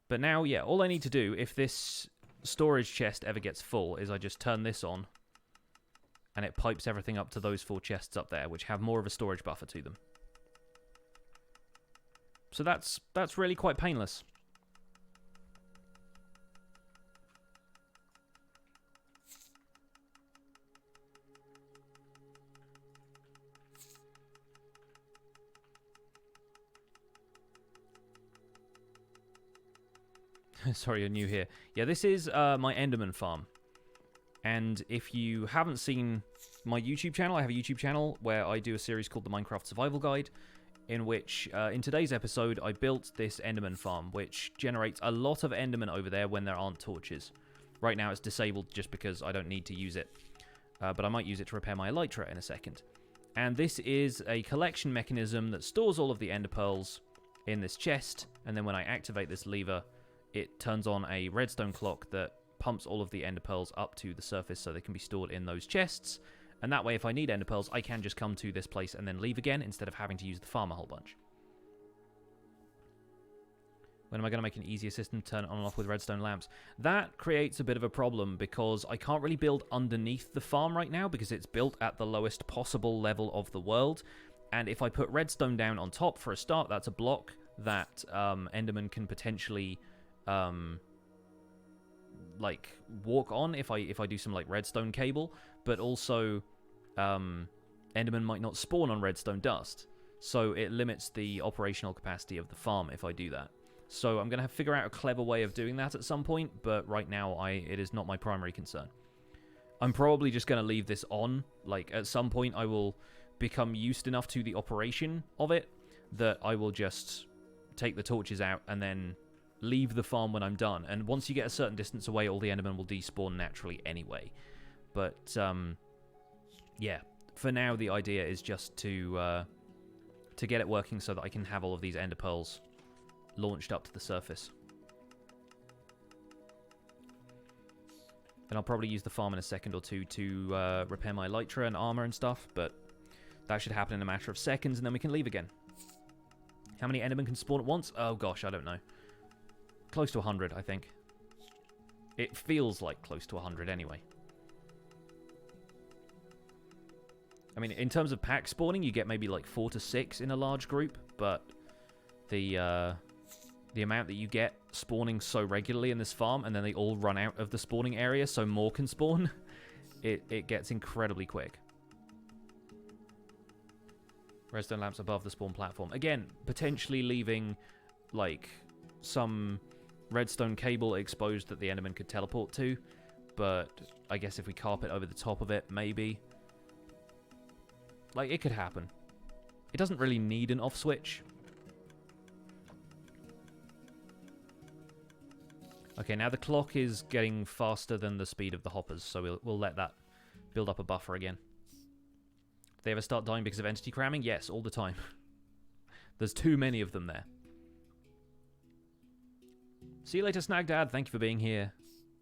But now, yeah, all I need to do, if this storage chest ever gets full, is I just turn this on, and it pipes everything up to those 4 chests up there, which have more of a storage buffer to them. So that's really quite painless. Sorry, you're new here. Yeah, this is my Enderman farm. And if you haven't seen my YouTube channel, I have a YouTube channel where I do a series called the Minecraft Survival Guide, in which, in today's episode, I built this Enderman farm, which generates a lot of Enderman over there when there aren't torches. Right now it's disabled just because I don't need to use it. But I might use it to repair my elytra in a second. And this is a collection mechanism that stores all of the Ender Pearls in this chest, and then when I activate this lever, it turns on a redstone clock that pumps all of the Ender Pearls up to the surface so they can be stored in those chests. And that way, if I need Ender Pearls, I can just come to this place and then leave again instead of having to use the farm a whole bunch. When am I going to make an easier system to turn it on and off with redstone lamps? That creates a bit of a problem because I can't really build underneath the farm right now because it's built at the lowest possible level of the world. And if I put redstone down on top for a start, that's a block that Enderman can potentially... like walk on if I do some like redstone cable, but also Enderman might not spawn on redstone dust, so it limits the operational capacity of the farm if I do that. So I'm going to figure out a clever way of doing that at some point, but right now it is not my primary concern. I'm probably just going to leave this on. Like, at some point I will become used enough to the operation of it that I will just take the torches out and then leave the farm when I'm done. And once you get a certain distance away, all the Endermen will despawn naturally anyway. But, yeah, for now the idea is just to get it working so that I can have all of these Ender Pearls launched up to the surface. Then I'll probably use the farm in a second or two to repair my Elytra and armor and stuff, but that should happen in a matter of seconds, and then we can leave again. How many Endermen can spawn at once? Oh gosh, I don't know. Close to 100, I think. It feels like close to 100 anyway. I mean, in terms of pack spawning, you get maybe like 4 to 6 in a large group, but the amount that you get spawning so regularly in this farm, and then they all run out of the spawning area so more can spawn, it gets incredibly quick. Redstone lamps above the spawn platform. Again, potentially leaving, like, some redstone cable exposed that the Enderman could teleport to, but I guess if we carpet over the top of it, maybe. Like, it could happen. It doesn't really need an off switch. Okay, now the clock is getting faster than the speed of the hoppers, so we'll let that build up a buffer again. They ever start dying because of entity cramming? Yes, all the time. There's too many of them there. See you later, Snag Dad. Thank you for being here.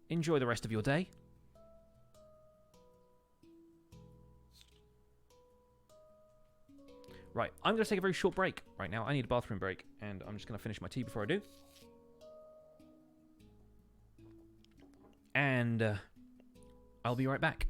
Enjoy the rest of your day. Right, I'm going to take a very short break right now. I need a bathroom break, and I'm just going to finish my tea before I do. And I'll be right back.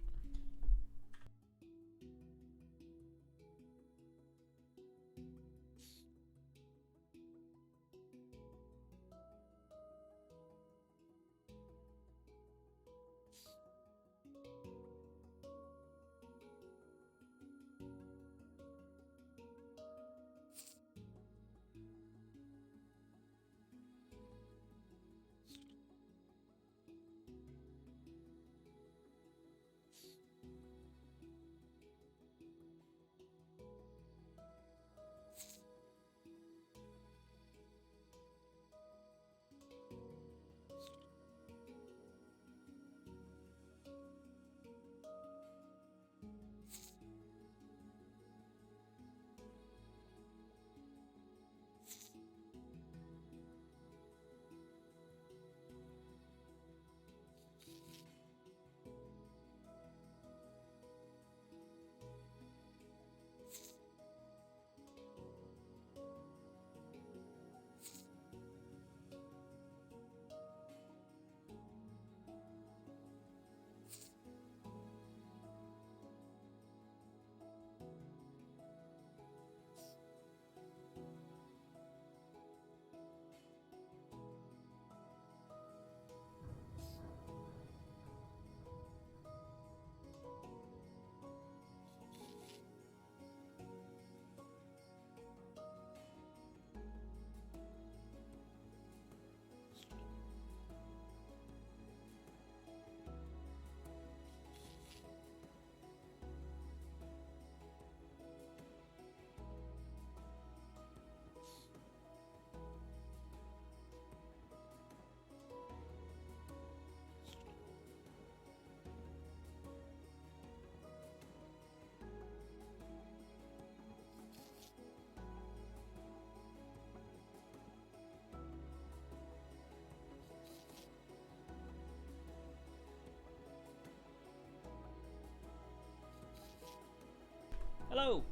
Hello!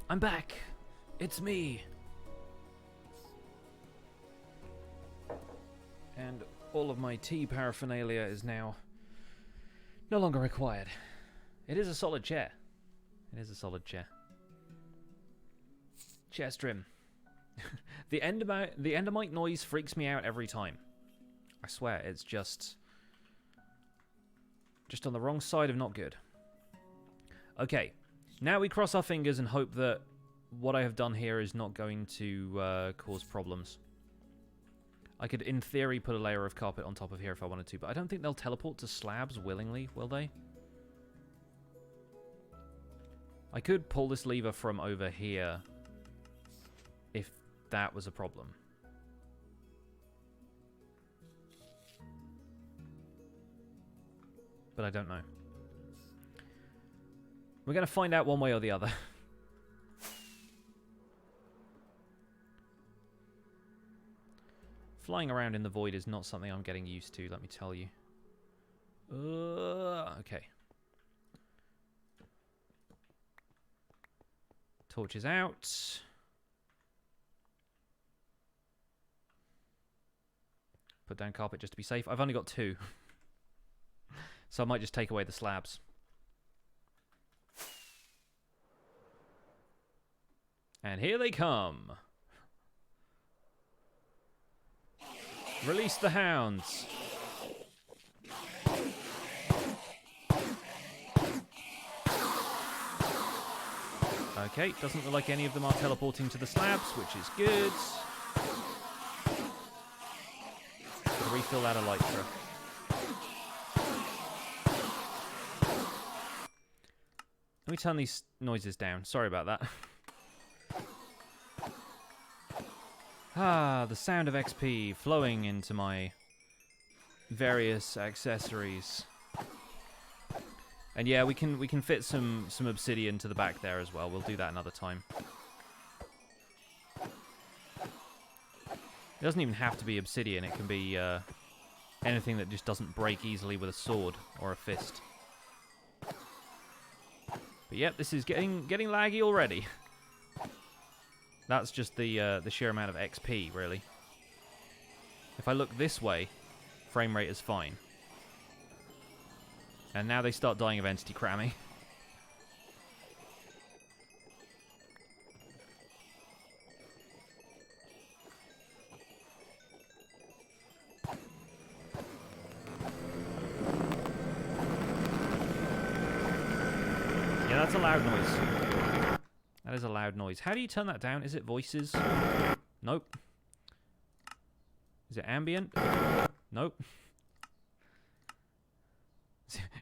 I'm back! It's me! And all of my tea paraphernalia is now no longer required. It is a solid chair. It is a solid chair. Chest trim. The Endermite noise freaks me out every time. I swear, it's just on the wrong side of not good. Okay. Now we cross our fingers and hope that what I have done here is not going to cause problems. I could, in theory, put a layer of carpet on top of here if I wanted to, but I don't think they'll teleport to slabs willingly, will they? I could pull this lever from over here if that was a problem. But I don't know. We're going to find out one way or the other. Flying around in the void is not something I'm getting used to, let me tell you. Okay. Torches out. Put down carpet just to be safe. I've only got 2. So I might just take away the slabs. And here they come. Release the hounds. Okay, doesn't look like any of them are teleporting to the slabs, which is good. Gotta refill that elytra. Let me turn these noises down. Sorry about that. Ah, the sound of XP flowing into my various accessories. And yeah, we can fit some obsidian to the back there as well. We'll do that another time. It doesn't even have to be obsidian. It can be anything that just doesn't break easily with a sword or a fist. But yep, this is getting laggy already. That's just the sheer amount of XP, really. If I look this way, frame rate is fine. And now they start dying of entity cramming. Yeah, that's a loud noise. That is a loud noise. How do you turn that down? Is it voices? Nope. Is it ambient? Nope.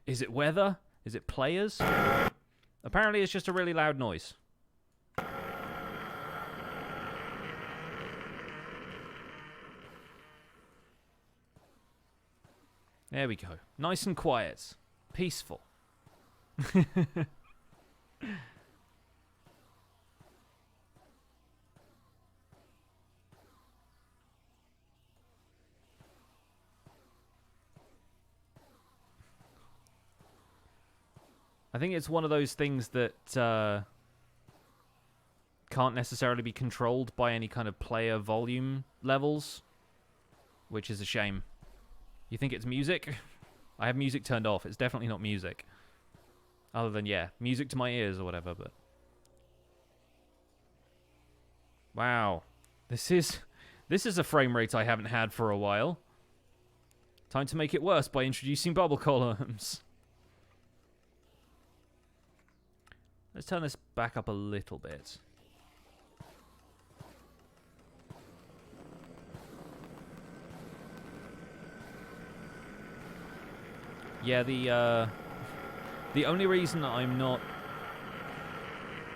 Is it weather? Is it players? Apparently it's just a really loud noise. There we go. Nice and quiet. Peaceful. I think it's one of those things that can't necessarily be controlled by any kind of player volume levels, which is a shame. You think it's music? I have music turned off. It's definitely not music. Other than, yeah, music to my ears or whatever, but... Wow. This is a frame rate I haven't had for a while. Time to make it worse by introducing bubble columns. Let's turn this back up a little bit. Yeah, the only reason I'm not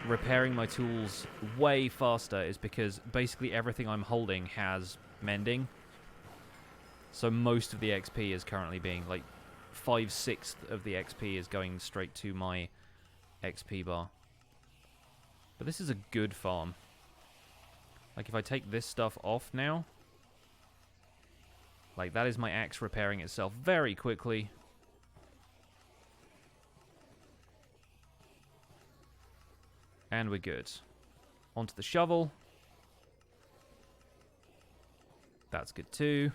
repairing my tools way faster is because basically everything I'm holding has mending. So most of the XP is currently being, like, 5/6 of the XP is going straight to my XP bar. But this is a good farm. Like, if I take this stuff off now, like, that is my axe repairing itself very quickly. And we're good. Onto the shovel. That's good too.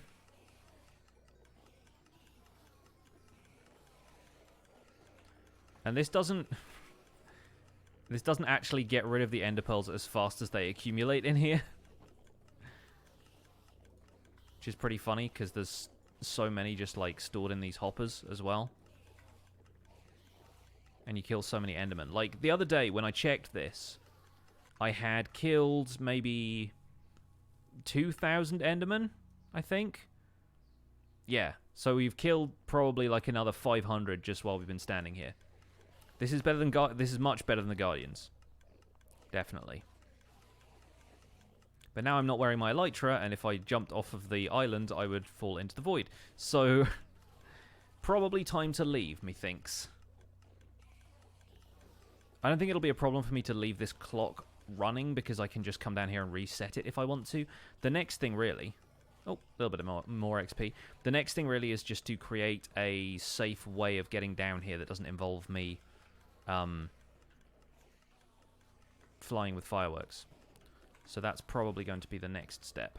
And this doesn't actually get rid of the ender pearls as fast as they accumulate in here. Which is pretty funny, because there's so many just, like, stored in these hoppers as well. And you kill so many endermen. Like, the other day, when I checked this, I had killed maybe 2,000 endermen I think. Yeah, so we've killed probably like another 500 just while we've been standing here. This is better than this is much better than the Guardians. Definitely. But now I'm not wearing my elytra, and if I jumped off of the island, I would fall into the void. So, probably time to leave, methinks. I don't think it'll be a problem for me to leave this clock running, because I can just come down here and reset it if I want to. The next thing, really... Oh, a little bit more XP. The next thing, really, is just to create a safe way of getting down here that doesn't involve me flying with fireworks. So that's probably going to be the next step.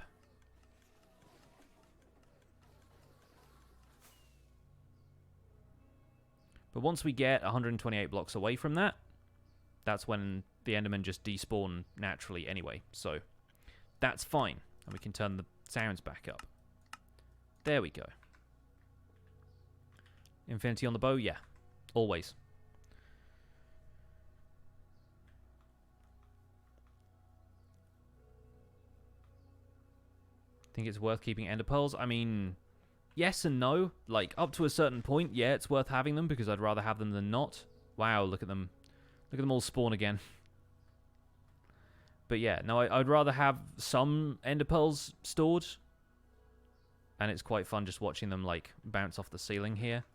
But once we get 128 blocks away from that, that's when the Endermen just despawn naturally anyway. So that's fine. And we can turn the sounds back up. There we go. Infinity on the bow? Yeah. Always. Think it's worth keeping ender pearls? I mean, yes and no. Like, up to a certain point, yeah, it's worth having them because I'd rather have them than not. Wow, look at them. Look at them all spawn again. But yeah, no, I'd rather have some ender pearls stored. And it's quite fun just watching them, like, bounce off the ceiling here.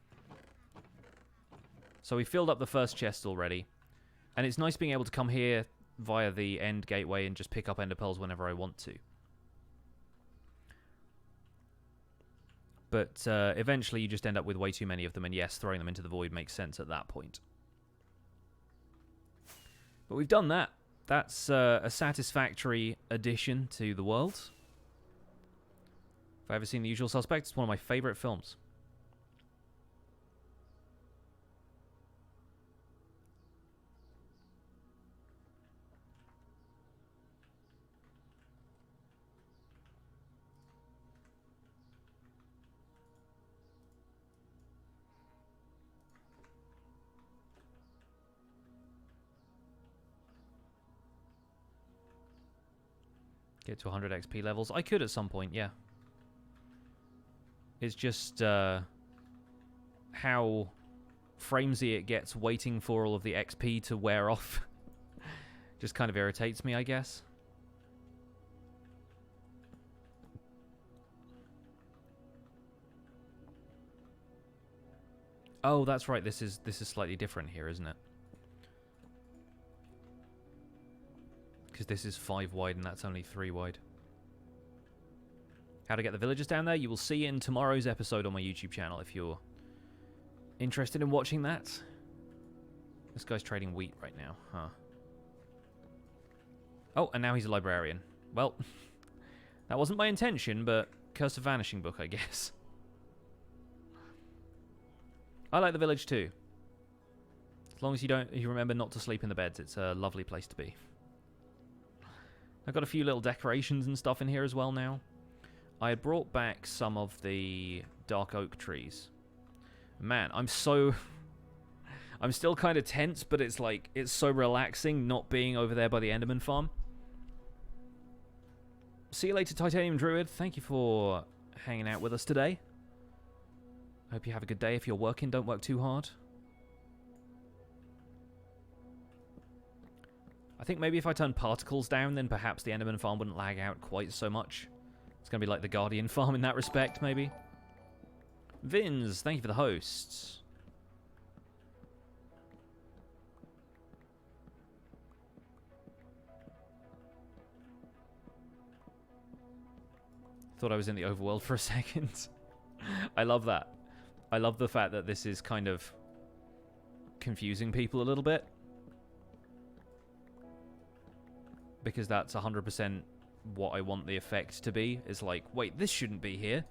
So we filled up the first chest already. And it's nice being able to come here via the end gateway and just pick up ender pearls whenever I want to. But eventually you just end up with way too many of them, and yes, throwing them into the void makes sense at that point. But we've done that. That's a satisfactory addition to the world. If I've ever seen The Usual Suspects, it's one of my favourite films. Get to 100 XP levels. I could at some point, yeah. It's just how framesy it gets waiting for all of the XP to wear off. Just kind of irritates me, I guess. Oh, that's right. This is slightly different here, isn't it? Because this is 5 wide and that's only 3 wide. How to get the villagers down there, you will see in tomorrow's episode on my YouTube channel if you're interested in watching that. This guy's trading wheat right now, huh? Oh, and now he's a librarian. Well, that wasn't my intention, but Curse of Vanishing book, I guess. I like the village too. As long as you remember not to sleep in the beds, it's a lovely place to be. I've got a few little decorations and stuff in here as well now. I had brought back some of the dark oak trees. Man, I'm still kind of tense, but it's like, it's so relaxing not being over there by the Enderman farm. See you later, Titanium Druid. Thank you for hanging out with us today. Hope you have a good day. If you're working, don't work too hard. I think maybe if I turn particles down, then perhaps the Enderman farm wouldn't lag out quite so much. It's going to be like the Guardian farm in that respect, maybe. Vins, thank you for the hosts. Thought I was in the overworld for a second. I love that. I love the fact that this is kind of confusing people a little bit. Because that's 100% what I want the effect to be. Is like, wait, this shouldn't be here.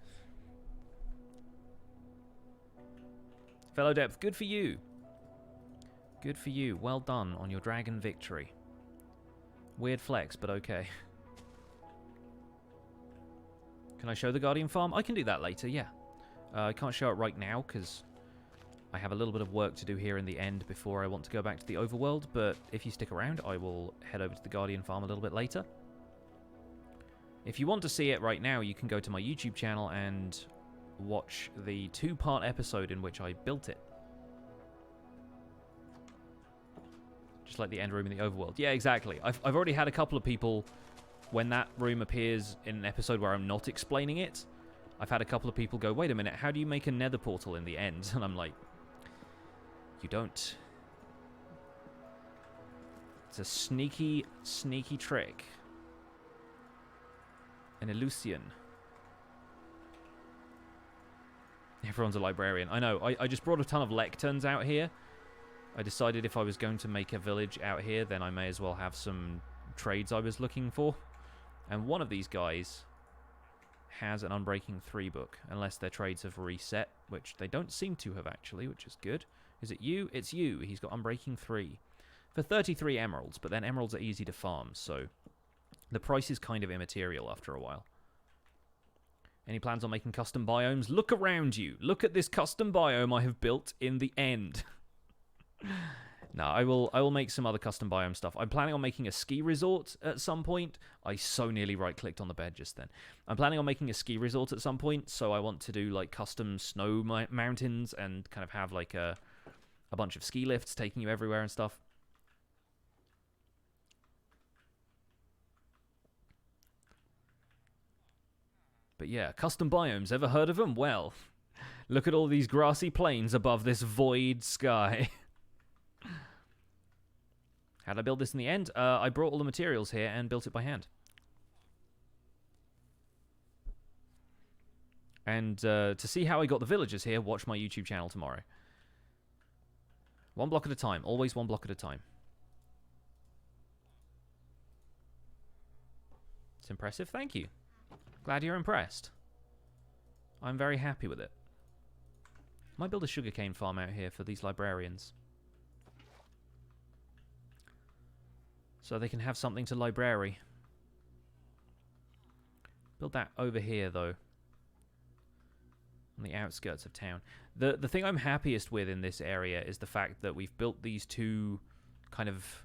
Fellow Depth, good for you. Good for you. Well done on your dragon victory. Weird flex, but okay. Can I show the Guardian farm? I can do that later, yeah. I can't show it right now because I have a little bit of work to do here in the end before I want to go back to the overworld, but if you stick around, I will head over to the Guardian farm a little bit later. If you want to see it right now, you can go to my YouTube channel and watch the 2-part episode in which I built it. Just like the end room in the overworld. Yeah, exactly. I've already had a couple of people, when that room appears in an episode where I'm not explaining it, I've had a couple of people go, wait a minute, how do you make a nether portal in the end? And I'm like, you don't. It's a sneaky, sneaky trick. An illusion. Everyone's a librarian. I know. I just brought a ton of lecterns out here. I decided if I was going to make a village out here, then I may as well have some trades I was looking for. And one of these guys has an Unbreaking 3 book, unless their trades have reset, which they don't seem to have actually, which is good. Is it you? It's you. He's got Unbreaking 3 for 33 emeralds, but then emeralds are easy to farm, so the price is kind of immaterial after a while. Any plans on making custom biomes? Look around you. Look at this custom biome I have built in the end. No, I will make some other custom biome stuff. I'm planning on making a ski resort at some point. I so nearly right-clicked on the bed just then. I'm planning on making a ski resort at some point, so I want to do like custom snow mountains and kind of have like a bunch of ski lifts taking you everywhere and stuff. But yeah, custom biomes, ever heard of them? Well, look at all these grassy plains above this void sky. How'd I build this in the end? I brought all the materials here and built it by hand. And to see how I got the villagers here, watch my YouTube channel tomorrow. 1 block at a time. Always 1 block at a time. It's impressive. Thank you. Glad you're impressed. I'm very happy with it. Might build a sugarcane farm out here for these librarians. So they can have something to library. Build that over here, though. On the outskirts of town. The thing I'm happiest with in this area is the fact that we've built these 2 kind of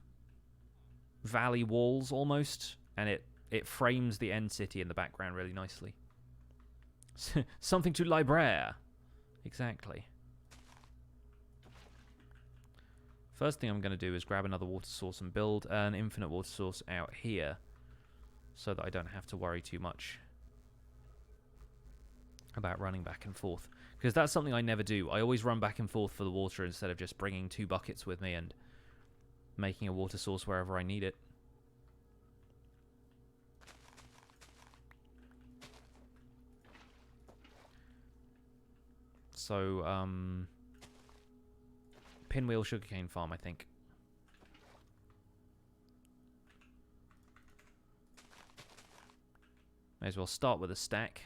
valley walls, almost. And it frames the end city in the background really nicely. Something to librare. Exactly. First thing I'm going to do is grab another water source and build an infinite water source out here, so that I don't have to worry too much about running back and forth. Because that's something I never do. I always run back and forth for the water instead of just bringing 2 buckets with me and making a water source wherever I need it. So, Pinwheel sugarcane farm, I think. May as well start with a stack.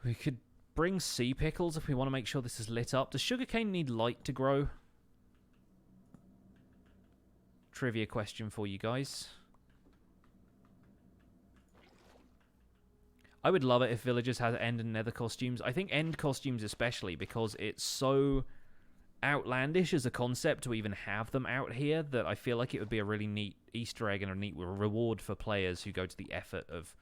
We could bring sea pickles if we want to make sure this is lit up. Does sugarcane need light to grow? Trivia question for you guys. I would love it if villagers had end and nether costumes. I think end costumes especially, because it's so outlandish as a concept to even have them out here that I feel like it would be a really neat Easter egg and a neat reward for players who go to the effort of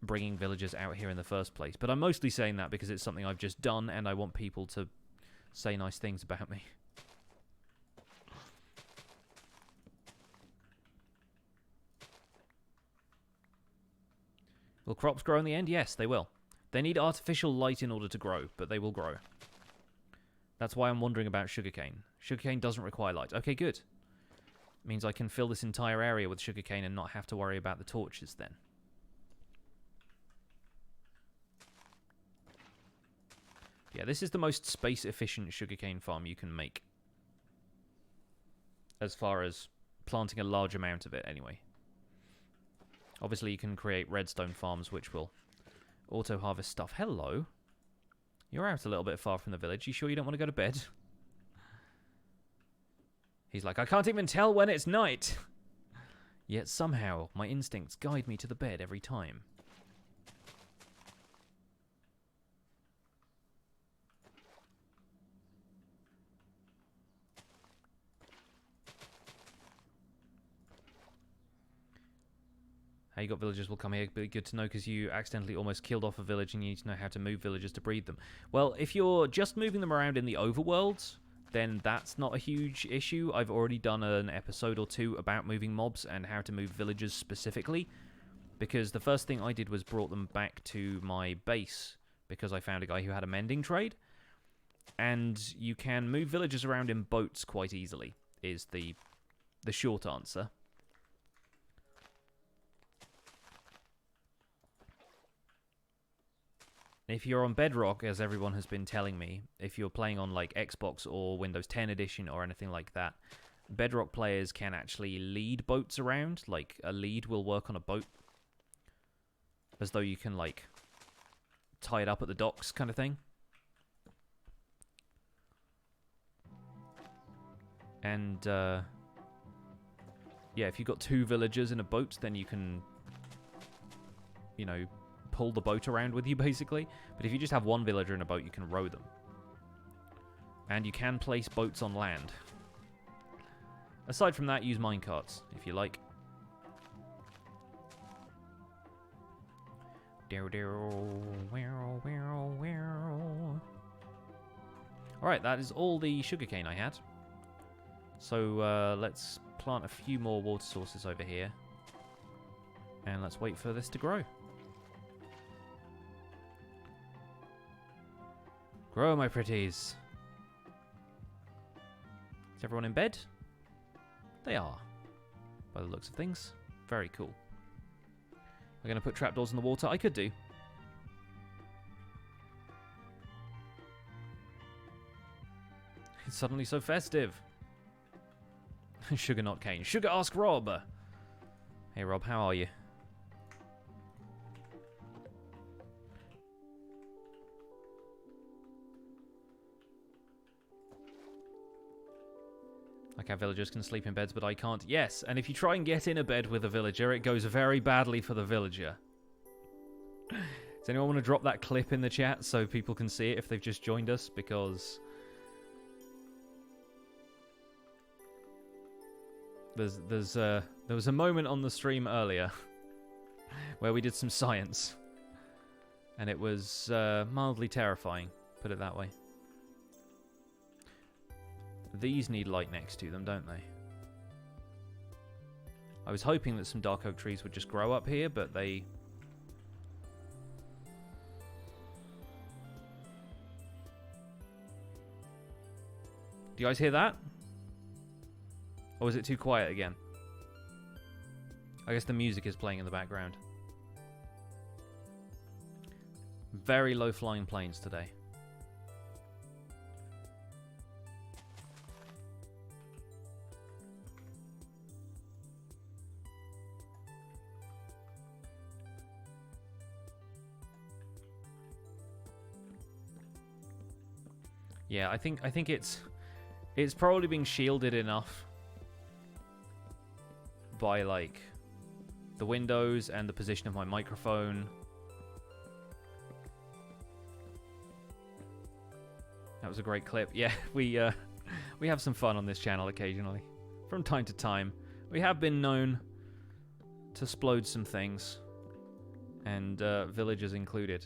bringing villagers out here in the first place. But I'm mostly saying that because it's something I've just done and I want people to say nice things about me. Will crops grow in the end? Yes, they will. They need artificial light in order to grow, but they will grow. That's why I'm wondering about sugarcane. Sugarcane doesn't require light. Okay, good. It means I can fill this entire area with sugarcane and not have to worry about the torches then. Yeah, this is the most space-efficient sugarcane farm you can make. As far as planting a large amount of it, anyway. Obviously, you can create redstone farms, which will auto-harvest stuff. Hello. You're out a little bit far from the village. You sure you don't want to go to bed? He's like, I can't even tell when it's night. Yet somehow, my instincts guide me to the bed every time. How you got villagers will come here, but good to know because you accidentally almost killed off a village and you need to know how to move villagers to breed them. Well, if you're just moving them around in the overworld, then that's not a huge issue. I've already done an episode or two about moving mobs and how to move villagers specifically, because the first thing I did was brought them back to my base because I found a guy who had a mending trade, and you can move villagers around in boats quite easily, is the short answer. If you're on Bedrock, as everyone has been telling me, if you're playing on like Xbox or Windows 10 Edition or anything like that, Bedrock players can actually lead boats around. Like, a lead will work on a boat, as though you can, like, tie it up at the docks kind of thing. And, yeah, if you've got 2 villagers in a boat, then you can, you know, pull the boat around with you, basically. But if you just have 1 villager in a boat, you can row them. And you can place boats on land. Aside from that, use minecarts, if you like. Alright, that is all the sugarcane I had. So, let's plant a few more water sources over here. And let's wait for this to grow. Grow, my pretties. Is everyone in bed? They are, by the looks of things. Very cool. We're going to put trapdoors in the water. I could do. It's suddenly so festive. Sugar, not cane. Sugar, ask Rob. Hey, Rob, how are you? Like how villagers can sleep in beds, but I can't. Yes, and if you try and get in a bed with a villager, it goes very badly for the villager. Does anyone want to drop that clip in the chat so people can see it if they've just joined us? Because there was a moment on the stream earlier where we did some science, and it was mildly terrifying, put it that way. These need light next to them, don't they? I was hoping that some dark oak trees would just grow up here, but they... Do you guys hear that? Or is it too quiet again? I guess the music is playing in the background. Very low flying planes today. Yeah, I think it's probably being shielded enough by like the windows and the position of my microphone. That was a great clip. Yeah, we have some fun on this channel occasionally, from time to time. We have been known to splode some things, and villagers included.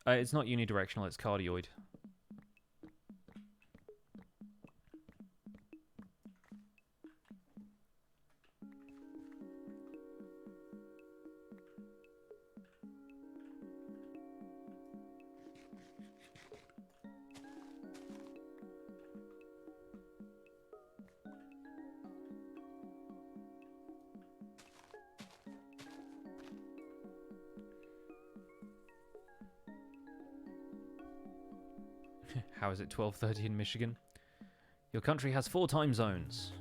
It's not unidirectional, it's cardioid. How is it 12:30 in Michigan? Your country has 4 time zones.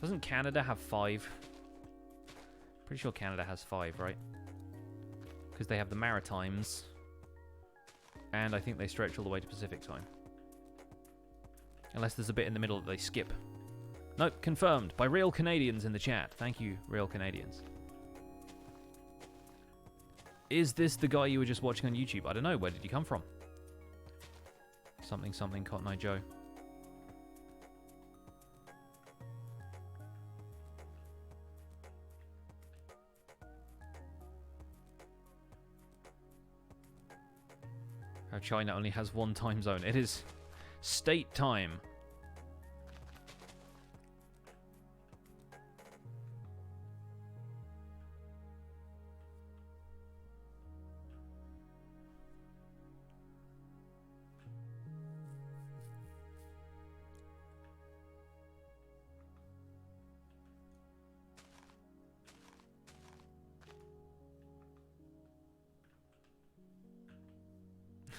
Doesn't Canada have 5? Pretty sure Canada has 5, right? Because they have the Maritimes. And I think they stretch all the way to Pacific time. Unless there's a bit in the middle that they skip. Nope, confirmed by real Canadians in the chat. Thank you, real Canadians. Is this the guy you were just watching on YouTube? I don't know. Where did you come from? Something, something, Cotton Eye Joe. How China only has one time zone. It is state time.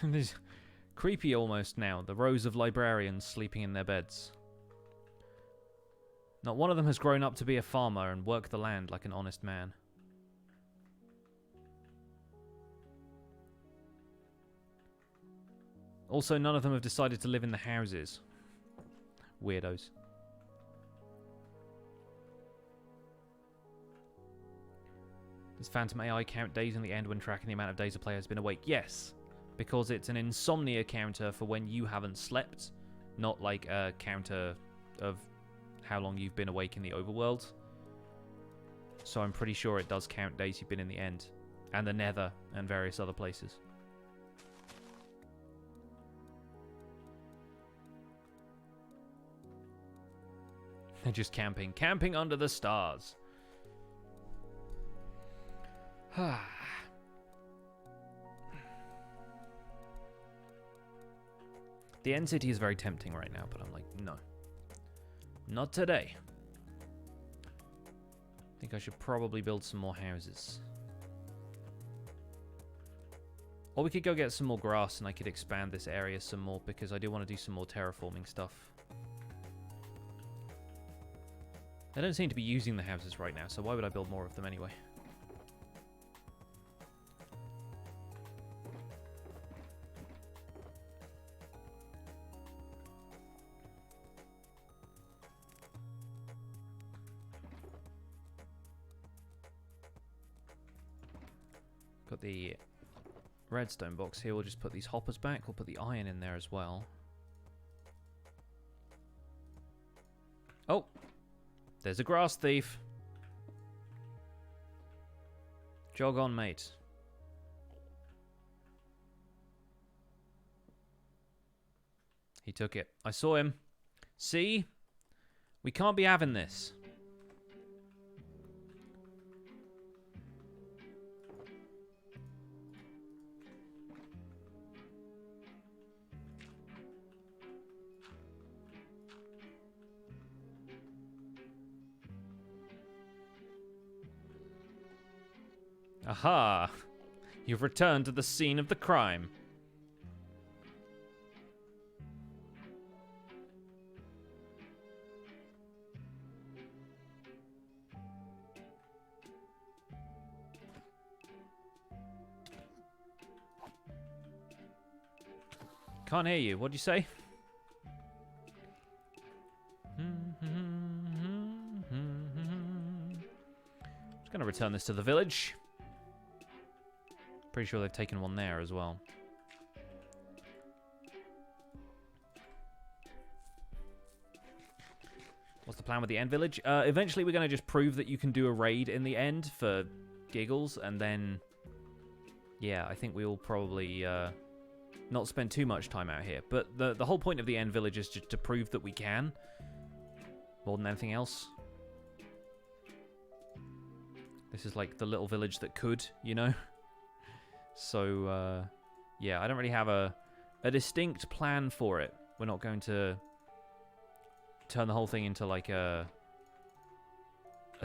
This creepy almost now. The rows of librarians sleeping in their beds. Not one of them has grown up to be a farmer and work the land like an honest man. Also, none of them have decided to live in the houses. Weirdos. Does Phantom AI count days in the end when tracking the amount of days a player has been awake? Yes. Because it's an insomnia counter for when you haven't slept, not like a counter of how long you've been awake in the overworld. So I'm pretty sure it does count days you've been in the end, and the Nether, and various other places. They're just camping. Camping under the stars. The end city is very tempting right now, but I'm like, no. Not today. I think I should probably build some more houses. Or we could go get some more grass and I could expand this area some more because I do want to do some more terraforming stuff. I don't seem to be using the houses right now, so why would I build more of them anyway? Got the redstone box here. We'll just put these hoppers back. We'll put the iron in there as well. Oh! There's a grass thief. Jog on, mate. He took it. I saw him. See? We can't be having this. Aha! You've returned to the scene of the crime. Can't hear you. What'd you say? Just gonna return this to the village. Pretty sure they've taken one there as well. What's the plan with the end village? Eventually we're going to just prove that you can do a raid in the end for giggles, and then... yeah, I think we will probably not spend too much time out here. But the whole point of the end village is just to prove that we can, more than anything else. This is like the little village that could, you know? So, yeah, I don't really have a distinct plan for it. We're not going to turn the whole thing into like a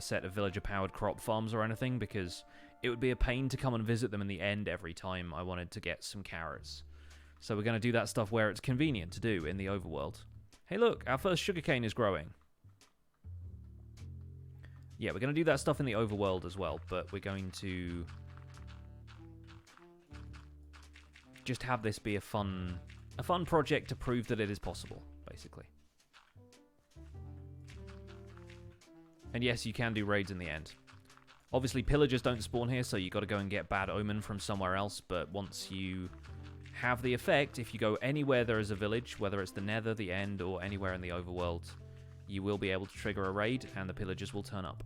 set of villager-powered crop farms or anything, because it would be a pain to come and visit them in the end every time I wanted to get some carrots. So we're going to do that stuff where it's convenient to do in the overworld. Hey, look, our first sugarcane is growing. Yeah, we're going to do that stuff in the overworld as well, but we're going to... just have this be a fun project to prove that it is possible, basically. And yes, you can do raids in the end. Obviously, pillagers don't spawn here, so you got to go and get Bad Omen from somewhere else. But once you have the effect, if you go anywhere there is a village, whether it's the Nether, the End, or anywhere in the overworld, you will be able to trigger a raid, and the pillagers will turn up.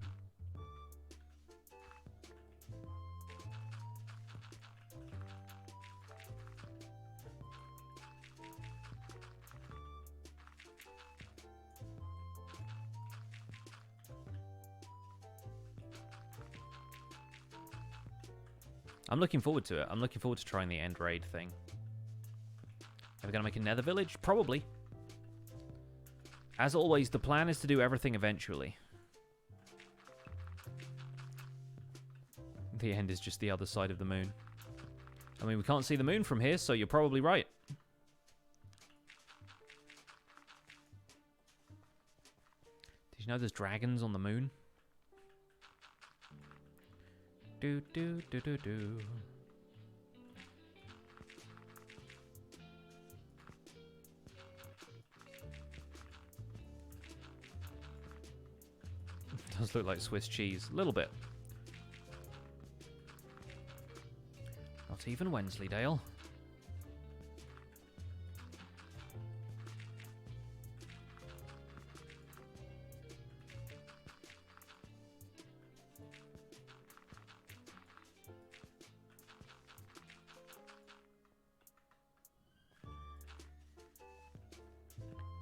I'm looking forward to it. I'm looking forward to trying the end raid thing. Are we going to make a nether village? Probably. As always, the plan is to do everything eventually. The end is just the other side of the moon. I mean, we can't see the moon from here, so you're probably right. Did you know there's dragons on the moon? Do do do do do. Does look like Swiss cheese, a little bit. Not even Wensleydale.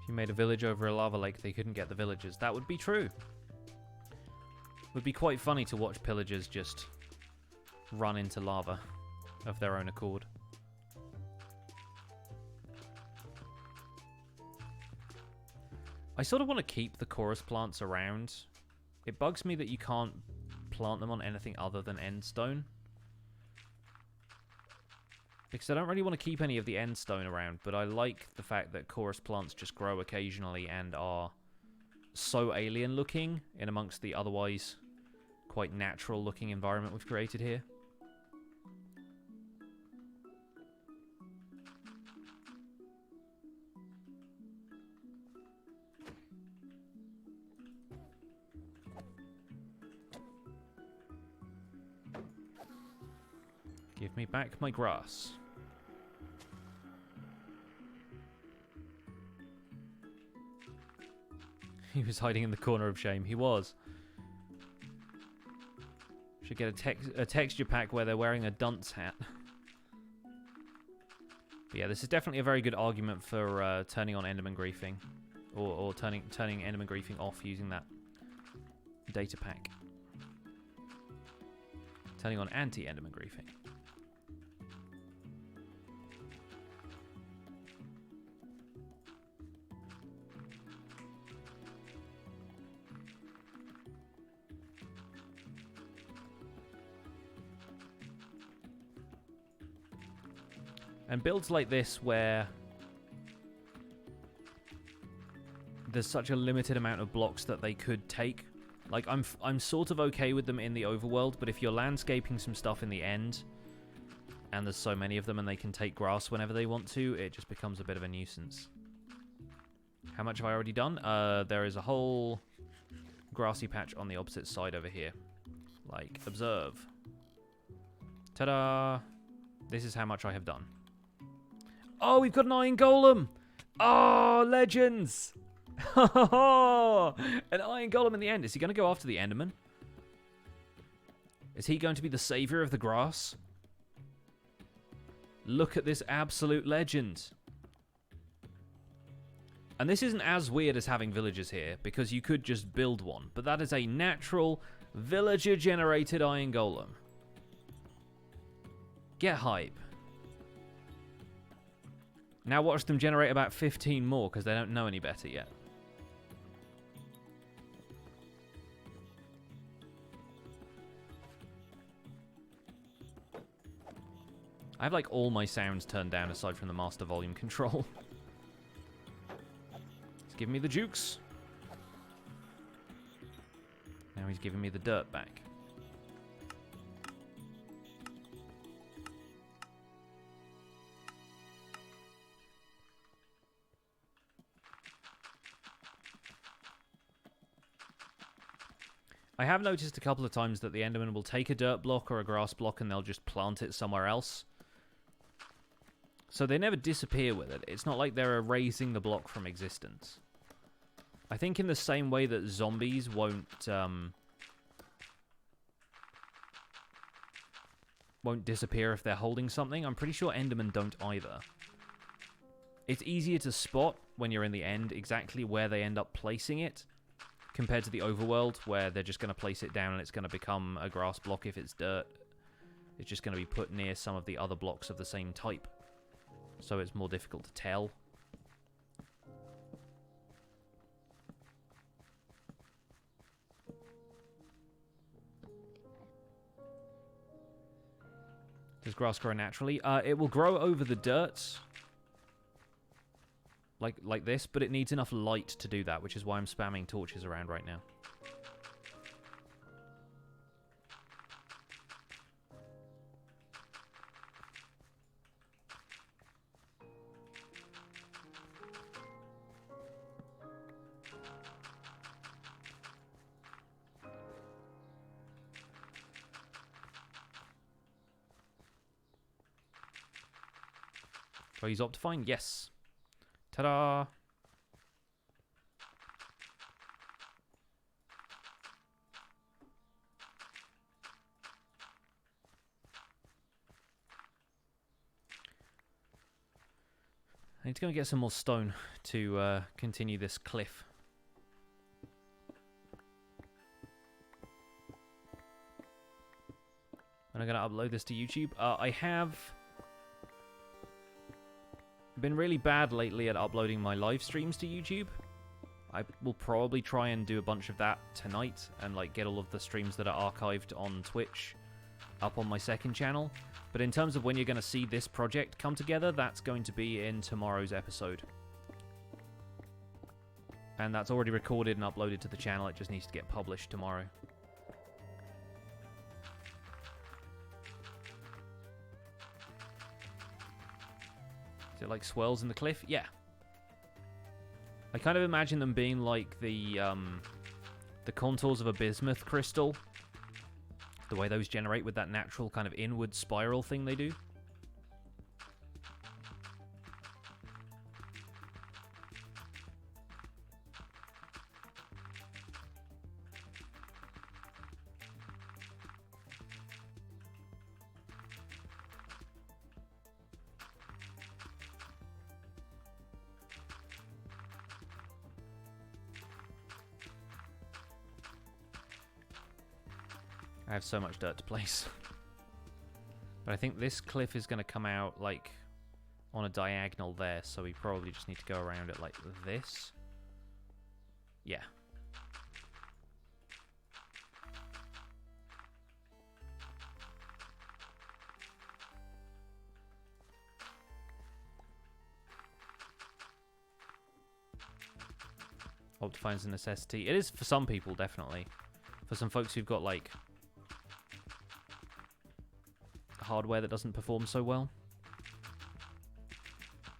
If you made a village over a lava lake, they couldn't get the villagers. That would be true. It would be quite funny to watch pillagers just run into lava of their own accord. I sort of want to keep the chorus plants around. It bugs me that you can't plant them on anything other than endstone. Because I don't really want to keep any of the endstone around, but I like the fact that chorus plants just grow occasionally and are so alien looking in amongst the otherwise quite natural looking environment we've created here. Give me back my grass. He was hiding in the corner of shame. He was. Should get a texture pack where they're wearing a dunce hat. But yeah, this is definitely a very good argument for turning on Enderman griefing. Or turning Enderman griefing off using that data pack. Turning on anti-Enderman griefing. And builds like this where there's such a limited amount of blocks that they could take. Like, I'm sort of okay with them in the overworld, but if you're landscaping some stuff in the end, and there's so many of them and they can take grass whenever they want to, it just becomes a bit of a nuisance. How much have I already done? There is a whole grassy patch on the opposite side over here. Like, observe. Ta-da! This is how much I have done. Oh, we've got an iron golem! Oh, legends! An iron golem in the end. Is he going to go after the Enderman? Is he going to be the savior of the grass? Look at this absolute legend. And this isn't as weird as having villagers here, because you could just build one. But that is a natural, villager-generated iron golem. Get hype. Now watch them generate about 15 more, because they don't know any better yet. I have, like, all my sounds turned down aside from the master volume control. He's giving me the jukes. Now he's giving me the dirt back. I have noticed a couple of times that the Enderman will take a dirt block or a grass block and they'll just plant it somewhere else. So they never disappear with it. It's not like they're erasing the block from existence. I think in the same way that zombies won't disappear if they're holding something, I'm pretty sure Endermen don't either. It's easier to spot when you're in the end exactly where they end up placing it, compared to the overworld, where they're just going to place it down and it's going to become a grass block if it's dirt. It's just going to be put near some of the other blocks of the same type. So it's more difficult to tell. Does grass grow naturally? It will grow over the dirt. Like this, but it needs enough light to do that, which is why I'm spamming torches around right now. Do I use Optifine? Yes. Ta-da! I need to go and get some more stone to continue this cliff. And I'm going to upload this to YouTube. I have been really bad lately at uploading my live streams to YouTube. I will probably try and do a bunch of that tonight and like get all of the streams that are archived on Twitch up on my second channel. But in terms of when you're going to see this project come together, that's going to be in tomorrow's episode. And that's already recorded and uploaded to the channel. It just needs to get published tomorrow. Is it like swirls in the cliff? Yeah. I kind of imagine them being like the contours of a bismuth crystal. The way those generate with that natural kind of inward spiral thing they do. I have so much dirt to place. But I think this cliff is going to come out, like, on a diagonal there, so we probably just need to go around it like this. Yeah. Optifine's a necessity. It is for some people, definitely. For some folks who've got, like, hardware that doesn't perform so well.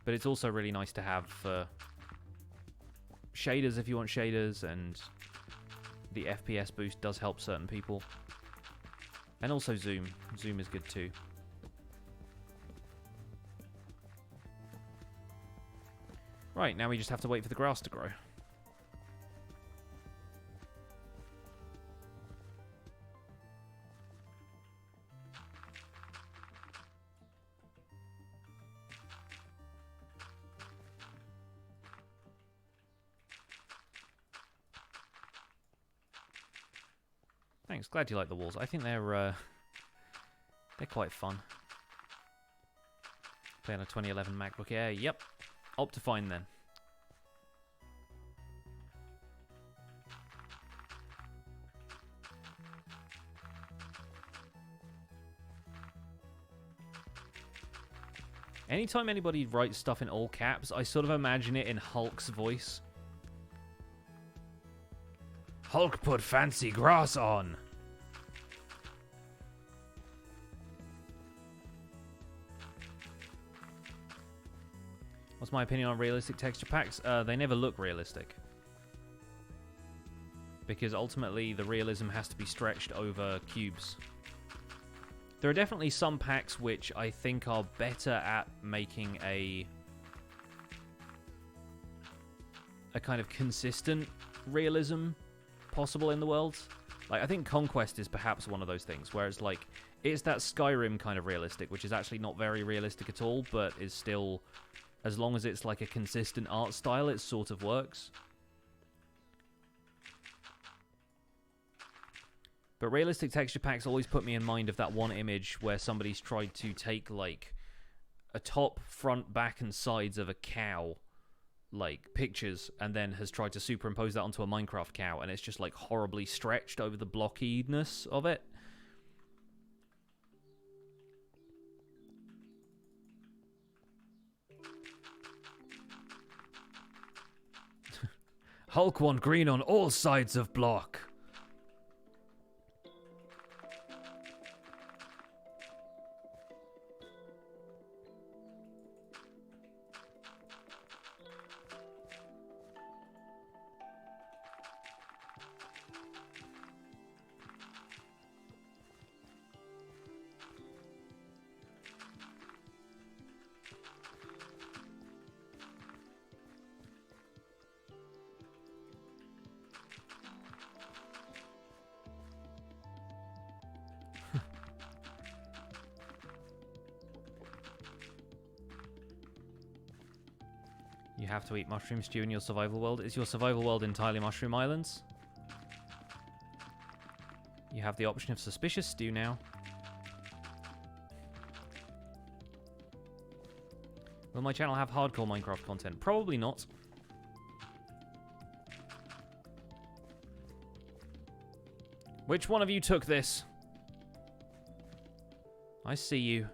But it's also really nice to have for shaders if you want shaders, and the FPS boost does help certain people. And also zoom. Zoom is good too. Right, now we just have to wait for the grass to grow. Thanks, glad you like the walls. I think they're quite fun. Playing a 2011 MacBook Air, yep. Optifine then. Anytime anybody writes stuff in all caps, I sort of imagine it in Hulk's voice. Hulk put fancy grass on. What's my opinion on realistic texture packs? They never look realistic. because ultimately the realism has to be stretched over cubes. There are definitely some packs which I think are better at making a kind of consistent realism possible in the world. Like, I think Conquest is perhaps one of those things where it's like, it's that Skyrim kind of realistic, which is actually not very realistic at all, but is still, as long as it's like a consistent art style, it sort of works. But realistic texture packs always put me in mind of that one image where somebody's tried to take, like, a top, front, back, and sides of a cow, like, pictures, and then has tried to superimpose that onto a Minecraft cow, and it's just, like, horribly stretched over the blockiness of it. Hulk want green on all sides of block. You have to eat mushroom stew in your survival world. Is your survival world entirely mushroom islands? You have the option of suspicious stew now. Will my channel have hardcore Minecraft content? Probably not. Which one of you took this? I see you.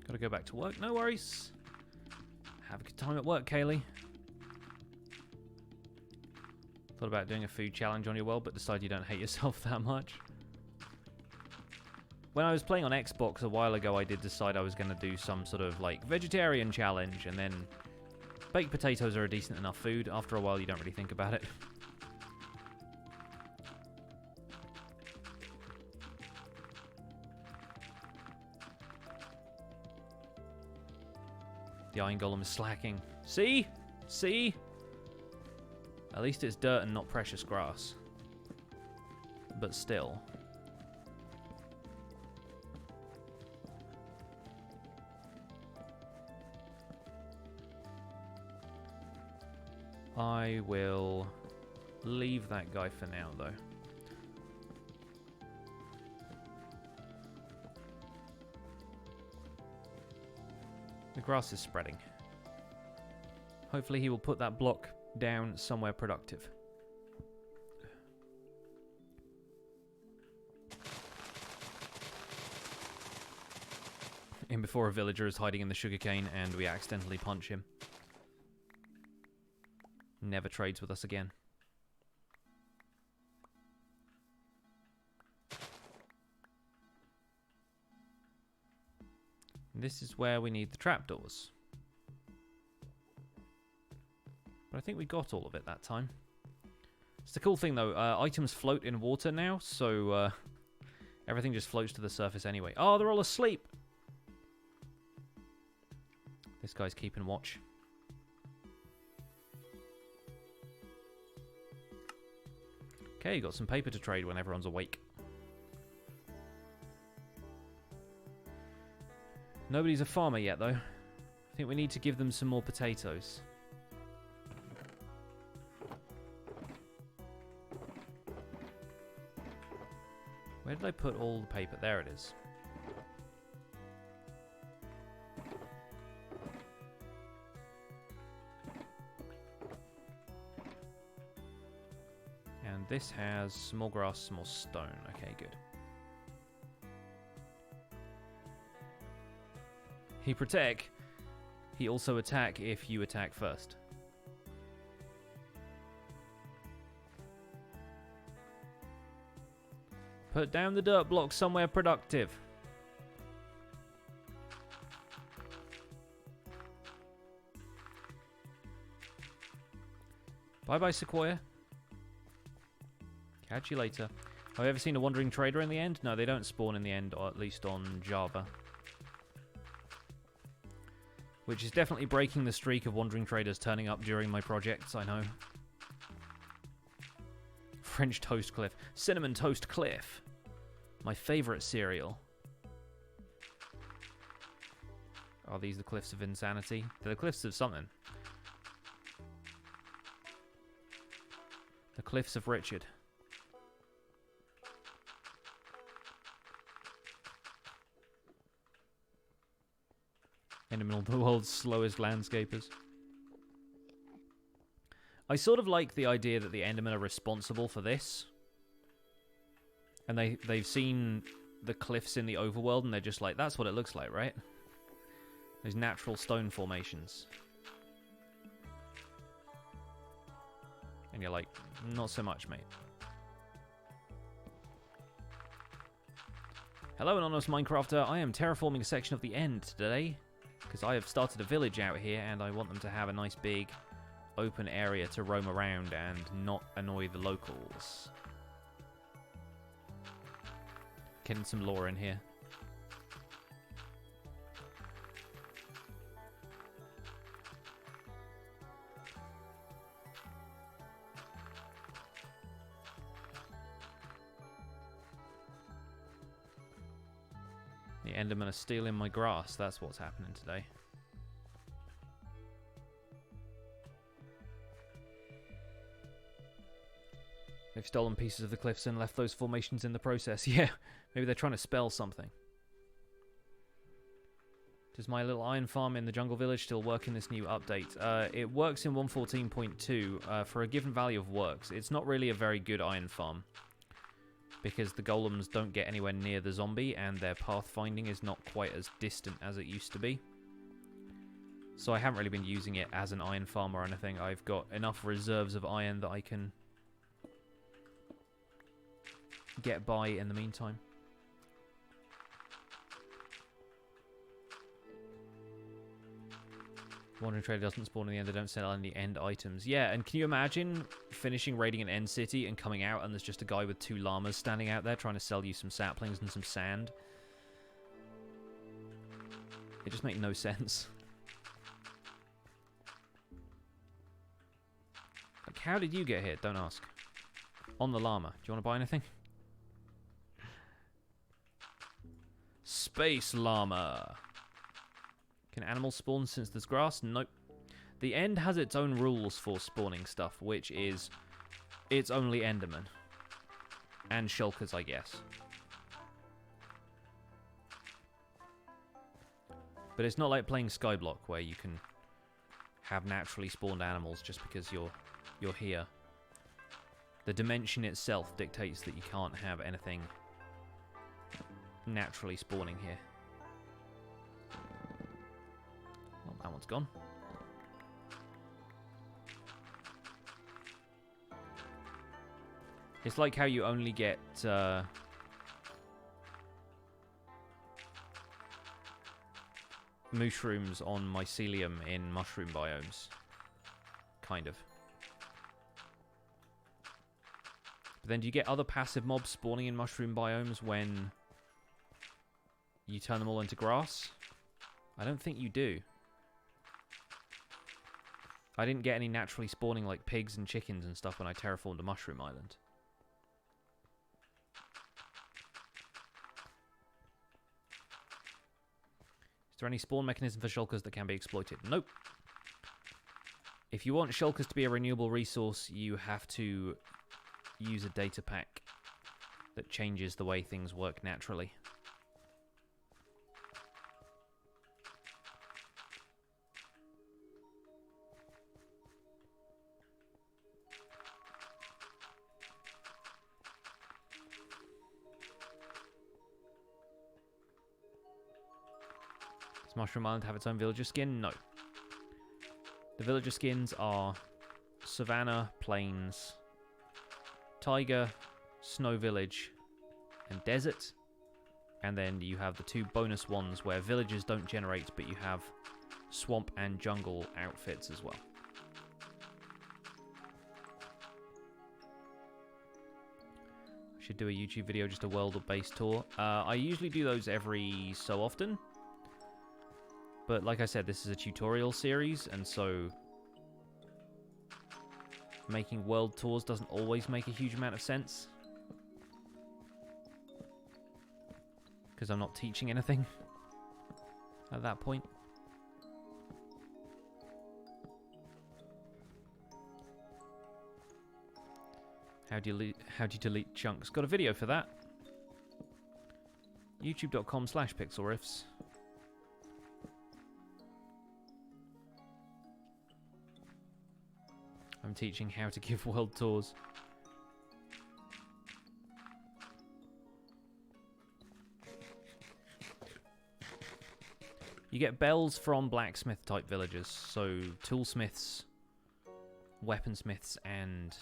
Gotta go back to work. No worries. Have a good time at work, Kaylee. Thought about doing a food challenge on your world, but decided you don't hate yourself that much. When I was playing on Xbox a while ago, I did decide I was going to do some sort of, like, vegetarian challenge, and then baked potatoes are a decent enough food. After a while, you don't really think about it. The iron golem is slacking. See? See? At least it's dirt and not precious grass. But still. I will leave that guy for now, though. The grass is spreading. Hopefully he will put that block down somewhere productive. In before a villager is hiding in the sugarcane and we accidentally punch him. Never trades with us again. This is where we need the trapdoors. But I think we got all of it that time. It's the cool thing though, items float in water now, so everything just floats to the surface anyway. Oh, they're all asleep! This guy's keeping watch. Okay, you got some paper to trade when everyone's awake. Nobody's a farmer yet, though. I think we need to give them some more potatoes. Where did I put all the paper? There it is. And this has some more grass, some more stone. Okay, good. He protect. He also attack if you attack first. Put down the dirt block somewhere productive. Bye-bye, Sequoia. Catch you later. Have you ever seen a wandering trader in the end? No, they don't spawn in the end, or at least on Java. Which is definitely breaking the streak of wandering traders turning up during my projects, I know. French Toast Cliff. Cinnamon Toast Cliff. My favourite cereal. Are these the cliffs of insanity? They're the cliffs of something. The cliffs of Richard. Enderman, the world's slowest landscapers. I sort of like the idea that the Endermen are responsible for this. And they've seen the cliffs in the overworld and they're just like, that's what it looks like, right? Those natural stone formations. And you're like, not so much, mate. Hello, anonymous Minecrafter. I am terraforming a section of the end today, because I have started a village out here, and I want them to have a nice big open area to roam around and not annoy the locals. Getting some lore in here. The Endermen are stealing my grass. That's what's happening today. They've stolen pieces of the cliffs and left those formations in the process. Yeah, maybe they're trying to spell something. Does my little iron farm in the jungle village still work in this new update? It works in 1.14.2 for a given value of works. It's not really a very good iron farm, because the golems don't get anywhere near the zombie and their pathfinding is not quite as distant as it used to be. So I haven't really been using it as an iron farm or anything. I've got enough reserves of iron that I can get by in the meantime. Wandering Trader doesn't spawn in the end, they don't sell any end items. Yeah, and can you imagine finishing raiding an end city and coming out and there's just a guy with 2 llamas standing out there trying to sell you some saplings and some sand? It just makes no sense. Like, how did you get here? Don't ask. On the llama. Do you want to buy anything? Space llama. Can animals spawn since there's grass? Nope. The end has its own rules for spawning stuff, which is it's only Enderman. And shulkers, I guess. But it's not like playing Skyblock, where you can have naturally spawned animals just because you're here. The dimension itself dictates that you can't have anything naturally spawning here. Well, that one's gone. It's like how you only get mushrooms on mycelium in mushroom biomes. Kind of. But then do you get other passive mobs spawning in mushroom biomes when you turn them all into grass? I don't think you do. I didn't get any naturally spawning like pigs and chickens and stuff when I terraformed a mushroom island. Is there any spawn mechanism for shulkers that can be exploited? Nope. If you want shulkers to be a renewable resource, you have to use a data pack that changes the way things work naturally. Mushroom Island have its own villager skin? No. The villager skins are Savannah, Plains, Tiger, Snow Village, and Desert. And then you have the 2 bonus ones where villagers don't generate, but you have Swamp and Jungle outfits as well. I should do a YouTube video, just a world-based tour. I usually do those every so often. But like I said, this is a tutorial series, and so making world tours doesn't always make a huge amount of sense. Because I'm not teaching anything at that point. How do you delete chunks? Got a video for that. YouTube.com/pixelriffs. I'm teaching how to give world tours. You get bells from blacksmith type villagers, so toolsmiths, weaponsmiths, and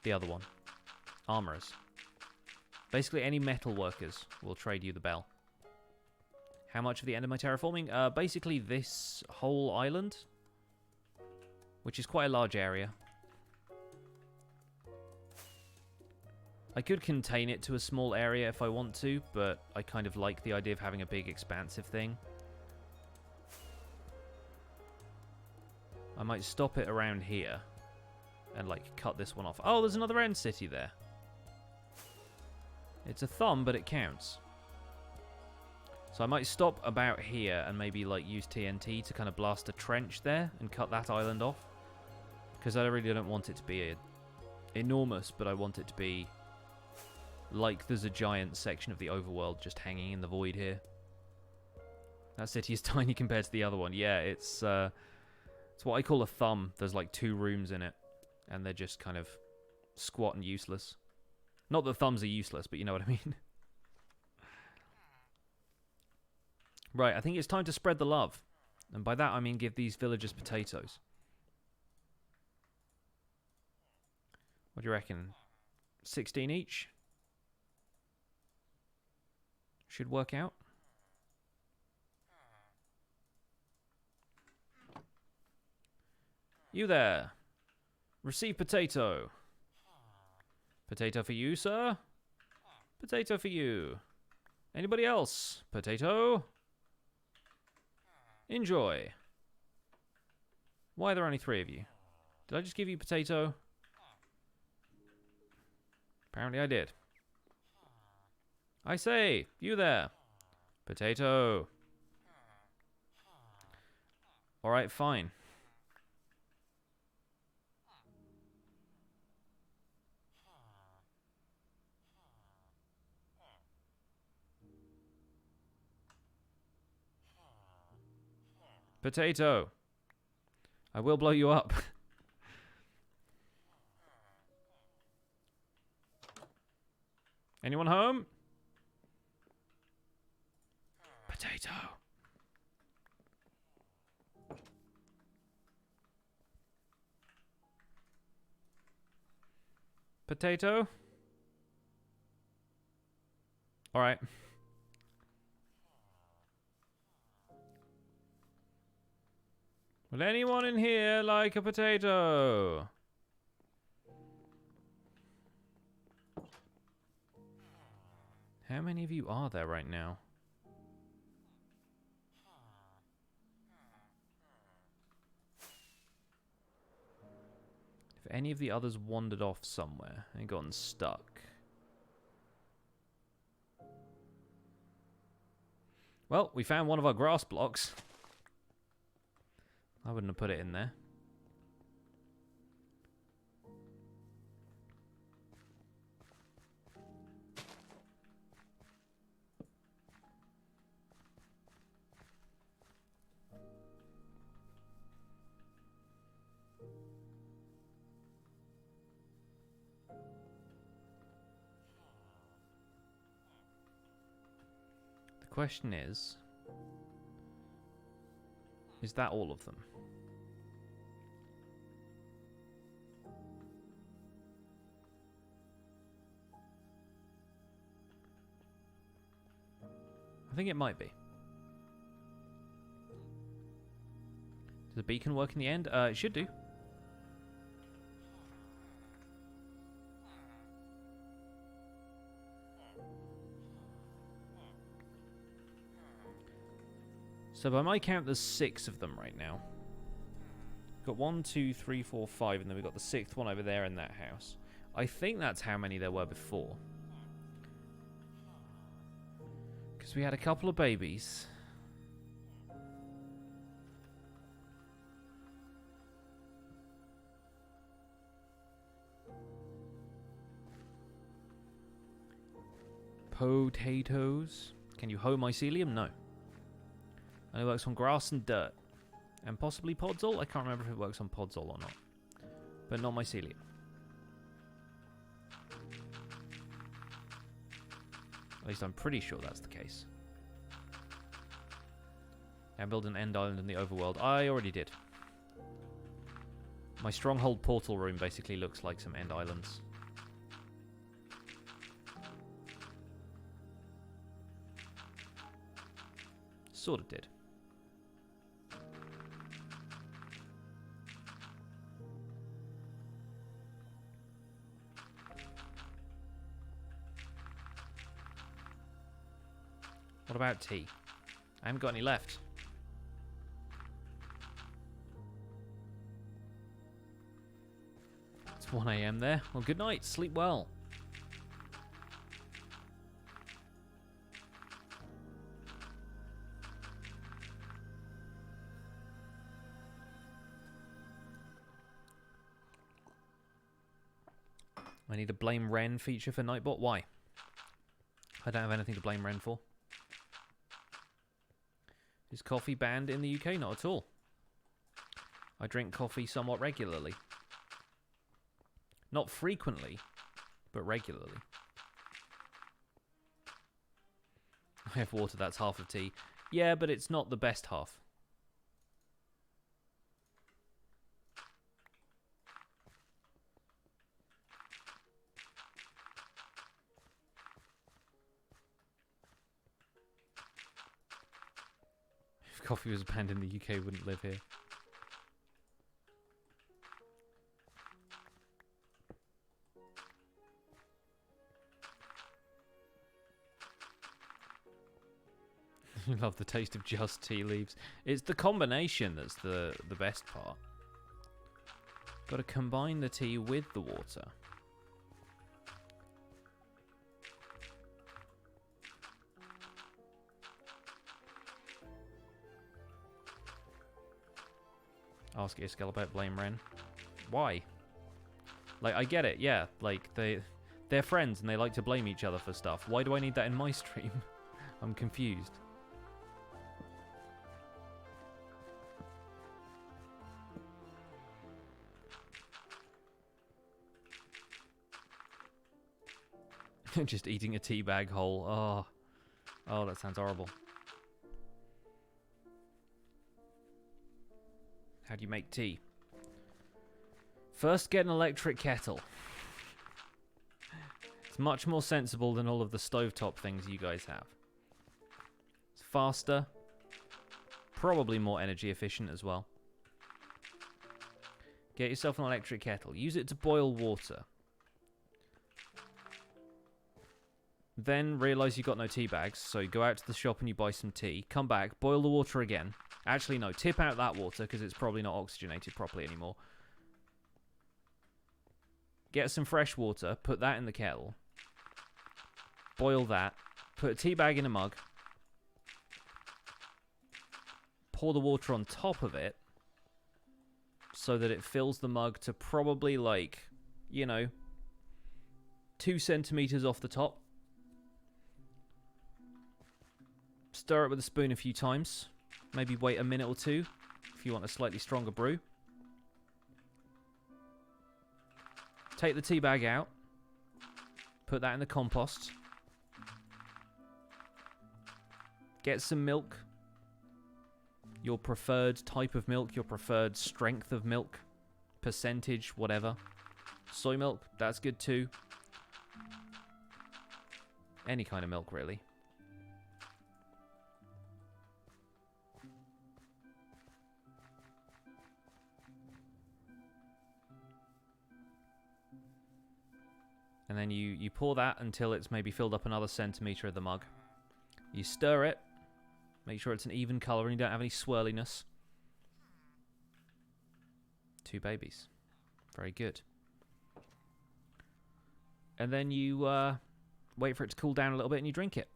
the other one, armorers. Basically any metal workers will trade you the bell. How much of the end am I terraforming? Basically this whole island, which is quite a large area. I could contain it to a small area if I want to, but I kind of like the idea of having a big expansive thing. I might stop it around here and like cut this one off. Oh, there's another end city there. It's a thumb, but it counts. So I might stop about here and maybe like use TNT to kind of blast a trench there and cut that island off. Because I really don't want it to be enormous, but I want it to be like there's a giant section of the overworld just hanging in the void here. That city is tiny compared to the other one. Yeah, it's what I call a thumb. There's like 2 rooms in it, and they're just kind of squat and useless. Not that thumbs are useless, but you know what I mean. Right, I think it's time to spread the love. And by that I mean give these villagers potatoes. What do you reckon? 16 each? Should work out. You there. Receive potato. Potato for you, sir. Potato for you. Anybody else? Potato. Enjoy. Why are there only 3 of you? Did I just give you potato? Apparently I did. I say, you there. Potato. Alright, fine. Potato. I will blow you up. Anyone home? Potato. Potato. All right. Will anyone in here like a potato? How many of you are there right now? If any of the others wandered off somewhere and gotten stuck. Well, we found one of our grass blocks. I wouldn't have put it in there. The question is, Is that all of them? I think it might be. Does the beacon work in the end? It should do. So by my count, there's 6 of them right now. Got 1, 2, 3, 4, 5, and then we've got the 6th one over there in that house. I think that's how many there were before. Because we had a couple of babies. Potatoes. Can you hoe mycelium? No. Only works on grass and dirt. And possibly podzol? I can't remember if it works on podzol or not. But not mycelium. At least I'm pretty sure that's the case. And build an end island in the overworld. I already did. My stronghold portal room basically looks like some end islands. Sort of did. What about tea? I haven't got any left. It's 1 AM there. Well, good night. Sleep well. I need a blame Ren feature for Nightbot. Why? I don't have anything to blame Ren for. Is coffee banned in the UK? Not at all. I drink coffee somewhat regularly. Not frequently, but regularly. I have water, that's half of tea. Yeah, but it's not the best half. If coffee was banned in the UK, I wouldn't live here. You love the taste of just tea leaves. It's the combination that's the best part. Got to combine the tea with the water. Ask Iskell about blame Ren. Why? Like, I get it, yeah. Like, they're friends and they like to blame each other for stuff. Why do I need that in my stream? I'm confused. Just eating a tea bag whole. Oh. Oh, that sounds horrible. How do you make tea? First, get an electric kettle. It's much more sensible than all of the stovetop things you guys have. It's faster. Probably more energy efficient as well. Get yourself an electric kettle. Use it to boil water. Then realise you've got no tea bags, so you go out to the shop and you buy some tea. Come back, boil the water again. Actually, no, tip out that water because it's probably not oxygenated properly anymore. Get some fresh water, put that in the kettle. Boil that. Put a tea bag in a mug. Pour the water on top of it so that it fills the mug to probably, like, you know, 2 centimeters off the top. Stir it with a spoon a few times. Maybe wait a minute or 2 if you want a slightly stronger brew. Take the tea bag out. Put that in the compost. Get some milk. your preferred type of milk, your preferred strength of milk, percentage, whatever. Soy milk, that's good too. Any kind of milk, really. And then you pour that until it's maybe filled up another centimetre of the mug. You stir it. Make sure it's an even colour and you don't have any swirliness. 2 babies. Very good. And then you wait for it to cool down a little bit and you drink it.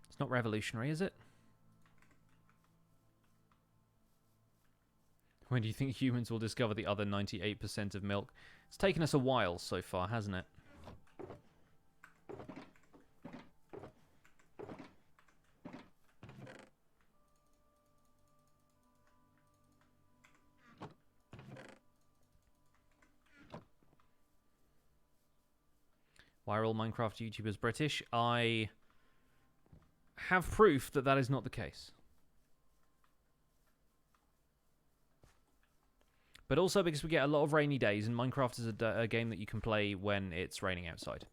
It's not revolutionary, is it? When do you think humans will discover the other 98% of milk? It's taken us a while so far, hasn't it? Why are all Minecraft YouTubers British? I have proof that that is not the case. But also because we get a lot of rainy days, and Minecraft is a game that you can play when it's raining outside.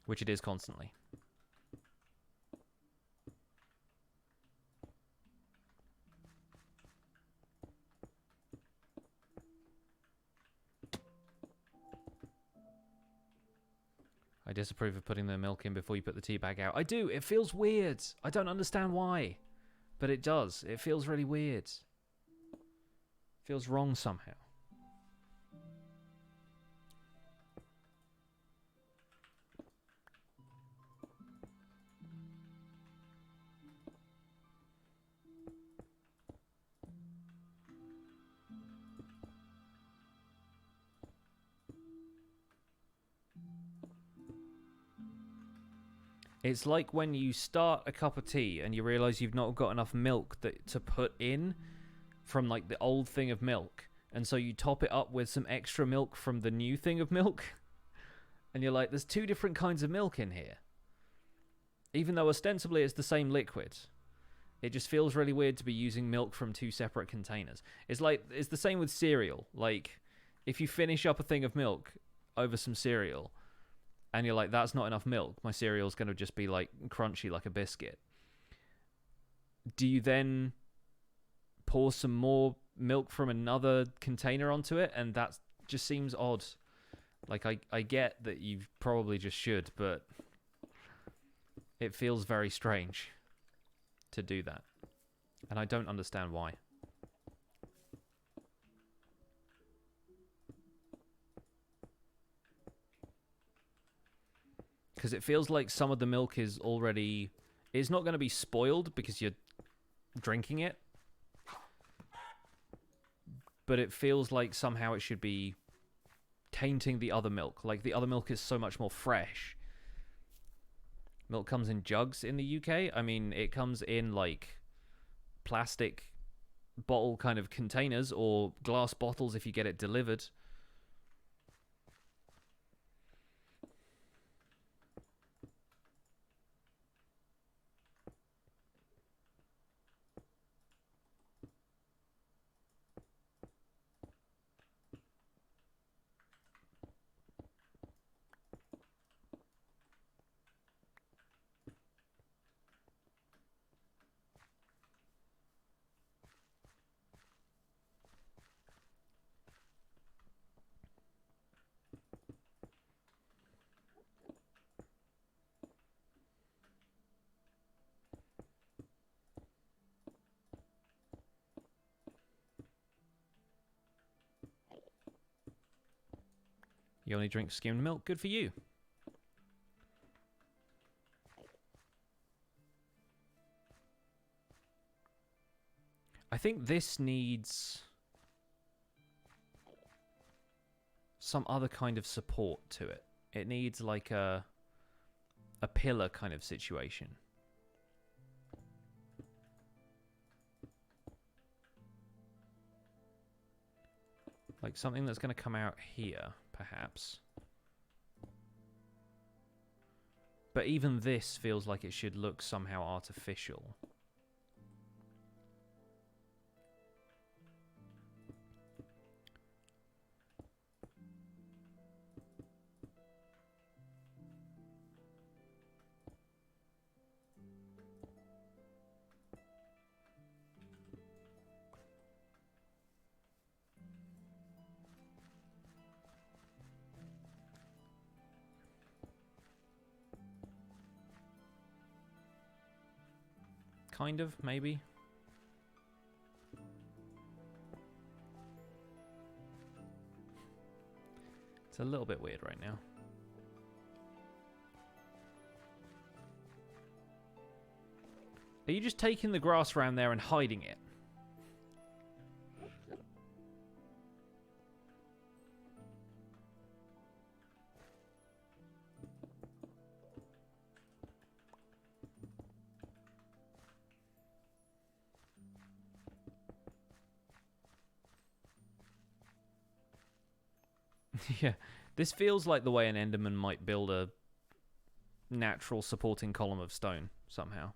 Which it is constantly. I disapprove of putting the milk in before you put the tea bag out. I do. It feels weird. I don't understand why. But it does. It feels really weird. Feels wrong somehow. It's like when you start a cup of tea and you realise you've not got enough milk to put in from like the old thing of milk, and so you top it up with some extra milk from the new thing of milk, and you're like, there's 2 different kinds of milk in here, even though ostensibly it's the same liquid. It just feels really weird to be using milk from 2 separate containers. It's like, it's the same with cereal. Like, if you finish up a thing of milk over some cereal and you're like, that's not enough milk, my cereal's going to just be like crunchy like a biscuit, do you then pour some more milk from another container onto it? And that just seems odd. Like, I get that you probably just should, but it feels very strange to do that. And I don't understand why. Because it feels like some of the milk is already... It's not going to be spoiled because you're drinking it. But it feels like somehow it should be tainting the other milk. Like, the other milk is so much more fresh. Milk comes in jugs in the UK. I mean, it comes in, like, plastic bottle kind of containers or glass bottles if you get it delivered. You only drink skimmed milk. Good for you. I think this needs some other kind of support to it. It needs like a pillar kind of situation. Like something that's going to come out here, perhaps. But even this feels like it should look somehow artificial. Kind of, maybe. It's a little bit weird right now. Are you just taking the grass around there and hiding it? Yeah, this feels like the way an Enderman might build a natural supporting column of stone, somehow.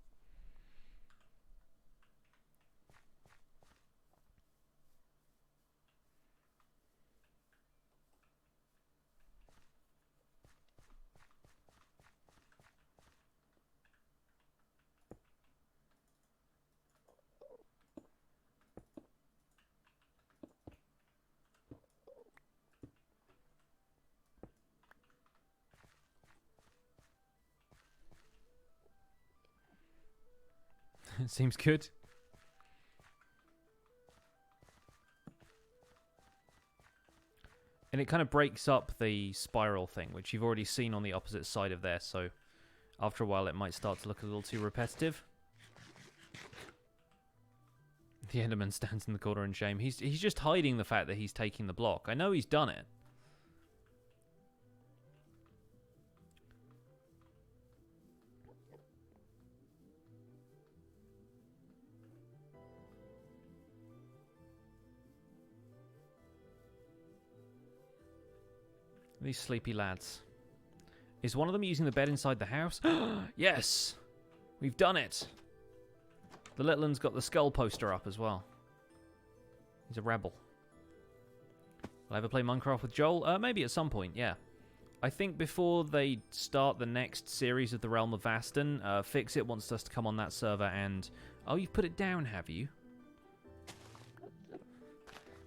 Seems good. And it kind of breaks up the spiral thing, which you've already seen on the opposite side of there, so after a while it might start to look a little too repetitive. The Enderman stands in the corner in shame. He's just hiding the fact that he's taking the block. I know he's done it. These sleepy lads. Is one of them using the bed inside the house? Yes! We've done it! The little one's got the skull poster up as well. He's a rebel. Will I ever play Minecraft with Joel? Maybe at some point, yeah. I think before they start the next series of the Realm of Vaston, Fixit wants us to come on that server and... Oh, you've put it down, have you?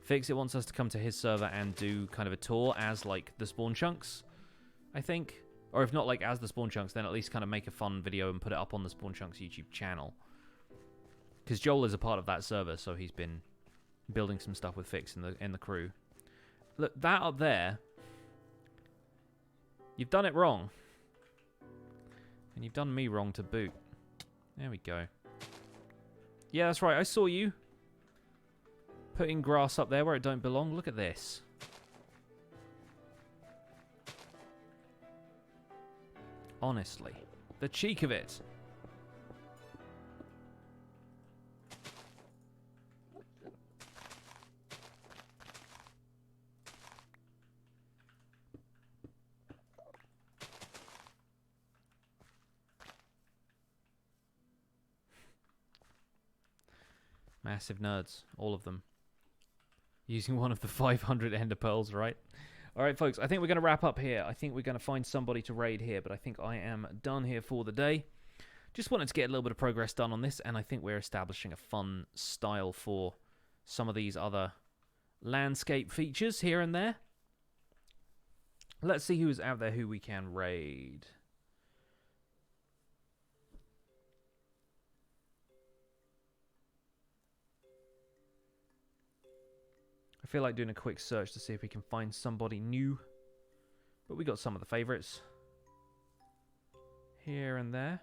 Fixit wants us to come to his server and do kind of a tour as, like, the spawn chunks, I think. Or if not, like, as the spawn chunks, then at least kind of make a fun video and put it up on the spawn chunks YouTube channel. Because Joel is a part of that server, so he's been building some stuff with Fix in the crew. Look, that up there, you've done it wrong. And you've done me wrong to boot. There we go. Yeah, that's right, I saw you. Putting grass up there where it don't belong. Look at this. Honestly. The cheek of it. Massive nerds. All of them. Using one of the 500 ender pearls, right? Alright, folks, I think we're going to wrap up here. I think we're going to find somebody to raid here, but I think I am done here for the day. Just wanted to get a little bit of progress done on this, and I think we're establishing a fun style for some of these other landscape features here and there. Let's see who's out there who we can raid. I feel like doing a quick search to see if we can find somebody new. But we got some of the favourites. Here and there.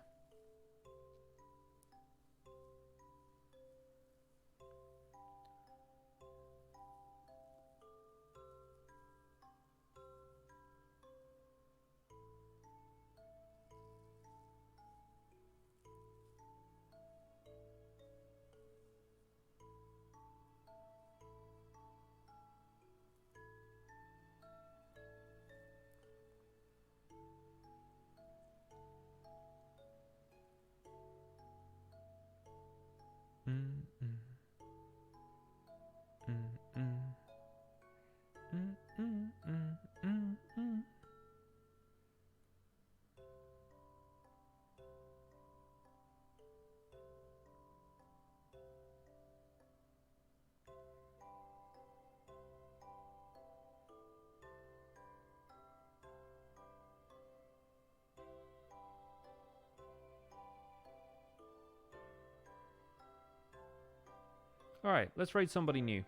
Alright, let's raid somebody new.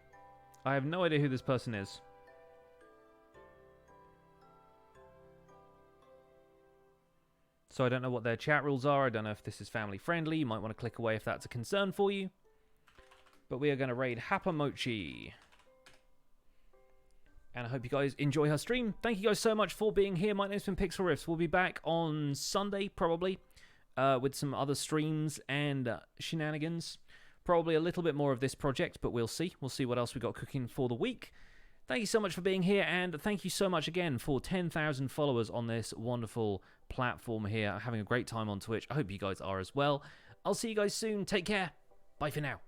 I have no idea who this person is. So I don't know what their chat rules are. I don't know if this is family friendly. You might want to click away if that's a concern for you. But we are going to raid Hapamochi. And I hope you guys enjoy her stream. Thank you guys so much for being here. My name's been Pixel Riffs. We'll be back on Sunday, probably, with some other streams and shenanigans. Probably a little bit more of this project, but we'll see. We'll see what else we got cooking for the week. Thank you so much for being here, and thank you so much again for 10,000 followers on this wonderful platform here. I'm having a great time on Twitch. I hope you guys are as well. I'll see you guys soon. Take care. Bye for now.